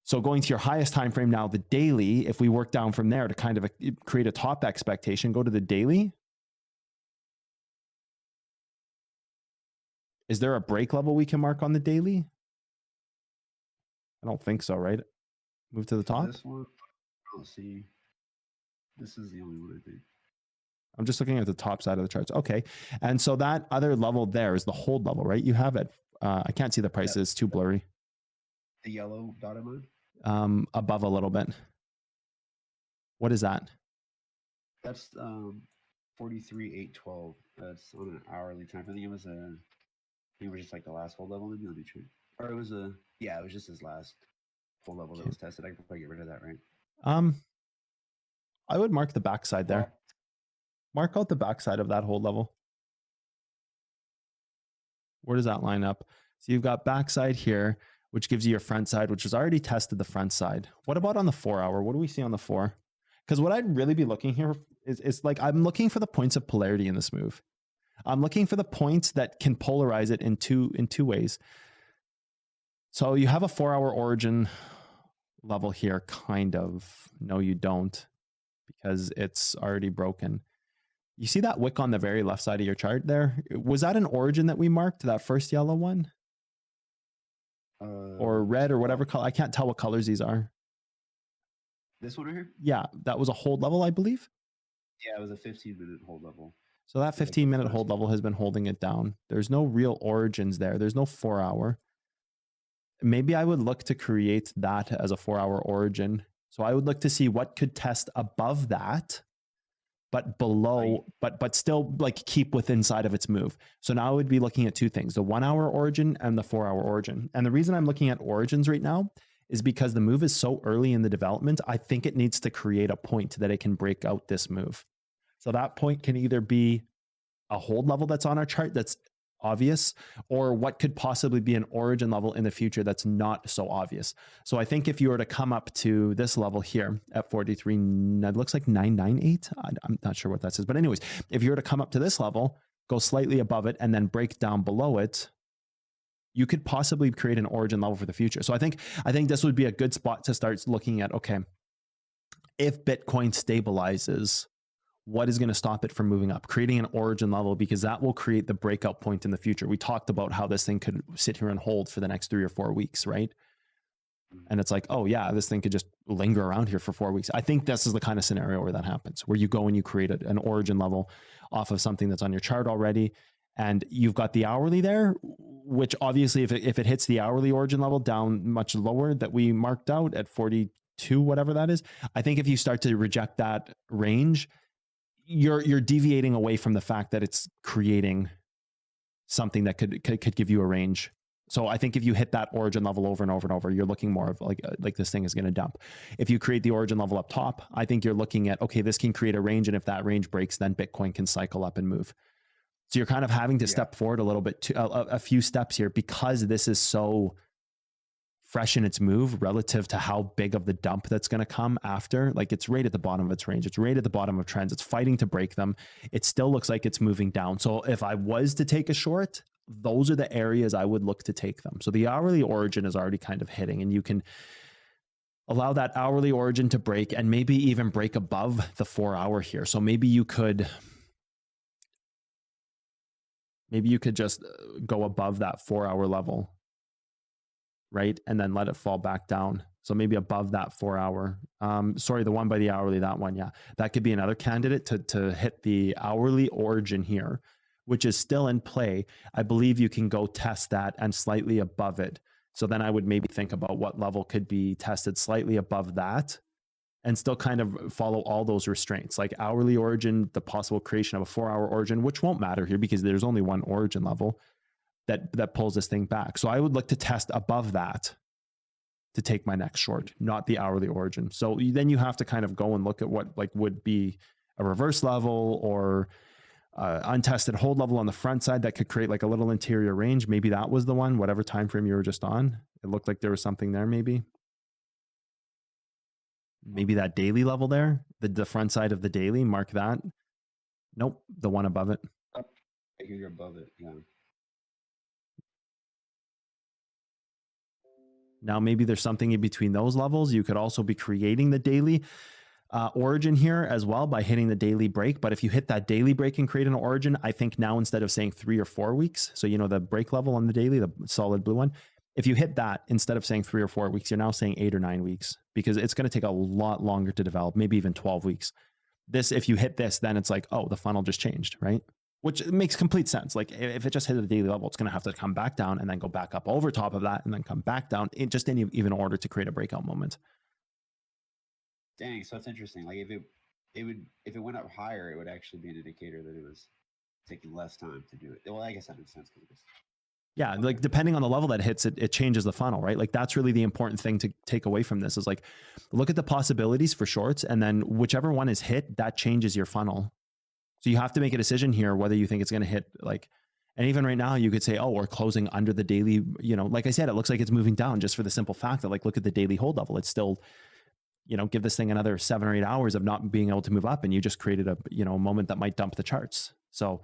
So going to your highest time frame now, the daily, if we work down from there to kind of create a top expectation, go to the daily. Is there a break level we can mark on the daily? I don't think so, right? Move to the top.
This one, I don't see. This is the only one, I think.
I'm just looking at the top side of the charts. Okay. And so that other level there is the hold level, right? You have it. I can't see the prices. It's too blurry.
The yellow dotted line?
Above a little bit. What is that?
That's 43,812. That's on an hourly time. I think it was just like the last hold level. Maybe let me check. Or it was it was just his last hold level that was tested. I can probably get rid of that, right?
I would mark the backside there. Mark out the backside of that hold level. Where does that line up? So you've got backside here, which gives you your front side, which has already tested the front side. What about on the 4 hour? What do we see on the 4? Because what I'd really be looking here is like, I'm looking for the points of polarity in this move. I'm looking for the points that can polarize it in two ways. So you have a 4 hour origin level here, kind of. No, you don't, because it's already broken. You see that wick on the very left side of your chart there? Was that an origin that we marked, that first yellow one? Or red or whatever color? I can't tell what colors these are.
This one right here?
Yeah, that was a hold level, I believe.
Yeah, it was a 15-minute hold level.
So that 15-minute hold level has been holding it down. There's no real origins there. There's no 4 hour. Maybe I would look to create that as a 4 hour origin. So I would look to see what could test above that, but below, but still like keep within inside of its move. So now I would be looking at two things, the 1 hour origin and the 4 hour origin. And the reason I'm looking at origins right now is because the move is so early in the development. I think it needs to create a point that it can break out this move. So that point can either be a hold level that's on our chart that's obvious, or what could possibly be an origin level in the future that's not so obvious. So I think if you were to come up to this level here at 43, it looks like 998. I'm not sure what that says, but anyways, if you were to come up to this level, go slightly above it and then break down below it, you could possibly create an origin level for the future. So I think this would be a good spot to start looking at, okay, if Bitcoin stabilizes, what is going to stop it from moving up? Creating an origin level, because that will create the breakout point in the future. We talked about how this thing could sit here and hold for the next 3 or 4 weeks, right? And it's like, oh yeah, this thing could just linger around here for 4 weeks. I think this is the kind of scenario where that happens, where you go and you create an origin level off of something that's on your chart already. And you've got the hourly there, which obviously if it hits the hourly origin level down much lower that we marked out at 42, whatever that is, I think if you start to reject that range, you're deviating away from the fact that it's creating something that could give you a range. So I think if you hit that origin level over and over and over, you're looking more of like this thing is going to dump. If you create the origin level up top, I think you're looking at, okay, this can create a range. And if that range breaks, then Bitcoin can cycle up and move. So you're kind of having to step forward a little bit to a few steps here because this is so fresh in its move relative to how big of the dump that's going to come after. Like it's right at the bottom of its range. It's right at the bottom of trends. It's fighting to break them. It still looks like it's moving down. So if I was to take a short, those are the areas I would look to take them. So the hourly origin is already kind of hitting, and you can allow that hourly origin to break and maybe even break above the 4 hour here. So maybe you could just go above that 4 hour level, right? And then let it fall back down. So maybe above that 4 hour, sorry, the one by the hourly, that one. Yeah. That could be another candidate to hit the hourly origin here, which is still in play. I believe you can go test that and slightly above it. So then I would maybe think about what level could be tested slightly above that and still kind of follow all those restraints, like hourly origin, the possible creation of a 4 hour origin, which won't matter here because there's only one origin level that pulls this thing back. So I would look to test above that to take my next short, not the hourly origin. So then you have to kind of go and look at what like would be a reverse level or untested hold level on the front side that could create like a little interior range. Maybe that was the one, whatever time frame you were just on. It looked like there was something there. Maybe that daily level there, the front side of the daily, mark that. Nope, the one above it.
You're above it, yeah.
Now maybe there's something in between those levels. You could also be creating the daily origin here as well by hitting the daily break. But if you hit that daily break and create an origin, I think now instead of saying 3 or 4 weeks, so you know the break level on the daily, the solid blue one, if you hit that, instead of saying 3 or 4 weeks, you're now saying 8 or 9 weeks because it's going to take a lot longer to develop, maybe even 12 weeks. This, if you hit this, then it's like, oh, the funnel just changed, right? Which makes complete sense. Like if it just hit a daily level, it's going to have to come back down and then go back up over top of that and then come back down in just in even order to create a breakout moment.
Dang, so that's interesting. Like if it went up higher, it would actually be an indicator that it was taking less time to do it. Well, I guess that makes sense because
yeah, like depending on the level that hits it, it changes the funnel, right? Like that's really the important thing to take away from this is like, look at the possibilities for shorts and then whichever one is hit, that changes your funnel. So you have to make a decision here, whether you think it's going to hit like, and even right now you could say, oh, we're closing under the daily, you know, like I said, it looks like it's moving down just for the simple fact that like, look at the daily hold level. It's still, you know, give this thing another 7 or 8 hours of not being able to move up. And you just created a, you know, a moment that might dump the charts. So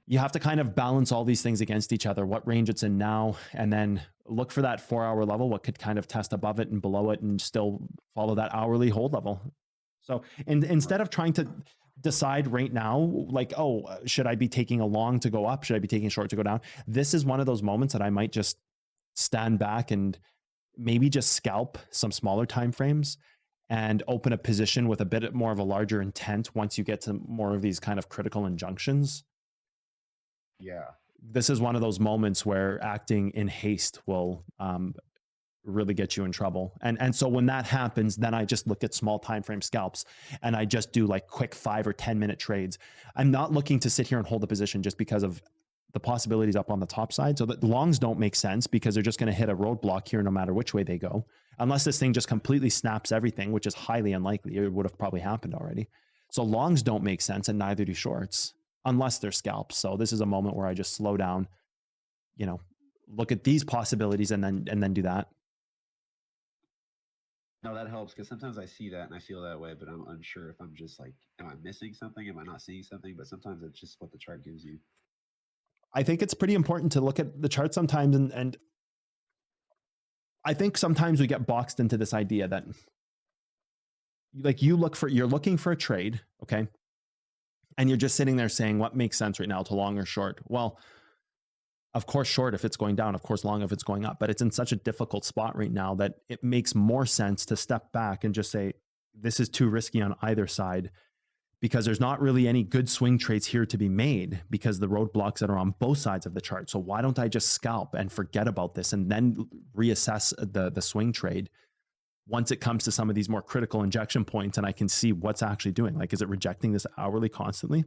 you have to kind of balance all these things against each other, what range it's in now, and then look for that 4 hour level, what could kind of test above it and below it and still follow that hourly hold level. So instead of trying to decide right now, like, oh, should I be taking a long to go up? Should I be taking a short to go down? This is one of those moments that I might just stand back and maybe just scalp some smaller time frames and open a position with a bit more of a larger intent once you get to more of these kind of critical injunctions.
yeah.
This is one of those moments where acting in haste will really get you in trouble. And so when that happens, then I just look at small time frame scalps and I just do like quick 5 or 10 minute trades. I'm not looking to sit here and hold a position just because of the possibilities up on the top side. So that longs don't make sense because they're just going to hit a roadblock here no matter which way they go. Unless this thing just completely snaps everything, which is highly unlikely. It would have probably happened already. So longs don't make sense and neither do shorts unless they're scalps. So this is a moment where I just slow down, you know, look at these possibilities and then do that.
No, that helps because sometimes I see that and I feel that way, but I'm unsure if I'm just like, am I missing something? Am I not seeing something? But sometimes it's just what the chart gives you.
I think it's pretty important to look at the chart sometimes. And I think sometimes we get boxed into this idea that like you're looking for a trade. Okay. And you're just sitting there saying what makes sense right now to long or short. Well, of course, short if it's going down, of course, long if it's going up, but it's in such a difficult spot right now that it makes more sense to step back and just say, this is too risky on either side because there's not really any good swing trades here to be made because the roadblocks that are on both sides of the chart. So why don't I just scalp and forget about this and then reassess the swing trade once it comes to some of these more critical injection points and I can see what's actually doing? Like, is it rejecting this hourly constantly?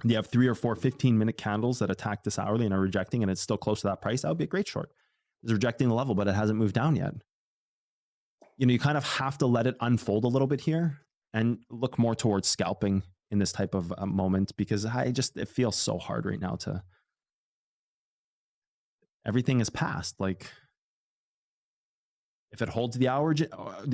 Do you have 3 or 4 15-minute candles that attack this hourly and are rejecting and it's still close to that price? That would be a great short. It's rejecting the level, but it hasn't moved down yet. You know, you kind of have to let it unfold a little bit here and look more towards scalping in this type of moment, because it feels so hard right now to, everything is past. Like, if it holds the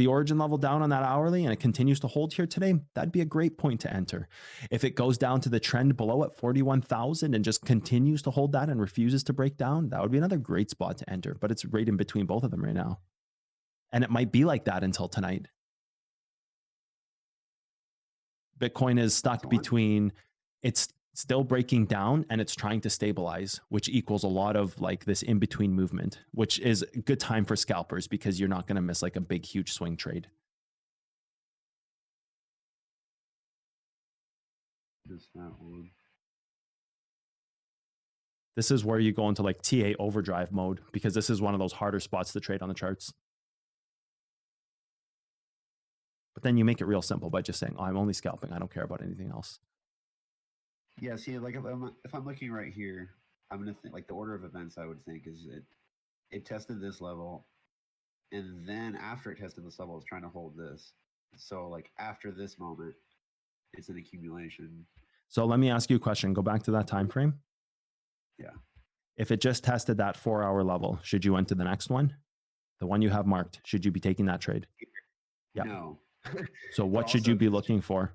origin level down on that hourly and it continues to hold here today, that'd be a great point to enter. If it goes down to the trend below at 41,000 and just continues to hold that and refuses to break down, that would be another great spot to enter, but it's right in between both of them right now. And it might be like that until tonight. Bitcoin is stuck between, it's still breaking down and it's trying to stabilize, which equals a lot of like this in-between movement, which is a good time for scalpers because you're not going to miss like a big, huge swing trade. This is where you go into like TA overdrive mode, because this is one of those harder spots to trade on the charts. But then you make it real simple by just saying, oh, I'm only scalping. I don't care about anything else.
Yeah, see, like if I'm looking right here, I'm going to think like the order of events I would think is it tested this level, and then after it tested this level, it's trying to hold this. So like after this moment, it's an accumulation.
So let me ask you a question. Go back to that time frame.
Yeah.
If it just tested that 4-hour level, should you enter the next one? The one you have marked, should you be taking that trade? Yeah.
No.
So what should you be looking for?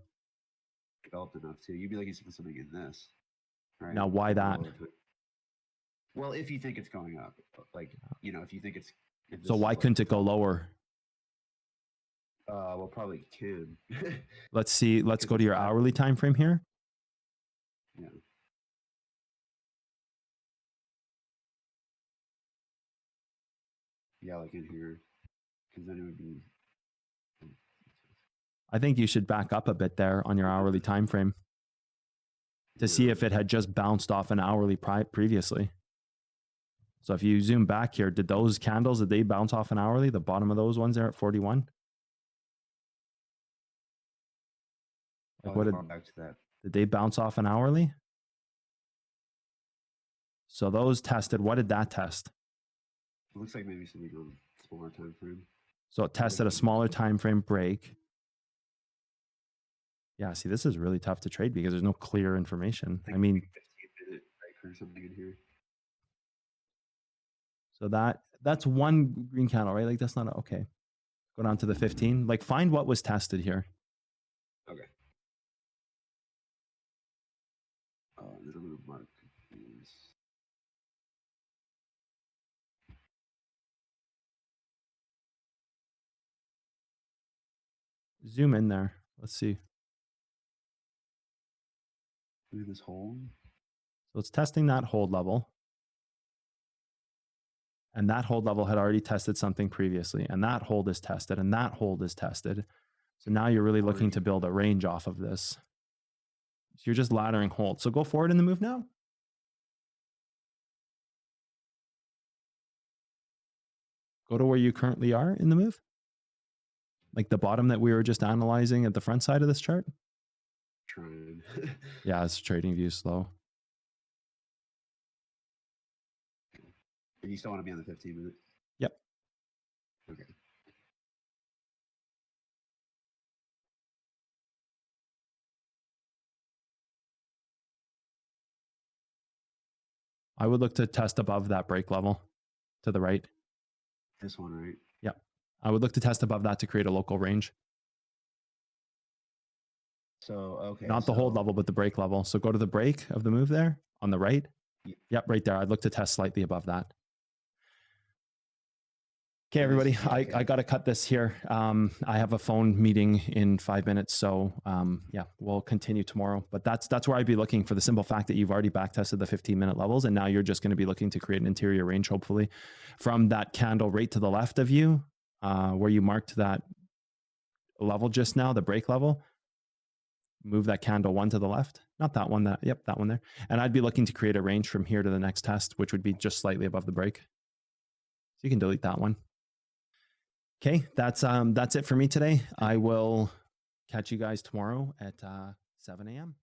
Developed enough too. You'd be looking for something in this. Right?
Now, why that?
Well, if you think it's going up, like, you know, if you think it's.
So why couldn't it go lower?
Well, probably can.
Let's see. Let's go to your hourly time frame here.
Yeah. Yeah, like in here, because then it would be.
I think you should back up a bit there on your hourly time frame to see if it had just bounced off an hourly previously. So if you zoom back here, did those candles, did they bounce off an hourly? The bottom of those ones there at 41? Like what
back to that.
Did they bounce off an hourly? So those tested, what did that test?
It looks like maybe something on a smaller time frame. So
it tested a smaller time frame break. Yeah, see, this is really tough to trade because there's no clear information. I mean,
15-minute break or something in here.
So that's one green candle, right? Like that's not okay. Go down to the 15. Like find what was tested here.
Okay. Then I'm gonna mark these.
Zoom in there. Let's see.
Look at this hold.
So it's testing that hold level. And that hold level had already tested something previously. And that hold is tested. And that hold is tested. So now you're really looking to build a range off of this. So you're just laddering hold. So go forward in the move now. Go to where you currently are in the move. Like the bottom that we were just analyzing at the front side of this chart.
Trying.
Yeah, it's trading view slow.
And you still want to be on the 15-minute?
Yep.
Okay.
I would look to test above that break level to the right.
This one, right?
Yeah. I would look to test above that to create a local range.
So, okay.
Not the hold level, but the break level. So go to the break of the move there on the right. Yep, right there. I'd look to test slightly above that. Okay, everybody, I got to cut this here. I have a phone meeting in 5 minutes. So yeah, we'll continue tomorrow. But that's where I'd be looking, for the simple fact that you've already backtested the 15-minute levels. And now you're just going to be looking to create an interior range, hopefully, from that candle right to the left of you, where you marked that level just now, the break level. move that candle one to the left. Not that one, yep, that one there. And I'd be looking to create a range from here to the next test, which would be just slightly above the break. So you can delete that one. Okay, that's it for me today. I will catch you guys tomorrow at 7 a.m.